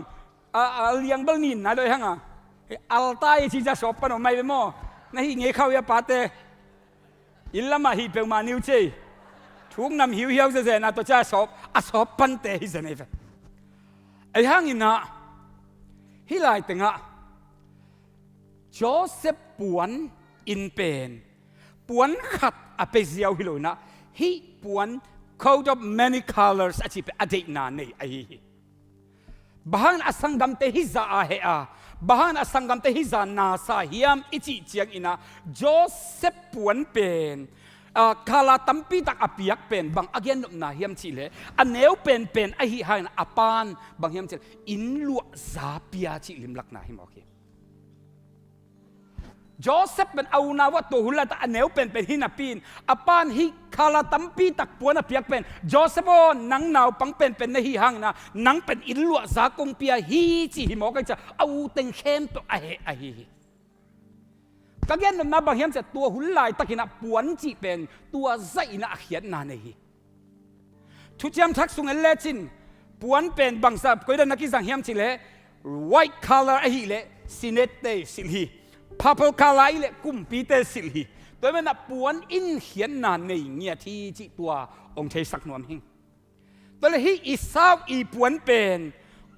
a liang bal nin na doi hanga al tai chi ja sop pa no mai mo na hi nge khau ya pa te ilama hi pe ma niu che thung nam hiu hiu ze na to cha sop a sop pan te hi ze ne ve ai hang ina hi lai tenga Joseph puan in pen puan khat a pe ziau hi lo na hi puan coat of many colors achi pe ade na nei ai bahan asangam te hi za a he a bahan asangam te hi za na sa hiam ichi chiang ina Joseph puan pen kala tampi tak apiak pen bang again na hiam chi le aneu pen a hi han apan bang hiam chi in lu za pia chi lim lak na hi mo ki Joseph ben au na wa to hula ta aneu pen hinapin apan hi khala tampi tak puan apiak pen Joseph on nang naw pang pen na hi hang na nang pen ilwa za kong pia hi chi hi mo ka cha au teng khem to a hi kagyan na bang hiam cha tua hulai takina puan chi pen tua zai na khian na nei thu chiam thak sung lechin puan pen bang sa koida na ki sang hiam chi le white color a hi le ซินเนตเตสิลฮีพาพลคาไลเลกุมปีเตสิลฮีตัวมันปวนอินเขียนนานในเงียที่จิตัวองค์เทสักนวมหิงตัวเลยฮีอิสาวอีปวนเป็น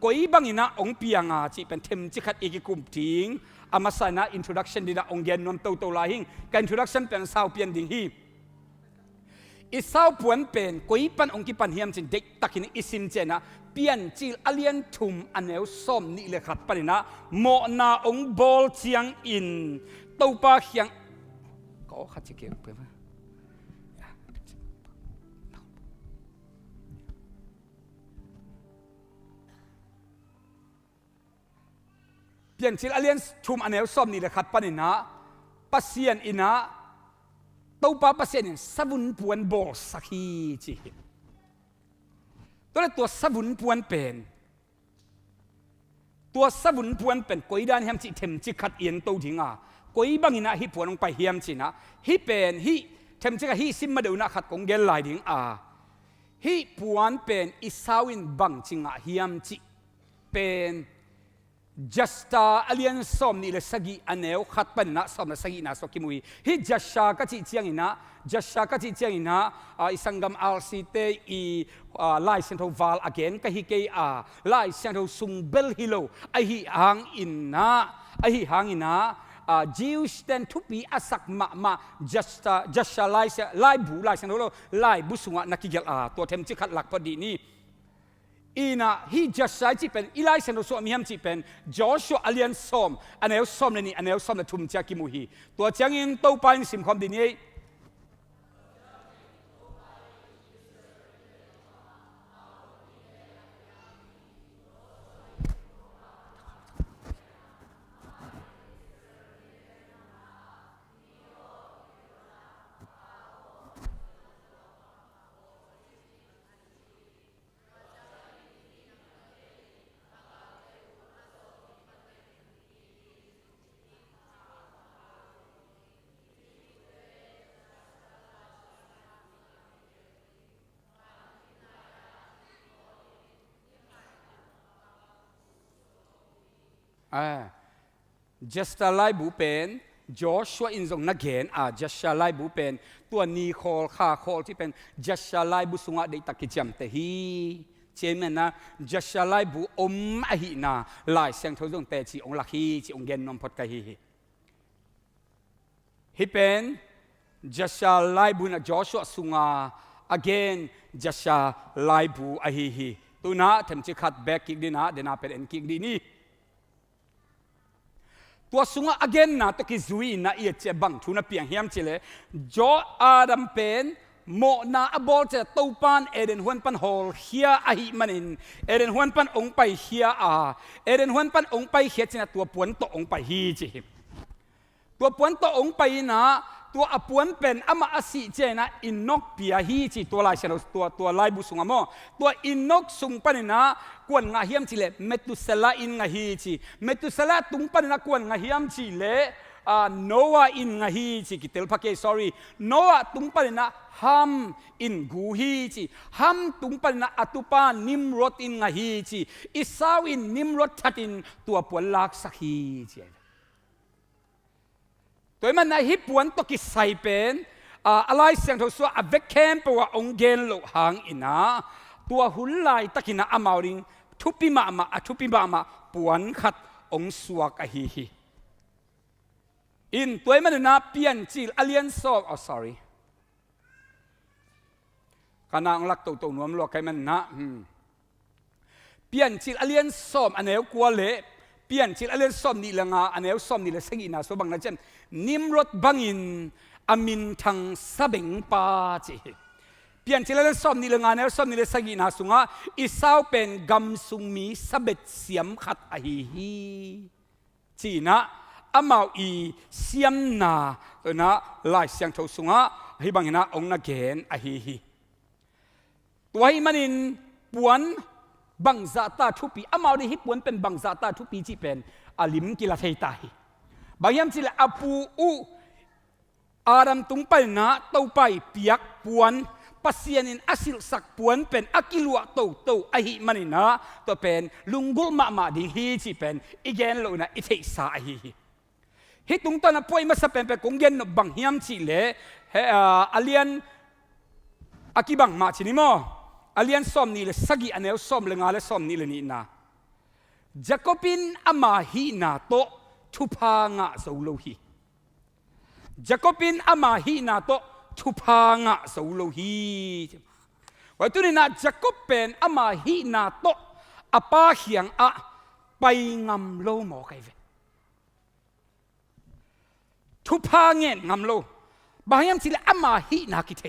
ก็อีบังอินะองค์เปียงอาจิเป็นเทมจิขัดอีกกุมทิ้งอามาสานะอินโทรดักชันดีนะองค์เย็นนวมโตลาหิงการอินโทรดักชันเป็นสาวเปียนดิ่งฮีอิสาวปวนเป็นก็อีปันองค์กิปันเฮียมจินเด็กตักินอิสินเจนะเปลี่ยนจิลอเลียนทุมอันเอวส้มนี่เลยครับปันนะโมนาองค์บอลเชียงอินโตปาเฮียงก็ขัดจิเกี่ยวเพื่อนเปลี่ยนจิลอเลียนทุมอันเอวส้มนี่เลยครับปันนะปัสเซียนอินะตัวป้าปัสเซียนสบุนปวนบอลสักทีจีตัวสบุนปวนเป็นตัวสบุนปวนเป็นกุยด้านเฮียมจิเทมจิขัดเอียนตัวทิ้งอ่ะกุยบังอินะฮิปวนลงไปเฮียมจินะฮิเป็นฮิเทมจิกะฮิซิมมาดูนะขัดกงเกลลายดิ้งอ่ะฮิปวนเป็นอิสาวินบังจิงอ่ะเฮียมจิเป็นJasta alien som ni le sagi aneu khat pan na som na sagi na so kimui hi jasha ka chi chiang ina jasha ka chi chiang ina isangam rct I lai central val again ka hi ke lai central sungbel hilo ai hi hang ina Jewish ten thupi asak ma jasha lai bu lai central lai bu sunga nakigel to them chi khat lak padi ni ina hi jasai chi pen ilai sen so mi ham chi pen Joshua alian som anel som ni anel som na thum cha ki mu hi to changin to pain sim khom din ei just a lai bu pen Joshua in zong nagen just a lai bu pen ตัวนี้คอลค่าคอลที่เป็น just a lai bu sungaได้ตักกิจมแต่ฮีเจมนะ just a lai buอหินาลายเสียงเท่าจงแต่จีองลักฮีจีองเกนนมพดกะฮีฮิเป็น just a lai bu na Joshua sunga again just a lai bu hiตัวน่ะเทมจิขัดแบกกิกดีนะเดน่าเป็นเอ็นกิกดีนี่ตัวสุงagain na to ki zui na ia che bang thuna piang hiam chile jo adam pen mo na abol che topan eden huan pan hol hia a hi manin eden huan pan ong pai hia eden huan pan ong pai hia china tua puan to ong pai hi chi tua puan to ong pai na tua apuan pen ama asi che na inok pia hi chi tua lai chen tua lai bu sunga mo tua inok sung panina kwan nga hiam chi le metusela in nga hi chi metusela tung panina kwan nga hiam chi le Noah in nga hi chi kitel phake sorry Noah tung panina ham in gu hi chi ham tung panina atupa nimrod in nga hi chi isaw in nimrod thatin tua puan lak sakhi chiตัวมันในฮิปวนตกิใส่เป็นอะไรเสียงเขาว่าเวกแคมป์ว่าองเกนโลหางอินะตัวหุ่นลายตกินะอามาริงทุปิมาปวนขัดองสวกฮีอินตัวมันน่ะเปลี่ยนจิลอเลียนซอกsorry ขณะองลักตัวนวมลวกใครมันนะเปลี่ยนจิลอเลียนซอมอันเอวกัวเละเปลี่ยนจิลอเลียนซอมนี่ละงาอันเอวซอมนี่ละเสกินะสบังนะเจนนิมรถบังอินอามินทังสบิงปาจีเปลี่ยนจิลเลซอมนี่ละงานแล้วซอมนี่ละสกินาสุงะอิสาวเป็นกัมสุงมีสเบ็ดเสียมขัดอหิฮีจีนะอามาอีเสียมนาตัวนะลายเสียงทสุงะให้บังอินะองนักเกนอหิฮีตัวให้มันอินปวนบังซาตาทุปีอามาได้ฮิปวนเป็นบังซาตาทุปีจีเป็นอาลิมกิลาเทตาฮีบางยามจิละอาปูอูอาดัมตุงไปนะเต้าไปเปียกปวนป ปัสยานินอสิลสักปวนเป็นอากิลวะโตโตอหิมันินะตัวเป็นลุงกุลมาดิฮีจีเป็นอีเกนโลนะอิเทสาฮีฮิตุงตอนป่วยมาสเป็นกงเกนนบังฮิมจีเลอาเลียนอากิบังมาชินิโมอาเลียนซอมนี่เลสกิอันเอลซอมเลงาเลซอมนี่เลนี่นะจาโคบินอามาฮีนาโตทุพางะโซโลฮีจาโคบินอามาฮีนาโตทุพางะโซโลฮีว่าตัวนี้นะจาโคเป็นอามาฮีนาโตอาปาเขียงอะไปงำโลหมอไกเวทุพาเงินงำโลบางอย่างสิละอามาฮีนาคิเท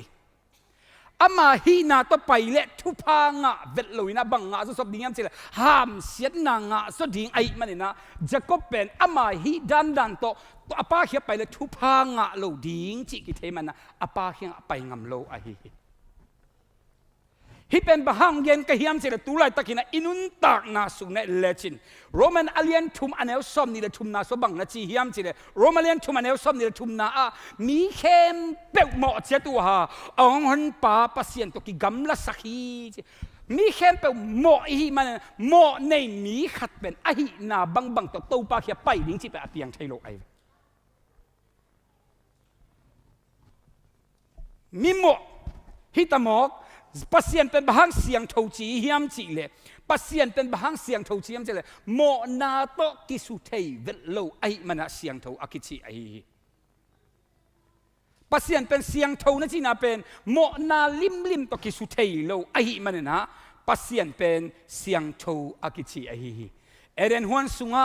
อามาฮีนาโตไปเละทุพางะเวทโลยนะบังงะสุดดิ้งสิละห้ามเสียนางะสุดดิ้งไอ้มันนี่นะจาโคเป็นอามาฮีดันโตตัวอาปาเขียไปเลยทุพางะโลดิ้งจิกิเทมันนะอาปาเขียไปงำโลไอฮิเป็นบางเย็นกะเฮียมเสร็จตุลายตะกินะอินุนตักนาสุเนเลจินโรมันอาเลียนทุมอันเอลซอมนี่เลยทุมนาสบังนะจีเฮียมเสร็จโรมันเลียนทุมอันเอลซอมนี่เลยทุมนาอะมีเข้มเปิกหมอเจตัวฮะองหันป้าปัสยันตกิกัมละสักฮีมีเข้มเปิกหมออีมันหมอในมีขัดเป็นอะฮีนาบังตัวตู้ปาเขียไปดิ้งจีไปอาเปียงไทโลไอมีหมอฮิตามอกปัสยันเป็นบางเสียงทูจีเฮียมจีเลปัสยันเป็นบางเสียงทูจีเฮียมจีเลโมนาโตกิสุเทยเวลโลไอมันเสียงทูอากิจีไอปัสยันเป็นเสียงทูนั่นจีน่าเป็นโมนาลิมโตกิสุเทยโลไอมันนะปัสยันเป็นเสียงทูอากิจีไอเอเดนฮวนสุงะ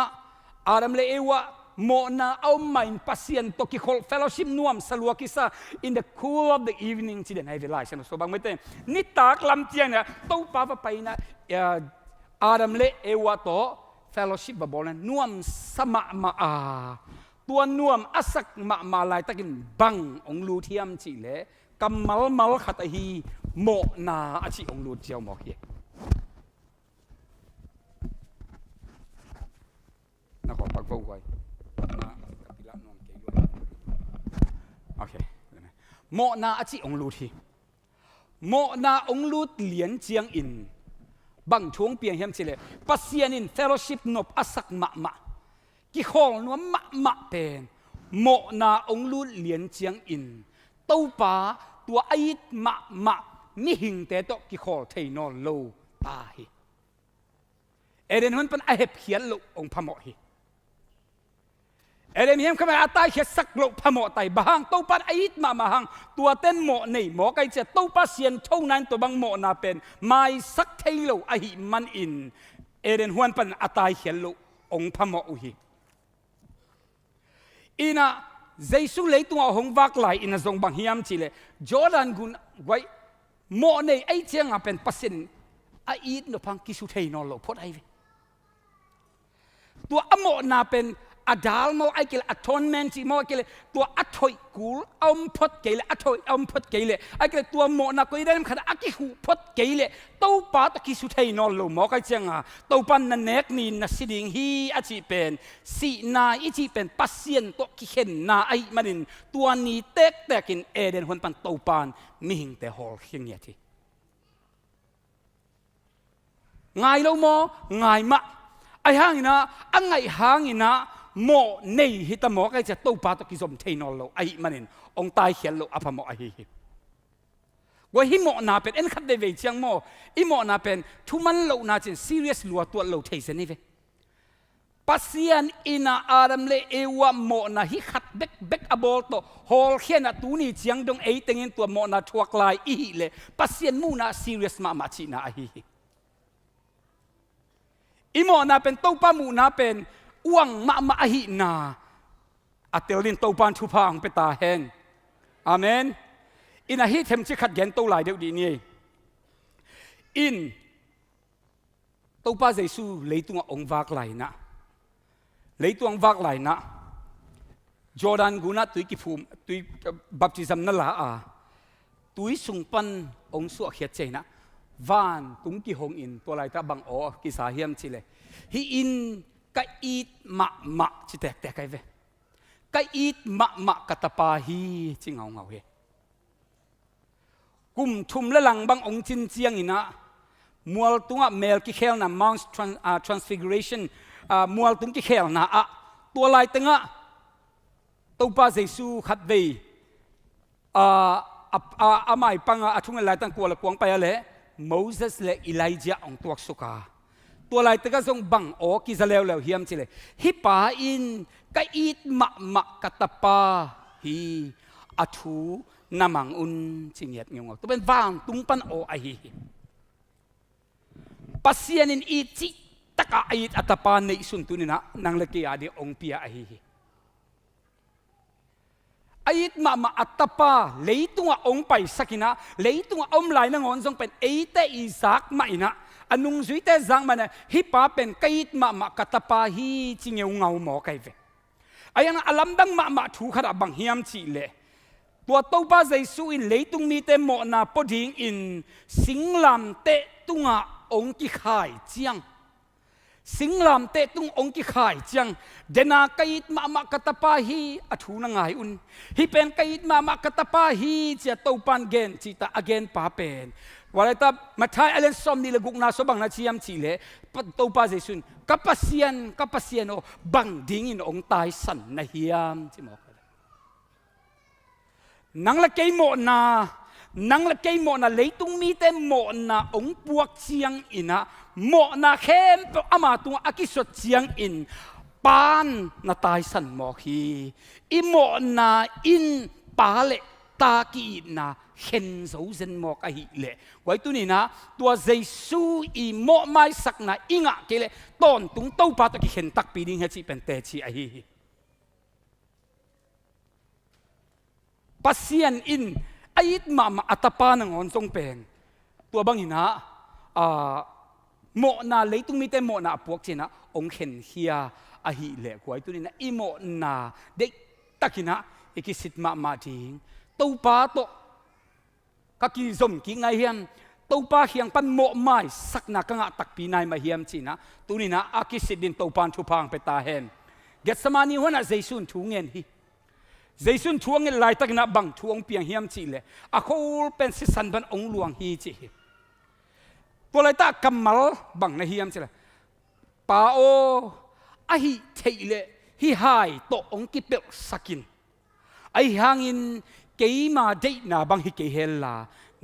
อารัมเลเอวะโมนาเอาไม่ปัสยันตกิคอลเฟลโลชิพนวมสลัวกิซา in the cool of the evening ที่เดนไอเวลาฉันสบางไม่เต็มนิตากลำเจียงเนี่ยตู้ป้าไปนะอาดัมเลเอวะโตเฟลโลชิพบอลนวมสมะมาตัวนวมอสักมาลายตะกินบังองลูเทียมจีเลกำมัลขัดฮีโมนาอชิองลูเจียวหมอกเยนักขอปักไว้โอเคโมนาอจิองลูทีโมนาองลูดเหลียนเจียงอินบังช่วงเปียงเฮียมสิเลปัสยานินเฟลโลชิพนบอสักมะกิขอลนัวมะเป็นโมนาองลูดเหลียนเจียงอินตู้ป้าตัวไอ้มะมิหิงแต่โตกิขอลเทนอลโลตาฮีเอเดนมันเป็นไอเห็บเขียนลุองพมอฮีเอเดมีมเข้ามาอาตายเขียสักโลพมอไตบางตู้ปันไอ้มาหังตัวเต้นหมอในหมอไก่เจตู้ปัสเซียนเท่านั้นตัวบางหมอนาเป็นไม่สักเทโลไอมันอินเอเดนฮวนปันอาตายเขียนลุองพมออุฮีอินะเจสุเลยตัวหงวักไหลอินะทรงบางเฮียมจีเลจอร์แดนกุนไว้หมอในไอเจียงเป็นปัสเซียนไอ้นพังกิสุเทนอลโลพอดไอตัวอโมนาเป็นอาดาลโมไอเกลอัทอนเมนต์โมไอเกลตัวอัทอยกูลอมพดเกลอัทอยอมพดเกลไอเกลตัวโมนักก็ได้ขนาดอากิหูพดเกลตู้ป้าตะกิสุเทนอลโลโมไกเจียงตู้ปันนันเนกนี่นัสิดิงฮีอาจิเป็นสีนาอิจิเป็นปัสเซียนตัวกิเห็นนาไอมันนินตัวนี้เต็กแต่กินเอเดนคนปันตู้ปันมิหิงแต่ฮอลเฮียงเยทีง่ายโลโมง่ายมะไอห่างนะอังไงห่างนะโมในฮิตามอกไอจะตู้ปาตกิสมเทนอลโลไอมันนินองตายเขียนโลอภมอไอฮิว่าฮิโมนาเป็นเอ็นคัดเดวิเชียงโมอิโมนาเป็นทุมันโลนาจินซีเรียสลัวตัวโลเทเซนี่เวปัสยันอินาอารัมเลเอวะโมนาฮิขัดเบกอบอลโตฮอลเขียนตูนี่เชียงดงเอเตงินตัวโมนาทัวกลายอีเลปัสยันมูนาซีเรียสมาชินาไอฮิอิโมนาเป็นตู้ปามูนาเป็นอ้วงมาหินาอัตเตลินตู้ปานทุพางเปตาเฮนอาเมนอินาฮิเทมชิขัดเย็นตู้หลายเดียวดีนี่อินตู้ปาเจสูเลยตัวองค์วักไหลนะเลยตัวองค์วักไหลนะจอร์แดนกูนะตุยกิภูมิตุยบัพติซัมนั่นละตุยสุงปันองค์สวกเขียดเจนะวานตุ้งกิหงอินตัวไหลตาบังโอกิสาเฮียมชิเลฮีอินกะอีดมะจิแตกไกเวกะอีดมะกะตะปาฮีจิงเอาเฮ กุมทุมละหลังบางองจินเจียงอินะมัวตุงะเมลกิเคลนะ Mount Transfiguration มัวตุงกิเคลนะตัวลายตึงะตัวป้าเยซูขัดเวอาไม่ปังทุ่งอะไรตั้งกลัวละกวงไปอะไรโมเสสและอีไลจาองตัวสุกาตัวลายตึงะทรงบังโอกิจะเลวเฮียมจิเลยฮิปาอินกะอีดมะกัตปาฮีอาทูนามังอุนจิงเงียบงงตัวเป็นวางตุงปันโอไอฮีปัสยานินอีจิตะกะอีดอัตปานในสุนตุนินะนางเลกีอาดีองเปียไอฮีอีดมาอัตปาเลยตุงะองไปสักินะเลยตุงะอมไหลนงอนทรงเป็นเอเตอิซักมาอินะอนุงสุยเตจังมันฮิปาเป็นกอีดมากัตปาฮีจิงเงาเงาหมอไกเวไอ้ยังอลัมดังมาถูกขนาดบังเฮียมจีเลตัวตัวป้าใจสู้อินเลยตุงมีเตหมอนาปดิ้งอินสิงลำเตตุงะองกิขายเจียงสิงลำเตตุงองกิขายเจียงเดนาไกด์มากัตปาฮีอทูนังไงอุนฮิเป็นไกด์มากัตปาฮีจะตัวปันเกนจิตาอเกนป้าเป็นวันนี้มาทายอะไรสมนี่ละกุกนาสบังนาเชียมจีเลตัวป้าใจสุนกับปัสยานโอบังดิ้งอินองตายสันนาเฮียมจิมอกนังละเกยโมนาเลยตุงมีแต่โมนาองปวกเชียงอินะโมนาเข้มอามาตุงอากิสดเชียงอินปานนาตายสันหมอกฮีอิโมนาอินปาเลตากีนาเห็นโซเซนหมอกอหิเลไว้ตัวนี้นะตัวเยซูอีโมไม่สักนาอิงะเกเลตอนตุงเต้าปาตะกิเห็นตักปีดิ้งเฮจิเป็นเตชีอหิปัสยานอินไอ้มาอัตปานังอนทรงเป็นตัวบางหินะโมนาเลยตุงมีแต่โมนาพวกเจนะองเห็นเฮียอหิเละกวยตัวนี้นะอีโมนาเด็กตะกินะอีกิสิทมาทิ้งตัวปาโตก็กิจมกิไงเฮียมตัวปาเฮียงปันโมไม่สักนักงะตักปีนายมาเฮียมจีนะตัวนี้นะอากิสิดินตัวปานทุพังไปตาเห็นเกตสมานีหัวน่ะเจสุนทุงเงินฮีเจสุนทวงเงินลายตะกินะบังทวงเปียงเฮียมจีเลยอาคูเป็นสิสันบันองหลวงฮีจีตัวลายตะกำมัลบังในเฮียมจีเลยป้าโอไอเทเลฮิไฮโตองกิเปลสกินไอหางอินเกยมาเดนาบังฮิเกเฮลา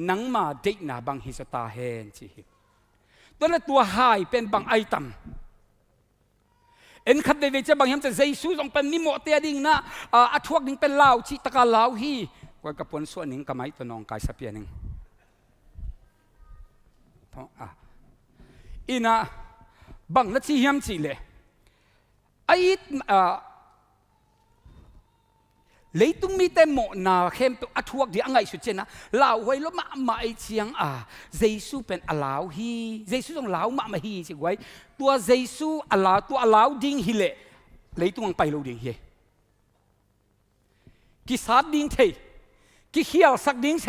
นังมาเดนาบังฮิสตาเฮนจีตัวละตัวไฮเป็นบังไอตัมเอ็นขัดเดวิจะบางยามจะเจซูส่งเป็นนิโมเตียดิ่งนะอัทวกดิ่งเป็นลาวชิตะกาลาวฮีว่ากับปนส่วนหนึ่งกับไม้ตัวนองกายสับเปียหนึ่งอินะบังนัดที่ยามจีเลยไอ้เลยตุ้งมีแต่โมนาเข้มอัทวกเดียงไงสุดเจนะลาวไว้แล้วมาไอเชียงเจซูเป็นอลาวฮีเจซูต้องลาวมาฮีสิไว้ตัวเจซูอลาวตัวอลาวดิ้งฮิเลเลยตุ้งไปเราดิ้งเฮกิสาดดิ้งเทกิเขียวสักดิ้งเท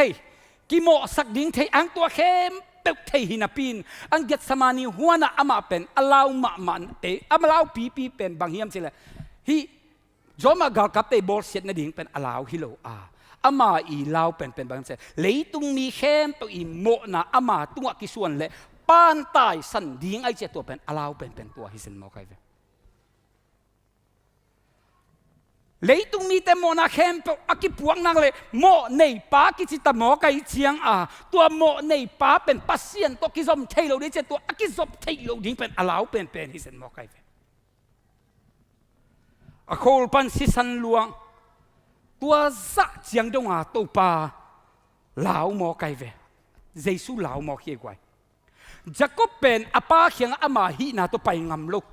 กิโมสักดิ้งเทอังตัวเข้มเปิกเทหินาปีนอังเกตสมานีหัวน่ะอามาเป็นอลาวมามันอามาลาวปีเป็นบางเฮียมสิเลยฮีจอมากากับเตบอลเสร็จนั่นเองเป็นอลาวฮิโลอามาอีลาวเป็นบางเสร็จเลยตุงมีเข้มตัวอีโมนะอามาตัวกิส่วนเลยปานตายสันดิ้งไอเจตัวเป็นอลาวเป็นตัวฮิสินมอกไอเวเลยตุงมีแต่โมนาเข้มตัวอากิปวงนังเลยโมในป้ากิจิตมอกไอเชียงตัวโมในป้าเป็นปัสเซียนตัวกิซอมเทโลดิเจตัวอากิซอมเทโลดิ้งเป็นอลาวเป็นฮิสินมอกไอเวอโคลปันสิสันลวงตัวสักเจียงดงตัวปลาลาวมอไกเวเจสุลาวมอเขียกไว้จะก็เป็นอาปาเขียงอามาฮีนาตัวไปงำลูก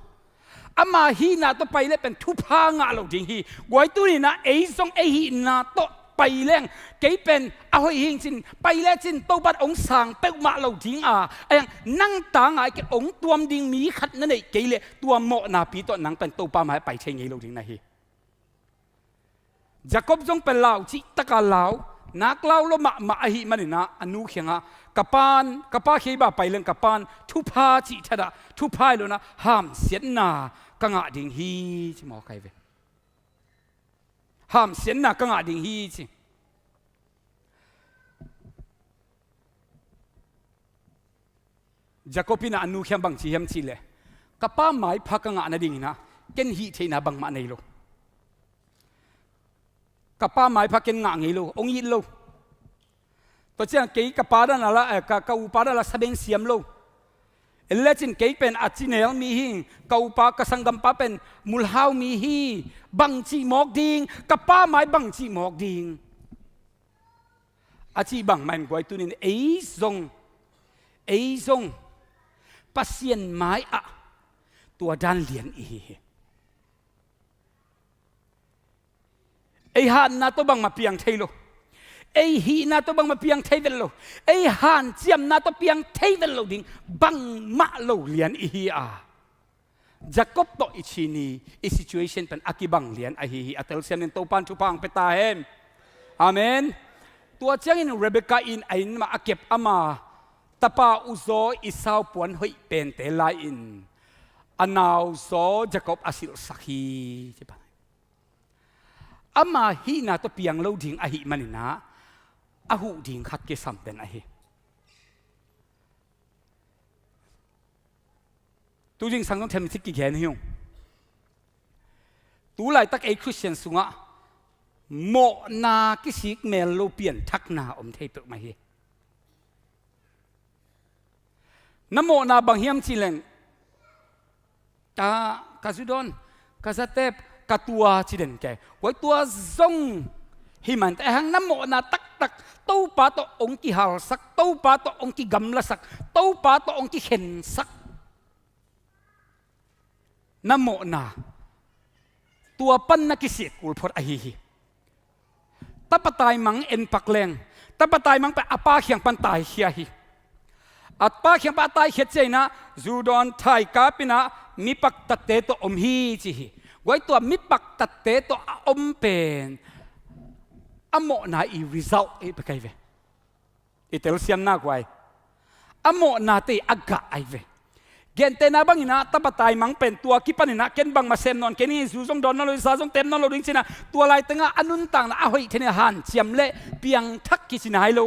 อามาฮีนาตัวไปเลยเป็นทุพางาลูกจริงฮีไว้ตัวนี้นะไอ้ทรงไอ้ฮีนาตัวไปเล่งเกี่เป็นเอาให้หิงจินไปเล่จินตัวบัดองสังเปิกมาเราทิ้งไอ้ยังนั่งตางไอ้เกี่องตัวมดิ่งมีขัดนั่นเองเกี่ยตัวโมนาปีตัวนังเป็นตัวปามาไปเชียงยี่เราทิ้งนะฮีจะกบจงเป็นลาวจิตะกาลาวนักลาวละมาหิมันนะอนุเขียงกับปานเขียบไปเรื่องกับปานทุพาจิทดาทุพายแล้วนะห้ามเสียนนากังอาดิ่งฮีที่หมอใครเวห้ามเสียนนากังอาดิ่งฮีจิ จะก็พี่น่ะอนุเข้มบังจีเฮมจีเลยกับป้าหมายพักงะนั่นดิ่งนะเกณฑ์ฮีเทน่ะบังมาในโลกับป้าหมายพักเกณฑ์งะไงโลองยินโลตัวเจ้าเกี่ยกับป้าด้านละกับอุปาด้านละสเบงเสียมโลเอเลจินเกี่ยเป็นอาจิเนลมีหิงกับอุปากสังกัมป้าเป็นมุลฮาวมีฮีบังจีหมอกดิ่งกับป้าหมายบังจีหมอกดิ่งอาจีบังมันกวยตุนินไอ้ซงปัสเซียนไม้อะตัวด้านเลียนไอ้ฮันน่าตัวบังมาเปียงเทโลไอ้ฮีน่าตัวบังมาเปียงเทเวลโลไอ้ฮันเจียมน่าตัวเปียงเทเวลโลดิ่งบังมาโลเลียนอะจะกบโตอิชินีไอ้ situation เป็นอากิบังเลียนอัตเตลเซียนเป็นตัวปันทุพังไปตาเห็นอาเมนตัวเจ้าอินเรเบคก้าอินไอ้มาอาเก็บอามาตาป้าอุโซอิสาวปวนหอยเป็นเตลาอินอันาวโซจะกบอาศิลสักฮีใช่ปะอามาฮีน่าตัวเปียงเล่าดิ่งอาหิมันนะอาหูดิ่งขัดเกสัมเป็นอาหิตัวจริงสังต้องเทมสิกิแกนหิวตัวไหลตักไอคริสเตียนสุงะโมนากิสิกเมลโลเปียนทักนาอมเทปมาเฮน้ำโมนาบางเฮียมจีเลงตากาซุดอนกาซาเตปกาตัวจีเดนแกไว้ตัวซงหิมันแต่หังน้ำโมนาตักตู้ปาโตองค์กิฮาลสักตู้ปาโตองค์กิกัมละสักตู้ปาโตองค์กิเห็นสักน้ำโมนาตัวปั้นนักกิสิกุลพอดอหิตะปะตายมังเอ็นปักแรงตะปะตายมังไปอาปาเขียงปันตายเฮียฮีอัตปาเขียงปันตายเขียนใจนะจูดอนไทยกาปินะมีปักตัดเตโตอมฮีจีฮีไว้ตัวมีปักตัดเตโตอมเป็นอโมนาอีริซัลเอไปไกเวอีเตลเซียมนากไว้อโมนาเตอากาไอเวเกณฑ์เตนาบังอินะตะปะตายมังเป็นตัวกิปันอินะเกณฑ์บังมาเซมนอนเกณฑ์นี่ซูซงดอนนอลซาซงเต็มนอลดิ้งสินะตัวลายตั้งอนุนตังนะอาหอยเทเนหันเจียมเละเปียงทักกิสินะไฮโล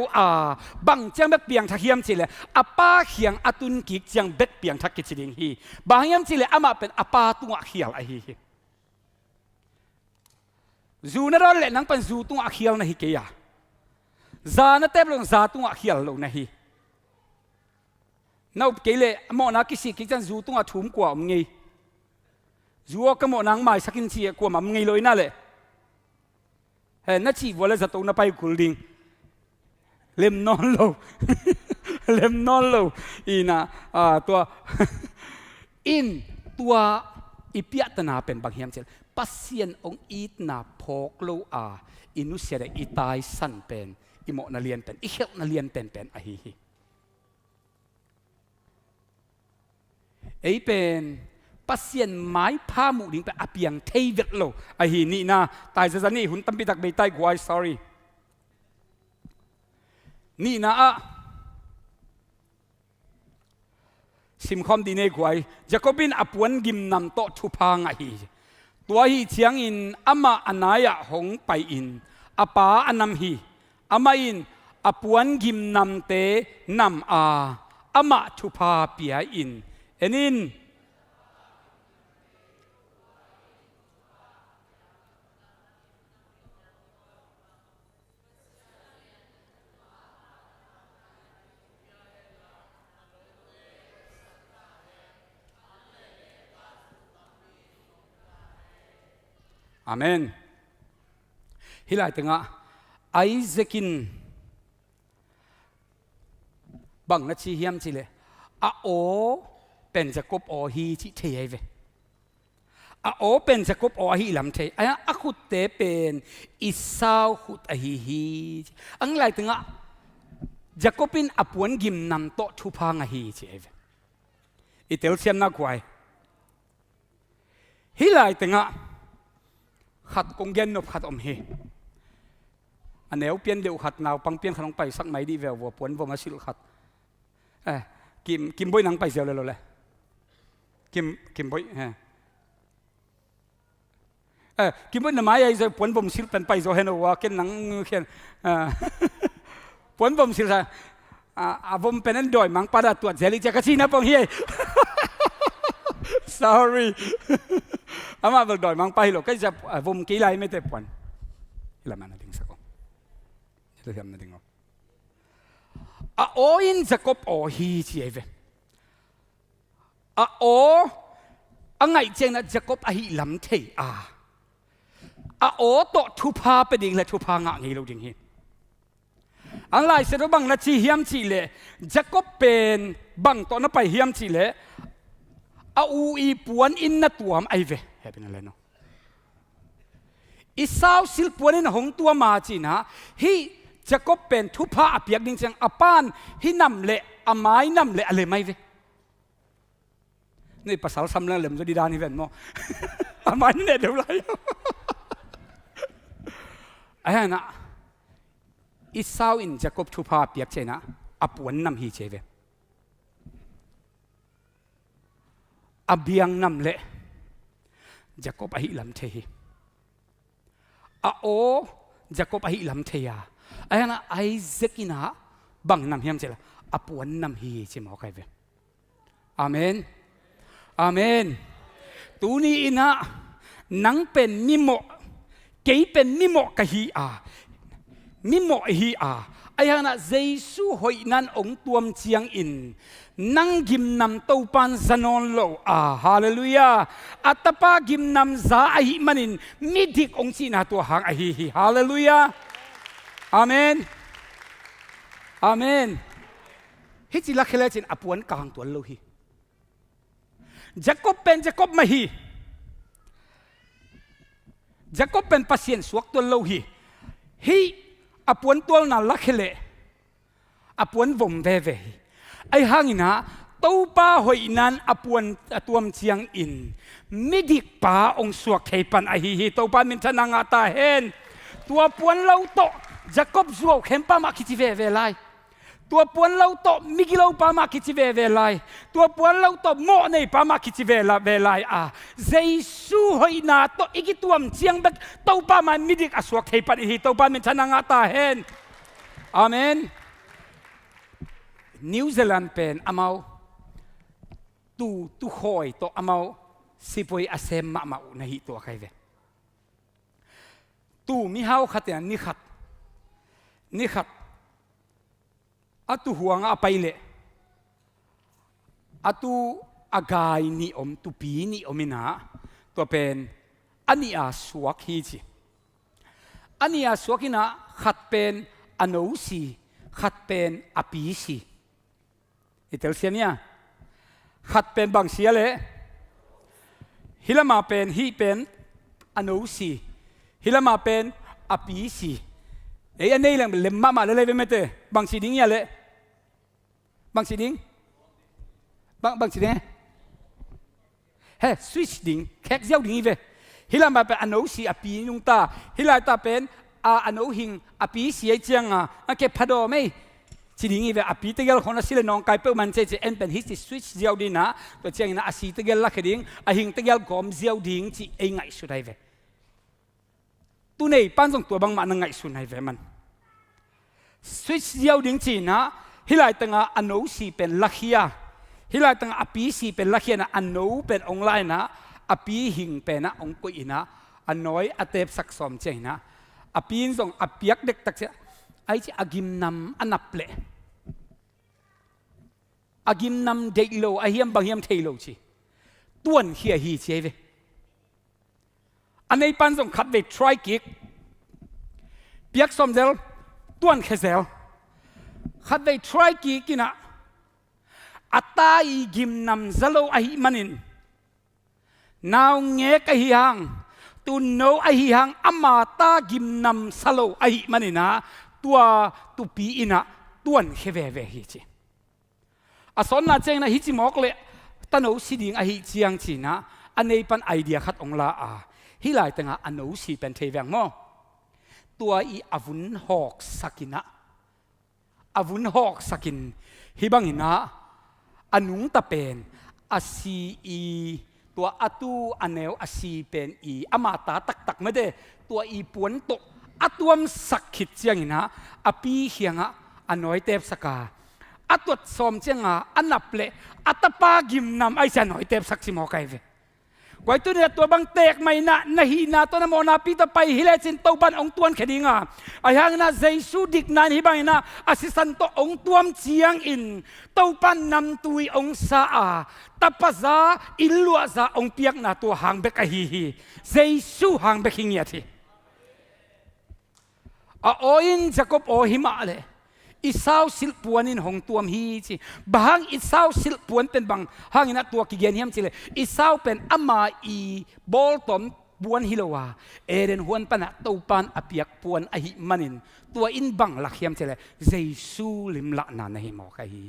บังเจียงเบ็ดเปียงทักเฮียมสิเลยอาป้าเขียงอตุนกิเจียงเบ็ดเปียงทักกิสิดิงฮีบางเฮียมสิเลยอามาเป็นอาป้าตัวเขียวไอฮีซูนรอนเละนังเป็นซูตัวเขียวนะฮิเกียซานะเต็มลงซาตัวเขียวลงนะฮีน่าเกลียโมนักกิสิกิจันจูตุงอาทุ่มกว่ามึงไงจูก็โมนังไม่สักินชีกว่ามึงไงเลยนั่นแหละเฮ้ยนัดชีวอลเลจะตัวน่าไปกุลดิงเล่มนอนโลเล่มนอนโลอีน่ะตัวอินตัวอีเปียตนาเป็นบางเฮียมเชลปัสเซียนองอีตนาพกโลอินุเสียดอีตายสันเป็นอีโมนาเลียนเป็นอีเขลนาเลียนเป็นอะฮีไอ้เป็นปัสเซียนไม้ผ้าหมูดิ้งไปอาเปียงเทเวตโลไอ้หีนี่นะตายจะนี่หุ่นตั้มปิตักใบใต้กวาย sorry นี่นะสิมคอมดีเนกวายจะก็บินอปวนกิมนำโตทุพังไอ้ตัวฮีเชียงอินอามาอนนายะหงไปอินอาปาอันนำฮีอามาอินอปวนกิมนำเตนำอามาทุพาเปียอินเอ็นินอาเมนฮิลายตึงไอเซกินบังนัชีเฮียมชิเลโอเป็นจะกบอฮีที่เทยเวโอเป็นจะกบอฮีลำเทยอาขุดเตเป็นอิสาวขุดอฮีอังไรตึงจะกบินอปวนกิมนำโตทุพังอฮีเจเวอิเตลเซียมนักไว้ฮิลายตึงขัดกงเย็นนบขัดอมเฮอันเนวเปลี่ยนเดียวขัดนาวปังเปลี่ยนขนมไปสักไหนดีแวววัวปวนวัวมาสิลขัดกิมบอยนังไปเสียวเลยกิมบอยกิมบอยน้ำไม้ไอ้จะปวนบ่มสิลเป็นไปโซเฮนว่าเกินหนังเขียนปวนบ่มสิล ผมเป็นนั่นดอยมังปาดตัวเจลิจะกระชินะปองเฮีย sorry อามาบอกดอยมังไปหรอกก็จะผมกี่ไลไม่เต็มวันละมันนั่งสักคนจะทำนั่งโอ้ยินจะกบโอฮีเจียเวโอ้ไงเจงนะจะกบฮีลำเทียโอ้โตทุพาเป็นดิ่งและทุพางะงี้เราดิ่งเฮอะไรเสร็จบังนาทีเฮียมจีเล่จะกบเป็นบังตอนนั้นไปเฮียมจีเล่อูอีปวนอินนัตัวมไอเวเฮ้เป็นอะไรเนาะอีสาวสิลปวนอินหงตัวมาจีนะฮีจะกบเป็นทุพาอเปียกดิ่งเสียงอปานฮีนำเละอไม้นำเละอะไรไม่เวนี่ภาษาซ้ำเรื่องเล่มจะดีดานี่เว้นมั้งอไม้เนี่ยเดี๋ยวไรไอ้น่ะอีสาวอินจะกบทุพาเปียกเจนะอปวนนำฮีเจเวอเบียงนำเละจะกบอหิลำเทียโอจะกบอหิลำเทียไอ้น่ะไอเซกินะบังนำเฮียมเจละอปวนนำฮีเจมอใครเวอาเมนอาเมนตูนี้อินะนังเป็นมิโมเกยเป็นมิโมกะฮีมิโมฮีไอ้น่ะเจสุหอยนั้นองตัวมเจียงอินนังกิมนำตัวปันสนนโลฮาเลลูยาอัตปากิมนำซาอหิมันินมิดิกองค์จีนาตัวหางอหิฮาเลลูยาอาเมนอาเมนฮิจิลักเลจินอปวนกลางตัวโลหิจะกบเป็นจะกบมาฮีจะกบเป็นปัสเซียนสวกตัวโลหิฮีอปวนตัวนั้นลักเลอปวนวมเวเวไอ้หางนะตัวป้าหอยนั้นอปวนตัวมเชียงอินมิดิกป้าองสวกเขปันไอฮีตัวป้ามินทนังอาตาเฮนตัวปวนเล่าโตจะกบสวกเข็มป้ามาคิดเวเวไลตัวปวนเล่าโตมิกิเล่าป้ามาคิดเวเวไลตัวปวนเล่าโตโมในป้ามาคิดเวไลเจสุหอยนาโตอีกิตัวมเชียงเบกตัวป้ามามิดิกอสวกเขปันไอฮีตัวป้ามินทนังอาตาเฮนอาเมนนิวซีแลนด์เป็นอามาตูหอยตัวอามาสิบวยอาเซมมาอุณหิตัวใครเวตูมีเฮาขัดอย่างนี่ขัดตูห่วงอาไปเลยตูอากายนิอมตูปีนิอมินาตัวเป็นอันนี้สวกฮีจีอันนี้สวกินะขัดเป็นอโนซีขัดเป็นอปีซีอิตาลีเนี่ยขัดเป็นบางเสียเลยฮิลามาเป็นฮีเป็นอโนซีฮิลามาเป็นอปีซีอันนี้เล่มมาเลยไม่เตะบางสีดิ้งเนี่ยเลยบางสีดิ้งบางสีดิ้งเฮ้สวิชดิ้งแขกเจ้าดิ้งอีเวฮิลามาเป็นอโนซีอปีนุงตาฮิลาตาเป็นอโนหิงอปีซีไอเจียงเก็บพัดโอไม่ทีนี้เวอปีตะเกลคนนั้นสิเลน้องไก่เปิลมันเจเอ็นเป็นฮิสติสวิชเจ้าดีนะตัวเจียงนะอาศีตะเกลลักดิ้งหิงตะเกลกอมเจ้าดิ้งที่เองไงสุดได้เวตัวนี้ปั้นส่งตัวบางมันไงสุดได้เวมันสวิชเจ้าดิ้งจีนะฮิลายตั้งอโนซีเป็นลักเฮียฮิลายตั้งอปีซีเป็นลักเฮียนะอโนเป็นองไลนะอปีหิงเป็นนะองกุยนะอน้อยอเทปสักสมเจนะอปีนส่งอปียกเด็กตักเจไอ้ที่อากิมนำอันนับเละอากิมนำเด็กโลไอ้เฮียมบางเฮียมเทโลชีต้วนเฮียฮีเจเวอันในปันส่งขัดเวททริกิกเปียกสมเดลต้วนเคเซลขัดเวททริกิกินะอัตตาอีกิมนำซาโลไอมันินนาวเงกไอฮิฮังตุนโนไอฮิฮังอามาตากิมนำซาโลไอมันินะตัวตุปีอินะต้วนเคเวเวฮิจิอาสอนน่าเจงนะฮิจิมอกเลยตโนสิดิงไอฮิจียงจีนะอันนี้เป็นไอเดียขัดองลาฮิลายตั้งอันโนสิเป็นเทเวงโมตัวอีอาวุนหอกสกินะอาวุนหอกสกินฮิบังอินะอนุงตะเป็นอาซีอีตัวอตูอันเนวอาซีเป็นอีอามาตาตักไม่ได้ตัวอีปวนโตอตัวมสักขิดเจียงอินะอปีเฮียงอันน้อยเทพสกา อัตวดสมเจงอันนับเละอัตปากิมนำไอ้ฉันหอยเต็มสักสิโมไกเวไว้ตัวเนี่ยตัวบางเตกไม่นะนาฮีนาตัวนั้นโมนาปีตไปฮิเลจินตัวบันองตวนแค่ดิ้งไอ้หางนะเจสูดิกนันฮิบังนะอาศิสันโตองตวมเชียงอินตัวปันนำตุยองซาตัปซาอิลลัวซาองเปียกนาตัวหางเบกะฮีเจสูหางเบกหิงยาทีโออินจะกบโอหิมาเลยอิสาวสิลปวนินหงตัวมฮีจีบางอิสาวสิลปวนเป็นบางหางนัตัวกิเกียนเฮียมจีเลยอิสาวเป็นอามาอีบอลตอมปวนฮิโลวาเอเรนหวนปนะตูปันอเปียกปวนอหิมันินตัวอินบังหลักเฮียมจีเลยเจสูลิมละนานหิมอกะฮี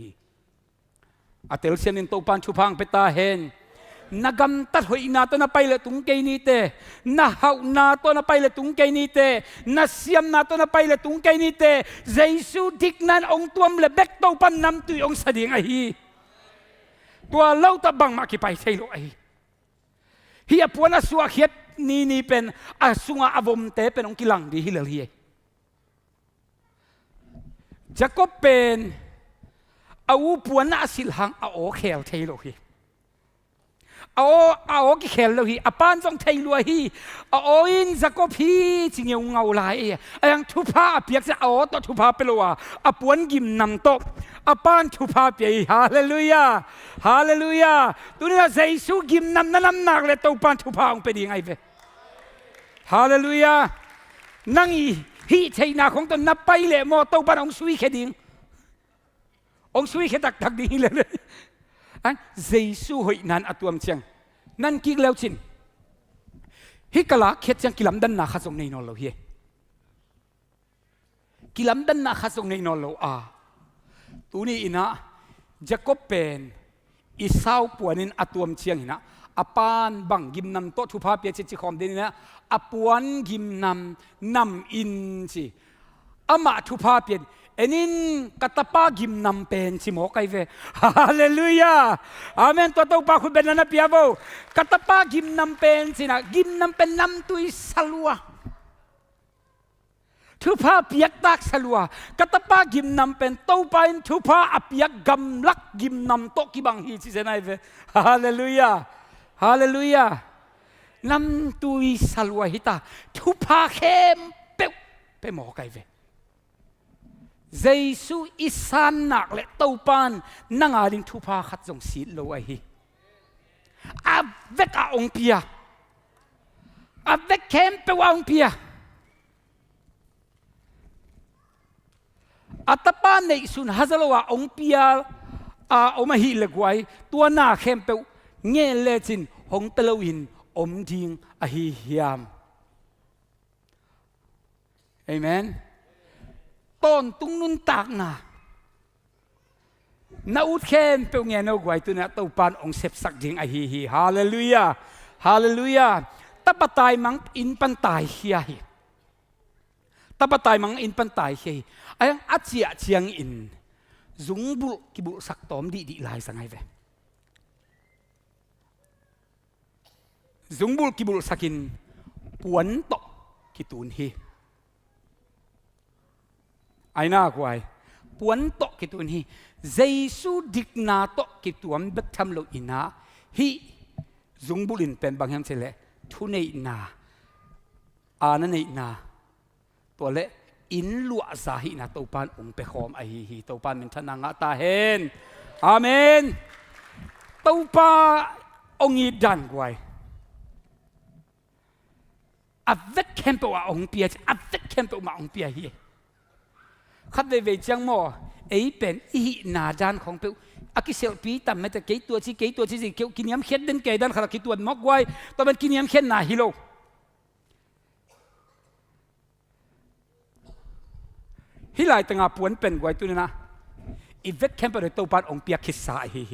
อาเตลเซียนินตูปันชุพังเปตาเฮนnagam tat hoi na to na paile tung ke ni te na hau na to na paile tung ke ni te na siam na to na paile tung ke ni te jesu dik nan ong tuam le bek to pan nam tu ong sading a hi tua lau ta bang ma ki pai thailo a hi apuana suwa khiat ni pen asunga avom te pen ong kilang di hilal hi jacob pen au puana asil hang a o khel thailo hi ao ki khel lo hi apan jong thei lu hi in zakop hi chingeu ngau lai ayang thupa apiak sa ao to thupa pelowa apuan gim nam to apan thupa pe hallelujah hallelujah tunia jesu gim nam nam nak le to pan thupa ong pe ding ai ve hallelujah nangi hi thei na khong to na pai le mo to pan ong sui kheding ong sui khedak dak ding le anh Giêsu hội nan atuam chiang nan kik leo chin hi kala khet chiang kilam dan na khazong nei no lo hi kilam dan na khazong nei no lo tu ni ina Jacob pen isau puanin atuam chiang ina apan bang gim nam to thu pha pe chi khom den na apuan gim nam in chi ama thu pha pe enin katapa gim nam pen si mo kai ve hallelujah amen to pa khu ben na piavo katapa gim nam pen sina gim nam pen nam tui salua thu pa piak tak salua katapa gim nam pen to pa in thu pa apiak gam lak gim nam to ki bang hi si senai ve hallelujah hallelujah nam tui salua hita thu pa khem pe mo kai ve Giêsu isan nak le tau pan nanga ding thupa khat jong sit lo ai hi avek a ong pia avek kem pe wa ong pia atapa nei sun hazalowa ong pia oma hi le gwai tua na khem pe nge le chin hong teloin om ding a hi hiam amen ton tung nun tak na ut khen pe nge no gwai tu na to pan ong sep sak ding a hi hallelujah hallelujah tapatai mang in pan tai hia hi tapatai mang in pan tai hi ayang achia chiang in zungbul kibul sak tom di lai sangai ve zungbul kibul sakin puan to kitun hi ai na kwai puan to kitun hi Giêsu dik na to kituam bek tham lo ina hi zungbulin pen bang ham chele thu nei na ana nei na to le in lua za hi na to pan pe khom ai hi to pan min thana nga ta hen amen to pa ong i dan kwai avec kempo ong pia avec kempo ma ong pia hi khắp về chăng mò ấy bên ý nà gian không biết cái selfie tầm mấy cái tua chi gì kiểu kinh nghiệm khen đến cái đan khá là cái tuần móc quay tao bên kinh nghiệm khen nà hi lâu hi lại từng áp uốn bên quay tu nè event camp ở tàu pan ông bia khít sa hi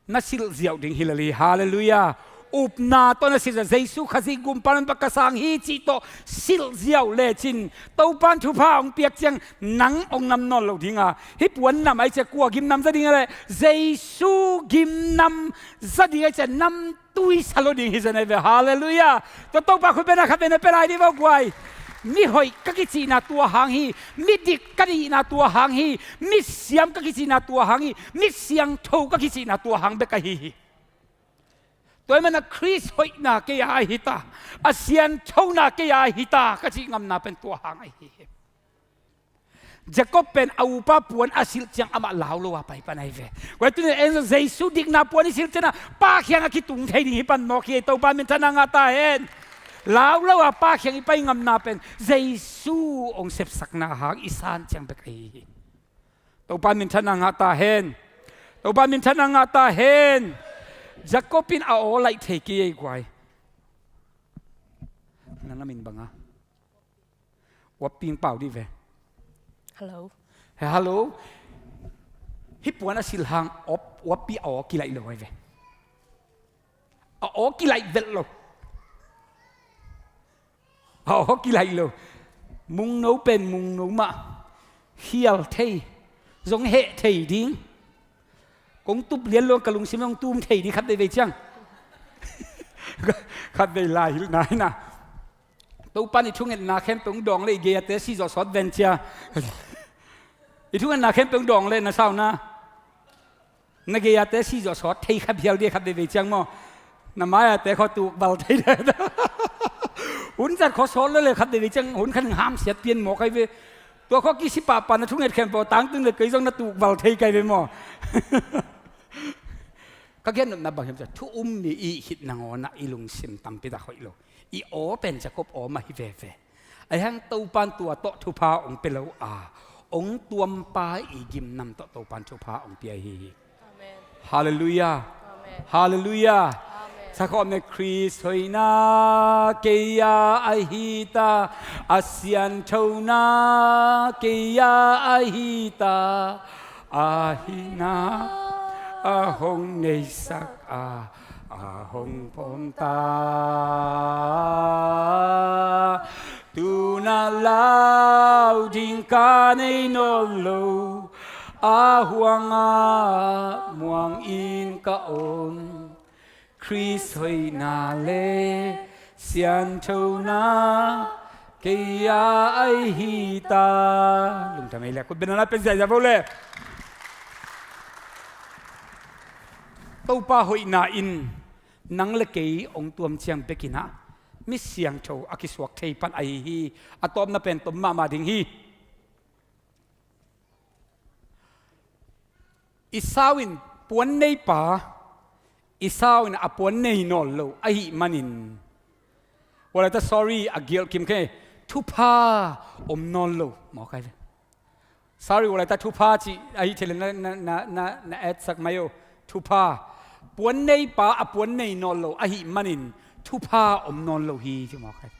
na sil diệu đình hi lali hallelujah up na to na sila Giêsu khasi gumpan pakasang hi chi to sil diao le chin to pan thu pa ong piak chang nang ong nam non lo dinga hi puan nam ai che kwa gim nam za dinga le Giêsu gim nam za dinga che nam tui salo ding hi zane ve hallelujah to pa khu bena kha bena perai di bo kwai mi hoi ka ki chi na tua hang hi mi dik ka ri na tua hang hi mi siam ka ki chi na tua hang hi mi siang tho ka ki chi na tua hang be ka hi toy man a Chris hoi na ke ya hi ta a sian tho na ke ya hi ta ka chi ngam na pen tua hang ai hi Jacob pen au pa puan asil chiang ama lau lo wa pai panai ve wa tu ne en Jesu dik na puan sil chana pa khiang a ki tung thei ni pan mo khi to pa min thana nga ta hen lau lo wa pa khiang i pai ngam na pen Jesu ong sep sak na hang isan chiang be kai to pa min thana nga ta hen to pa min thana nga ta hen Jacob pin a o lai thei ki ai kwai nana min banga wa ping pau di ve Hello. Hello. Hi puan a silhang op wapi o ki lai lo ve. O ki lai vel lo. O ki lai lo. Mung no pen mung no ma. Hial thei. Zong he thei ding. Kong tup lian lo kalung sim long tum thei di khat de ve chang. Khat de lai nai na. Tâu pan i thung na khem pung dong le ge te si zo sot ven chia i thung na khem pung dong le na sao na na ge te si zo sot thei khap hial de khap de ve chang mo na ma te kho tu bal thei de hun jat kho sol le khap de ve chang hun khan ham sia tien mo kai ve to kho ki si pa pan na thung khem po tang tung le kai jong na tu bal thei kai ve mo ka gen na ba hem cha thu ni i hit na ngona i lung sim tam pi da khoi lo i o pen Jacob o ma hi ve ve ai hang to pan tua to thu pa ong pe lo a ong tuam pa i gim nam to pan thu pa ong pi hi amen hallelujah amen hallelujah sa ko me Chris hoina ke ya ai hi ta asian thona ke ya ai hi ta a hi na a hong nei sak a hong pom ta tu na lao ding ka nei no lo a huang a muang in ka on Chris hoi na le sian thâu na ke ya ai hi ta lung ta mai le ko benana pen ja bo le tâu pa hoi na in nang le ke ong tuam chiang pekina mi siang tho akiswak thei pan ai hi atom na pen tom ma ding hi isawin puan nei pa isawin a puan nei no lo ai manin wala ta sorry a gil kim ke thu pa om non lo mo kai sorry wala ta thu pa chi ai thele na at sak mayo thu pa puan nei pa a puan nei non lo a hi manin thu pa om non lo hi chi mo kai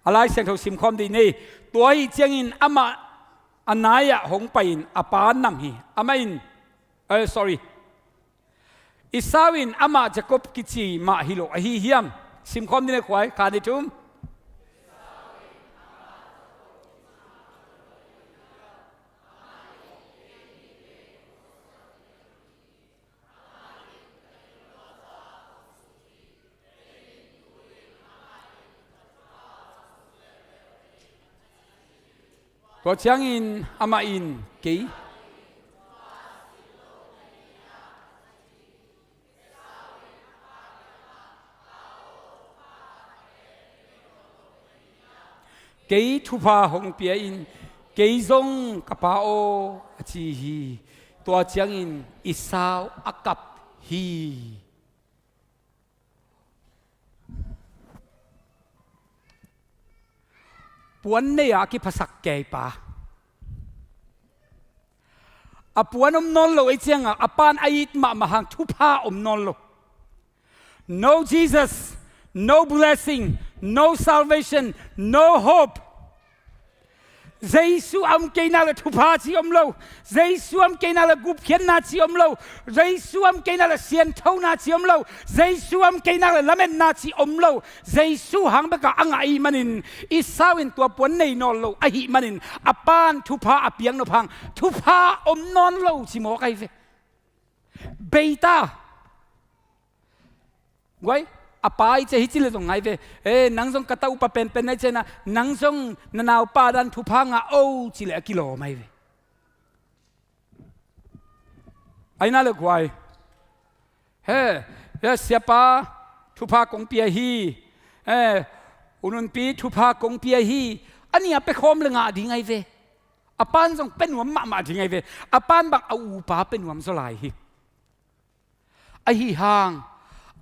alai seng tho sim khom di nei tua hi chiang in ama anaya hong pain apa nam hi amain sorry isawin ama Jacob kichi ma hilo a hi hiam sim khom di ne khwai kha ni thum có chiang in ama in kỹ kỹ thu pha hong pia in kỹ zong kapao chi hi tua chiang in isao akap hi puan nei a ki phasak ke pa a puan non lo ai chiang a apan ai ma hang thu pha non lo no Jesus no blessing no salvation no hope Giêsu am ke na la thu pha chi lo Giêsu am ke na la gup khian na chi lo Giêsu am ke na la sian thau na chi lo Giêsu am ke na la lamen na chi lo Giêsu hang ba ka angai manin isawin tua puan nei no lo a hi manin apan thu pha apiang no phang thu pha non lo chi mo kai ve beita Guai apa ai che hi chile zong ngai ve nang zong kata upa pen pen nai che na nang zong nanau pa dan thu pha nga o chile kilo mai ve ai na le kwai ya siapa thu pha kong pia hi unun pi thu pha kong pia hi ani ape khom le nga di ngai ve apan zong pen wam ma di ngai ve apan bak au pa pen wam so lai hi a hi hang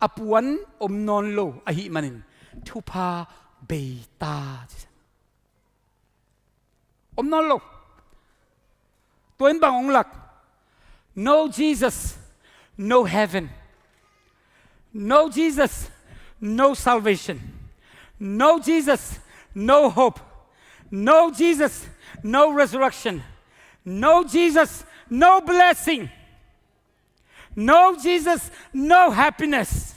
apuan non lo a hi manin thu pha beita non lo toin bang ong lak no Jesus no heaven no Jesus no salvation no Jesus no hope no Jesus no resurrection no Jesus no blessing no Jesus no happiness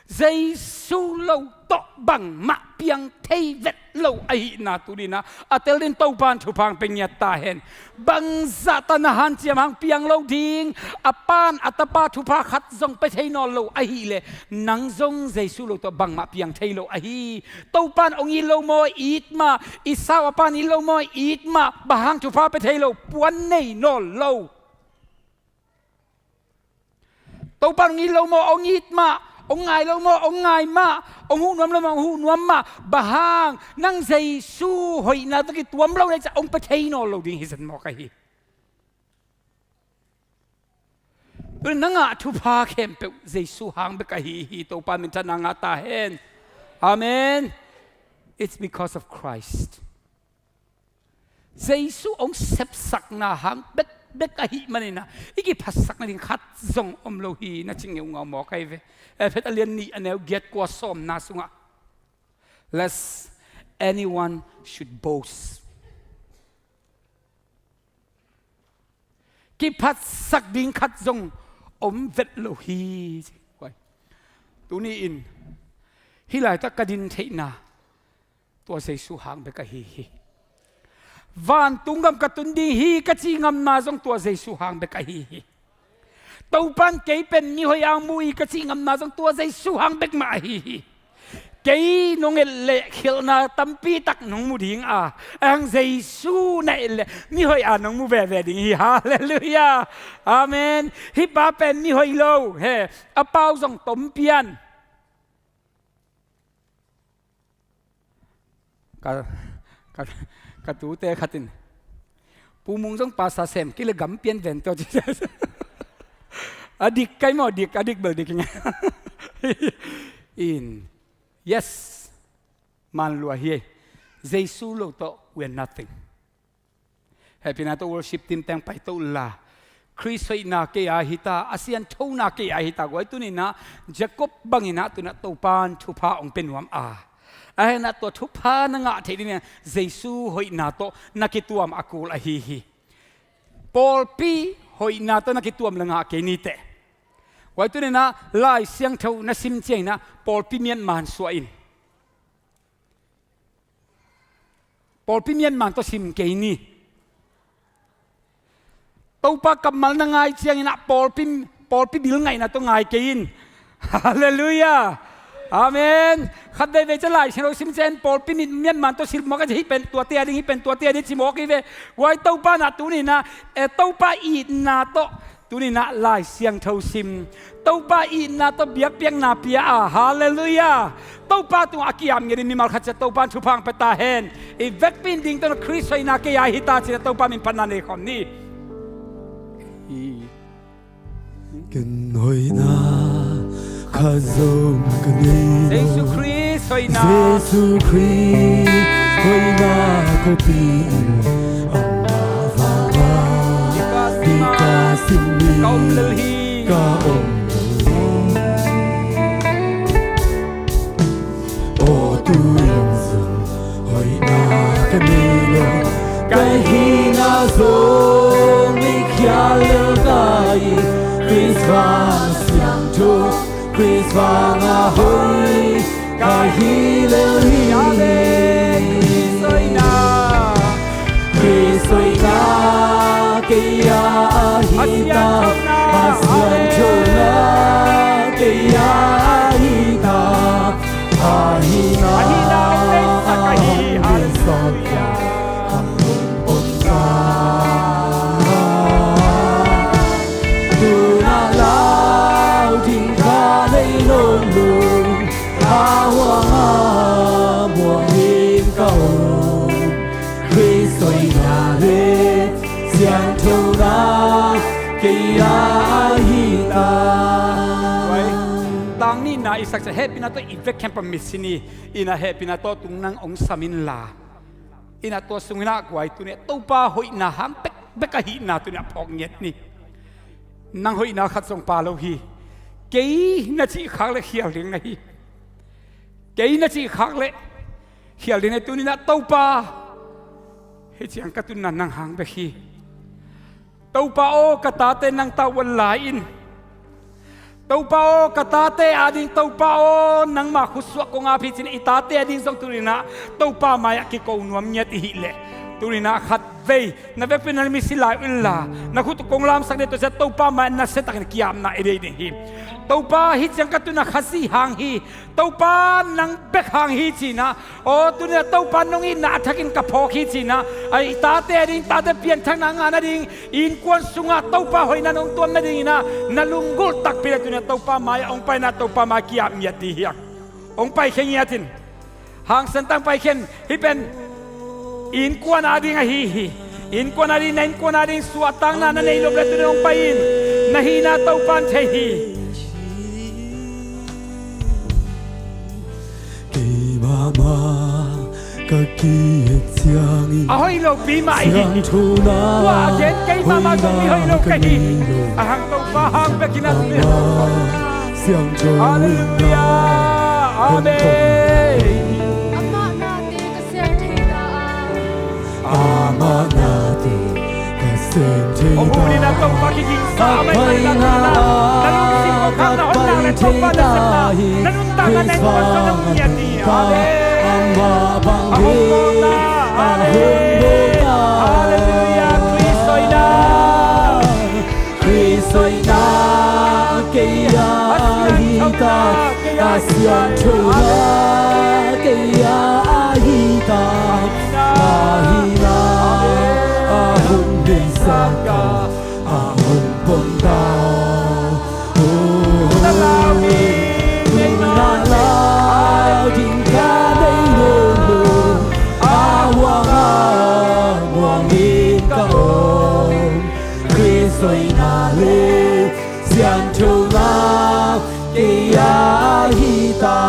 Giêsu lâu tọ bằng mạ piang thay vẹt lâu ai na tu đi na atel din tàu ban thu phang peng nhat ta hen bang za ta na han chiam hang piang lâu ding apan atapa thu pha khat zong pe thei no lâu ai le nang zong Giêsu lâu tọ bằng mạ piang thei lâu ai tàu ban ong i lâu mo it ma isao apan i lâu mo it ma bahang thu pha pe thei lâu puan nei no lâu tàu ban ong i lâu mo ong it ma ông ngài lâu mò ông ngài mà ông hu nuam mà bahang nang Giêsu hội na tôi cái tuam lâu này ông phải thấy nó lâu đi hình mò cái tôi nang ngã thu pha kem pe Giêsu hang be cái hi tôi pa mình nang ngã ta hen amen it's because of Christ Giêsu ông xếp sắc na hang bet cái hi mà na iki pasak na din khat zong lo hi na ching ngau mo kai ve phet alian ni anel get kwa Sawm na sunga lest anyone should boast ki pasak din khat zong vet lo hi quay tu ni in hi lai ta kadin thei na to Giêsu hang be ka hi van tungam katun di hi kachi ngam na zong tua Giêsu hang be ka hi tàu pan kei pen mi hoi ang mui kachi ngam na zong tua Giêsu hang bek ma hi kei nong le khil na tampi tak nong mu ding ang Giêsu na le mi hoi nong mu ve ding hi hallelujah amen hi pa pen mi hoi lo he apau zong tom pian ka tu te khatin pu mung jong pa sa sem ki le gam pian ven to adik kai mo adik bel dik in yes man lo hi Giêsu lo to we're nothing happy na to worship team tang pai to la Chris hoi na ke a hita asian thau na ke a hita goi tu ni na Jacob bangina tu na to pan thu pha ong penwam ai na to thu pha na nga thei ni Giêsu hoi na to nakituam akul a hi Paul pi hoi na to nakituam langa ke ni te wai tu ni na lai siang thau na sim cheng na Paul pi mian man suwa in Paul pi mian man to sim ke ni to pa kamal na ngai chiang ina Paul pi bil ngai na to ngai ke in hallelujah amen khad dei ve chalai chero sim chen Paul pi mian man to sil mo ka hi pen tua tia ding hi pen tua tia ni chimo ki ve wai to pa na tu ni na to pa i na to tu ni na lai siang thau sim to pa i na to biak piang na pia hallelujah to pa tu akiam ngeri mi mal khat to pa thu phang pa ta hen i vek pin ding to Chris hoi na ke ya hi ta chi to pa min panan nei khom ni ken hoi na kha zong kan ni Giêsu Christ hoi na Giêsu Christ hoi na ko pi Kaum lehi kaum o tu yang sung hoi na kan ni lo kai hi na zo mi kya le kai Chris va siang tu Chris va nga hoi kai hi le hi hoi na Chris hoi na ke ya hi ta asian chona ke ya hi ta ni na isak sa happy na to event camp misini ina happy na to tung nang ong samin la ina to sungina kwai tu ne to pa hoi na ham pek beka hi na tu ne phok nyet ni nang hoi na khat song pa lo hi ke na chi khak le hial ding hi ke na chi khak le hial ding tu ni na to pa he chiang ka tu nan nang hang be hi to pa o ka ta te nang ta wan lai in tàu bao katate ading tàu bao nang ma khuswa ko nga phi chin itate ading song turina tàu pa maya ki ko nuam nyat hi le turina khat ve na ve pinal mi sila illa na khut kong lam sak de to se tàu pa ma na se tak kiam na ere de hi tàu pa hi chang ka tu na khasi hang hi tàu pa nang bek hang hi china o tu ne tàu pa nong in na thakin ka phok hi china ai itate ading ta de pian thang na nga na ding in kwan sunga tàu pa hoi na nong tuam na ding na na lunggul tak pi tu ne tàu pa mai ong pai na tàu pa ma kiam nyat di hiak ong pai khen yatin hang san tang pai khen hi pen in kwan ading a hi in kwan ading nain kwan ading suatang na nei lob la tu ong pai in na hi na tàu pan the hi mama ka ki chiang in hoi lo pi mai hi wa jen kai mama so mi hoi lo kai hi hang tàu pa hang be kina tu siang cho hallelujah amen ama na te ka sen te ông hùi na tàu pa ki ging sa mai mai na na na lung sim ko kham na hon na le tàu pa na sa na lung ta na nen ko so na nya ti amen ba bang hallelujah hallelujah Kristoina ke ya hita asian chula ke ya hita ahina ahun bisaka ahun ponda na lao mi na lao din ka dei lo awanga ka Kristoina le sian chula ke ya hita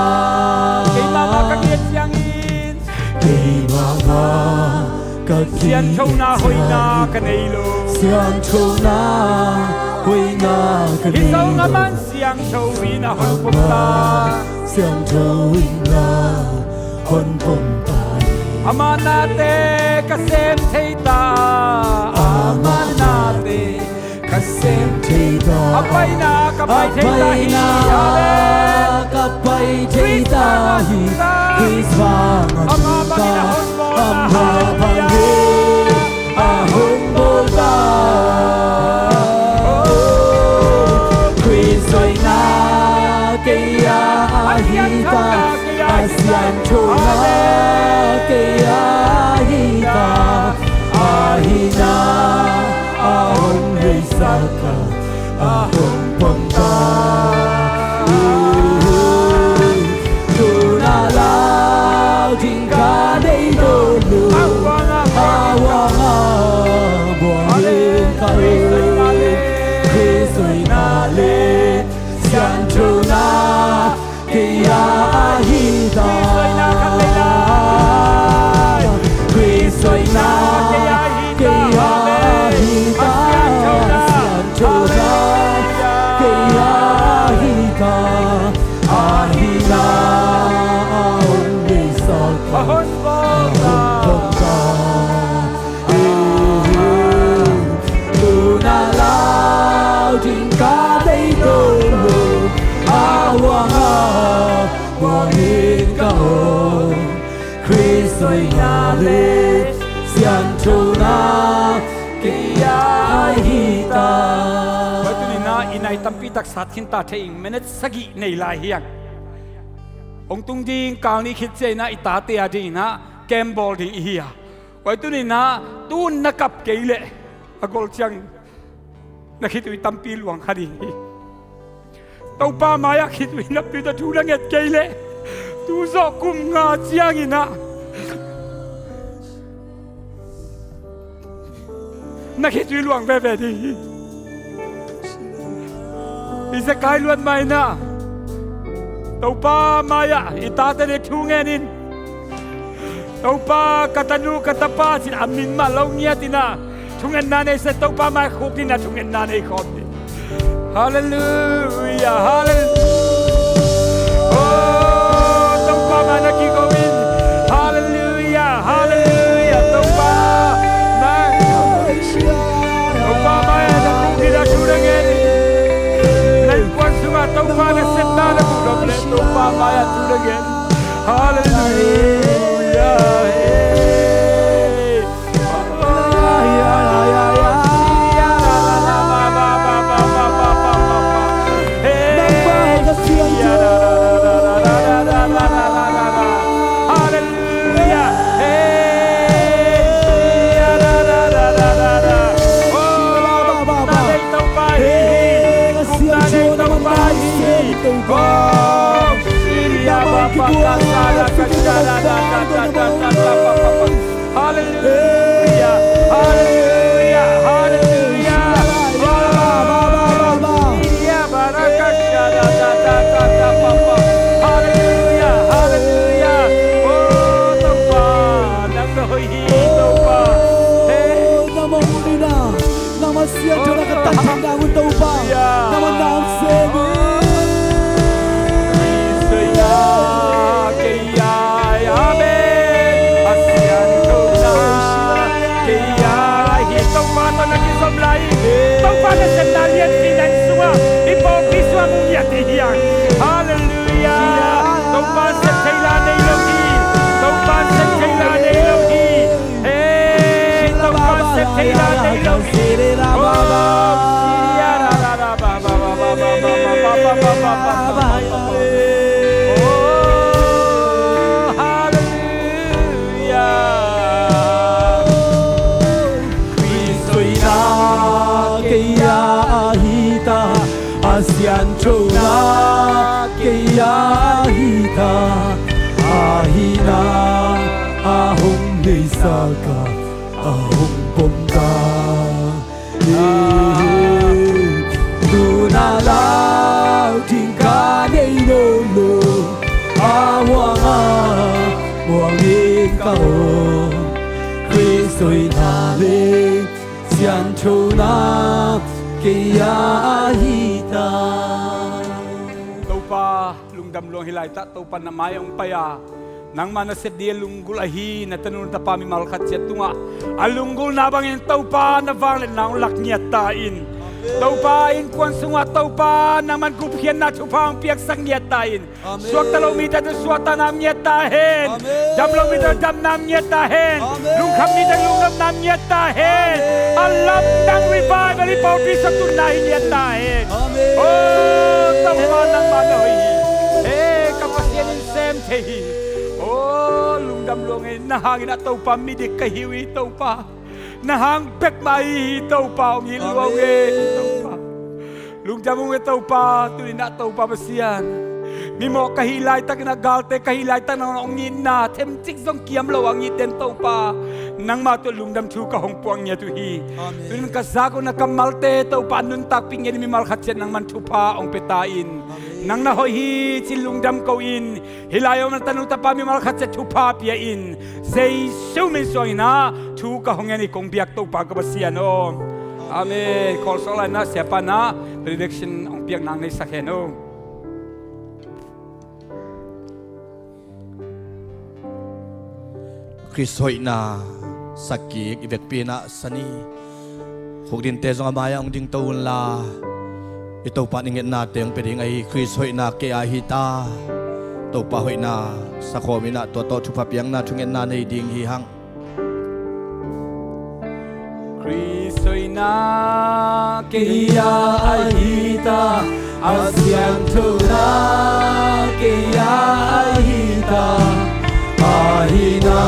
ke mama ka kiet yang in ke mama ka sian chau na hoi na ka nei lo sian chula hoi na ka hi nei sau nga lo man siang chau wi na hoi pom ta sian chau na hon pom ta amana te ka sem thei ta amana te ka sem thei ta apai na ka pai thei ta hi ka pai thei ta hi Christmas ama ba na hon bo amma bangi ahon bolta Kristoina ke ya hita asian chula ke ya hita ahina ahon risaka ahon ponta tuna lao tingka dei dulu awanga buang kare Kristoina le sian chula ke ya hita Kristoina ke ya hita sian chula ke ya hita ahina ahon bisaka ahon bo tuna lao tingka dei dulu awanga buangin kao Kristoina le sian chula ke ya hita batu ni na inai tampi tak sat khin ta theing minute sagi nei lai hiang ong tung ding kal ni khit che na ita te ading na gamble ding hi wai tu ni na tu na kap keile agol chang na khit wi tampi luang khadi tàu pa maya khit wi na pi ta thu la nget keile tu zo kum nga chiang ina na khit wi luang ve ve di isa kai luan mai na tàu pa maya ita te thungen in tàu pa katanu katapa sin amin ma lo nia tina thungen na ne se tàu pa mai khop tina thungen na ne khop ni hallelujah hallelujah oh tàu pa ma na ki go in hallelujah hallelujah tàu pa na tàu pa mai na khop tina thungen lên quan sunga tàu pa na set na na ku do le tàu pa mai thungen hallelujah Hallelujah, hallelujah, hallelujah. Hallelujah, hallelujah. Oh, Tupa, nang nahoy Tupa. Namahuli na, namasya to na katangin na ang Tupa, namanang semi. Lian dan semua ipo biswa mulia tiang haleluya Tuhan sejila nei logi Tuhan sejila nei logi Tuhan sejila nei logi ya ra ra ra ba ba ba ba ba ba ba ba ba Asian chona kaya hita ahina ahong nisaka ahong pomka dunalaw tingka nei lolo awanga wangin kao Kristo'y naling siyan chona kaya hita Tupa lungdam luang hilay ta tupa na mayong paya nang manaset dia lunggul ahi na tanun ta pami malkat siya tunga alunggul na bangin tupa na vanglet na ulak niya tain tupa in kuan sunga tupa nang man kuphian na tupang piyak sang niya tain suwak talo mita to suwata nam niya tahin damlo mita dam nam niya tahin lungkam mita lungkam nam niya tahin alam nang revival ipaw piso tunahin niya tahin oh tupa nang manoy kapasyan in sem tehi oh lungdam luangin nahangin at tupa midik kahiwi tupa nahang pek mai tupa ong iluawin tupa lungdam mong tupa tuloy na tupa basiyan mimo kahilay ta kinagalte kahilay ta nang ongin na temtik zong kiam lawang iten tupa nang matulung dam chu ka hong puang niya tuhi tuloy ng kasako na kamalte tupa nun takping yan mimalkat siya nang mantupa ong petain nang nahoy silungdam kawin hilayaw man tanong tapa mimalkat siya tupa piyain say sumin soy na chu ka hong yan ikong biyak tupa kabasiyan o amen call solay na siapa na prediction ang biyak nang naisakyan o Kristo'y na sakik ibek pina sani hugdin tezong amaya ang ding taon la ito paningin natin peding ay Kristo'y na kaya hita ito pahoy na sa komi na to chupapiyang na chungin na ding hihang Kristo'y na kaya hita asyang tuna kaya hita ahina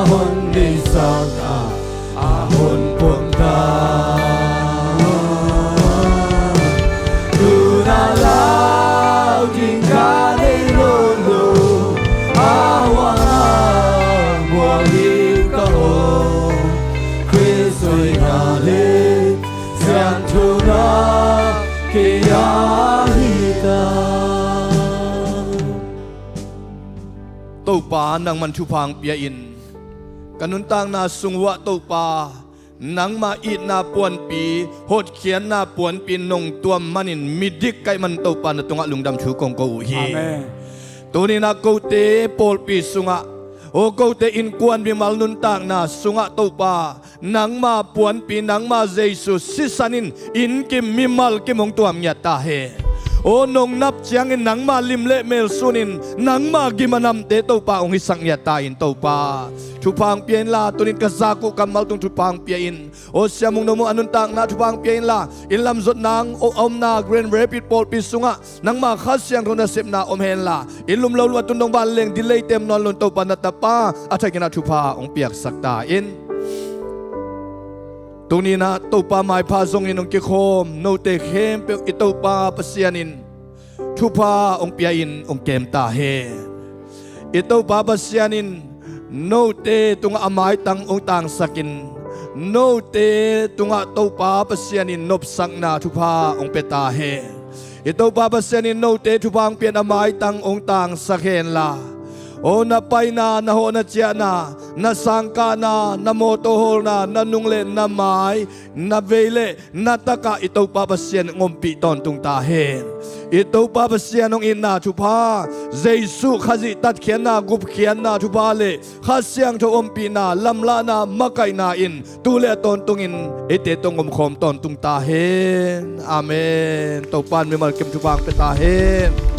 hondi saka ahon punta tunalaw tingkali lolo awang buwagin kao Kristo'y galing siyang tuna kaya hita pa nang man chupang pia in kanun tang na sungwa to pa nang ma it na puan pi hot khian na puan pi nong tuam manin midik kai man to pa na tunga lungdam chu kong ko hi Amen. tuni na ko te pol pi sunga o ko te in kuan bi mal nun tang na sunga to pa nang ma puan pi nang ma Jesus sisanin in kim mi mal ki mong tuam nya ta he o nong nap chiang in nang ma lim le mel sunin nang ma gimanam te to pa ong hisang nya ta in to pa chupang pian la tunin kazaku kamal tung chupang pian o siamung no mo anun tang na chupang pian la in lam zot nang o om na grand rapid pol pi sunga nang ma khas siang thona sep na om hen la in lum lo lu tun dong ban leng delay tem non lon to pa na ta pa athai kina chupa ong piak sakta in tรงนี้นะตัวปลาไม้พาทรงอินองเกคมโนเตเข้มเปียกอิตัวปลาปัสยานินทุพาองเปียอินองเกมตาเฮอิตัวปลาปัสยานินโนเตตุงอาไม้ตังองต่างสกินโนเตตุงอาตัวปลาปัสยานินนบสังนาทุพาองเปตาเฮอิตัวปลาปัสยานินโนเตทุพาองเปียนอาไม้ตังองต่างสเกนลาโอนาไปนานาโหนาเจียนานาสังกานานาโมโตโฮนานานุงเลนาไม้นาเวเลนาตะกะอิตุปาปเสียนงมปีตอนตุงตาเฮนอิตุปาปเสียนงอินนาชุพาเจสุขจิตัดเขียนนากุบเขียนนาชุพาเลข้าเสียงโทอมปีนาลำลานามะไกนาอินตูเลตอนตุงอินเอเตตงงมคมตอนตุงตาเฮนอาเมนตปานมีมัลเกมชุพังเปตาเฮน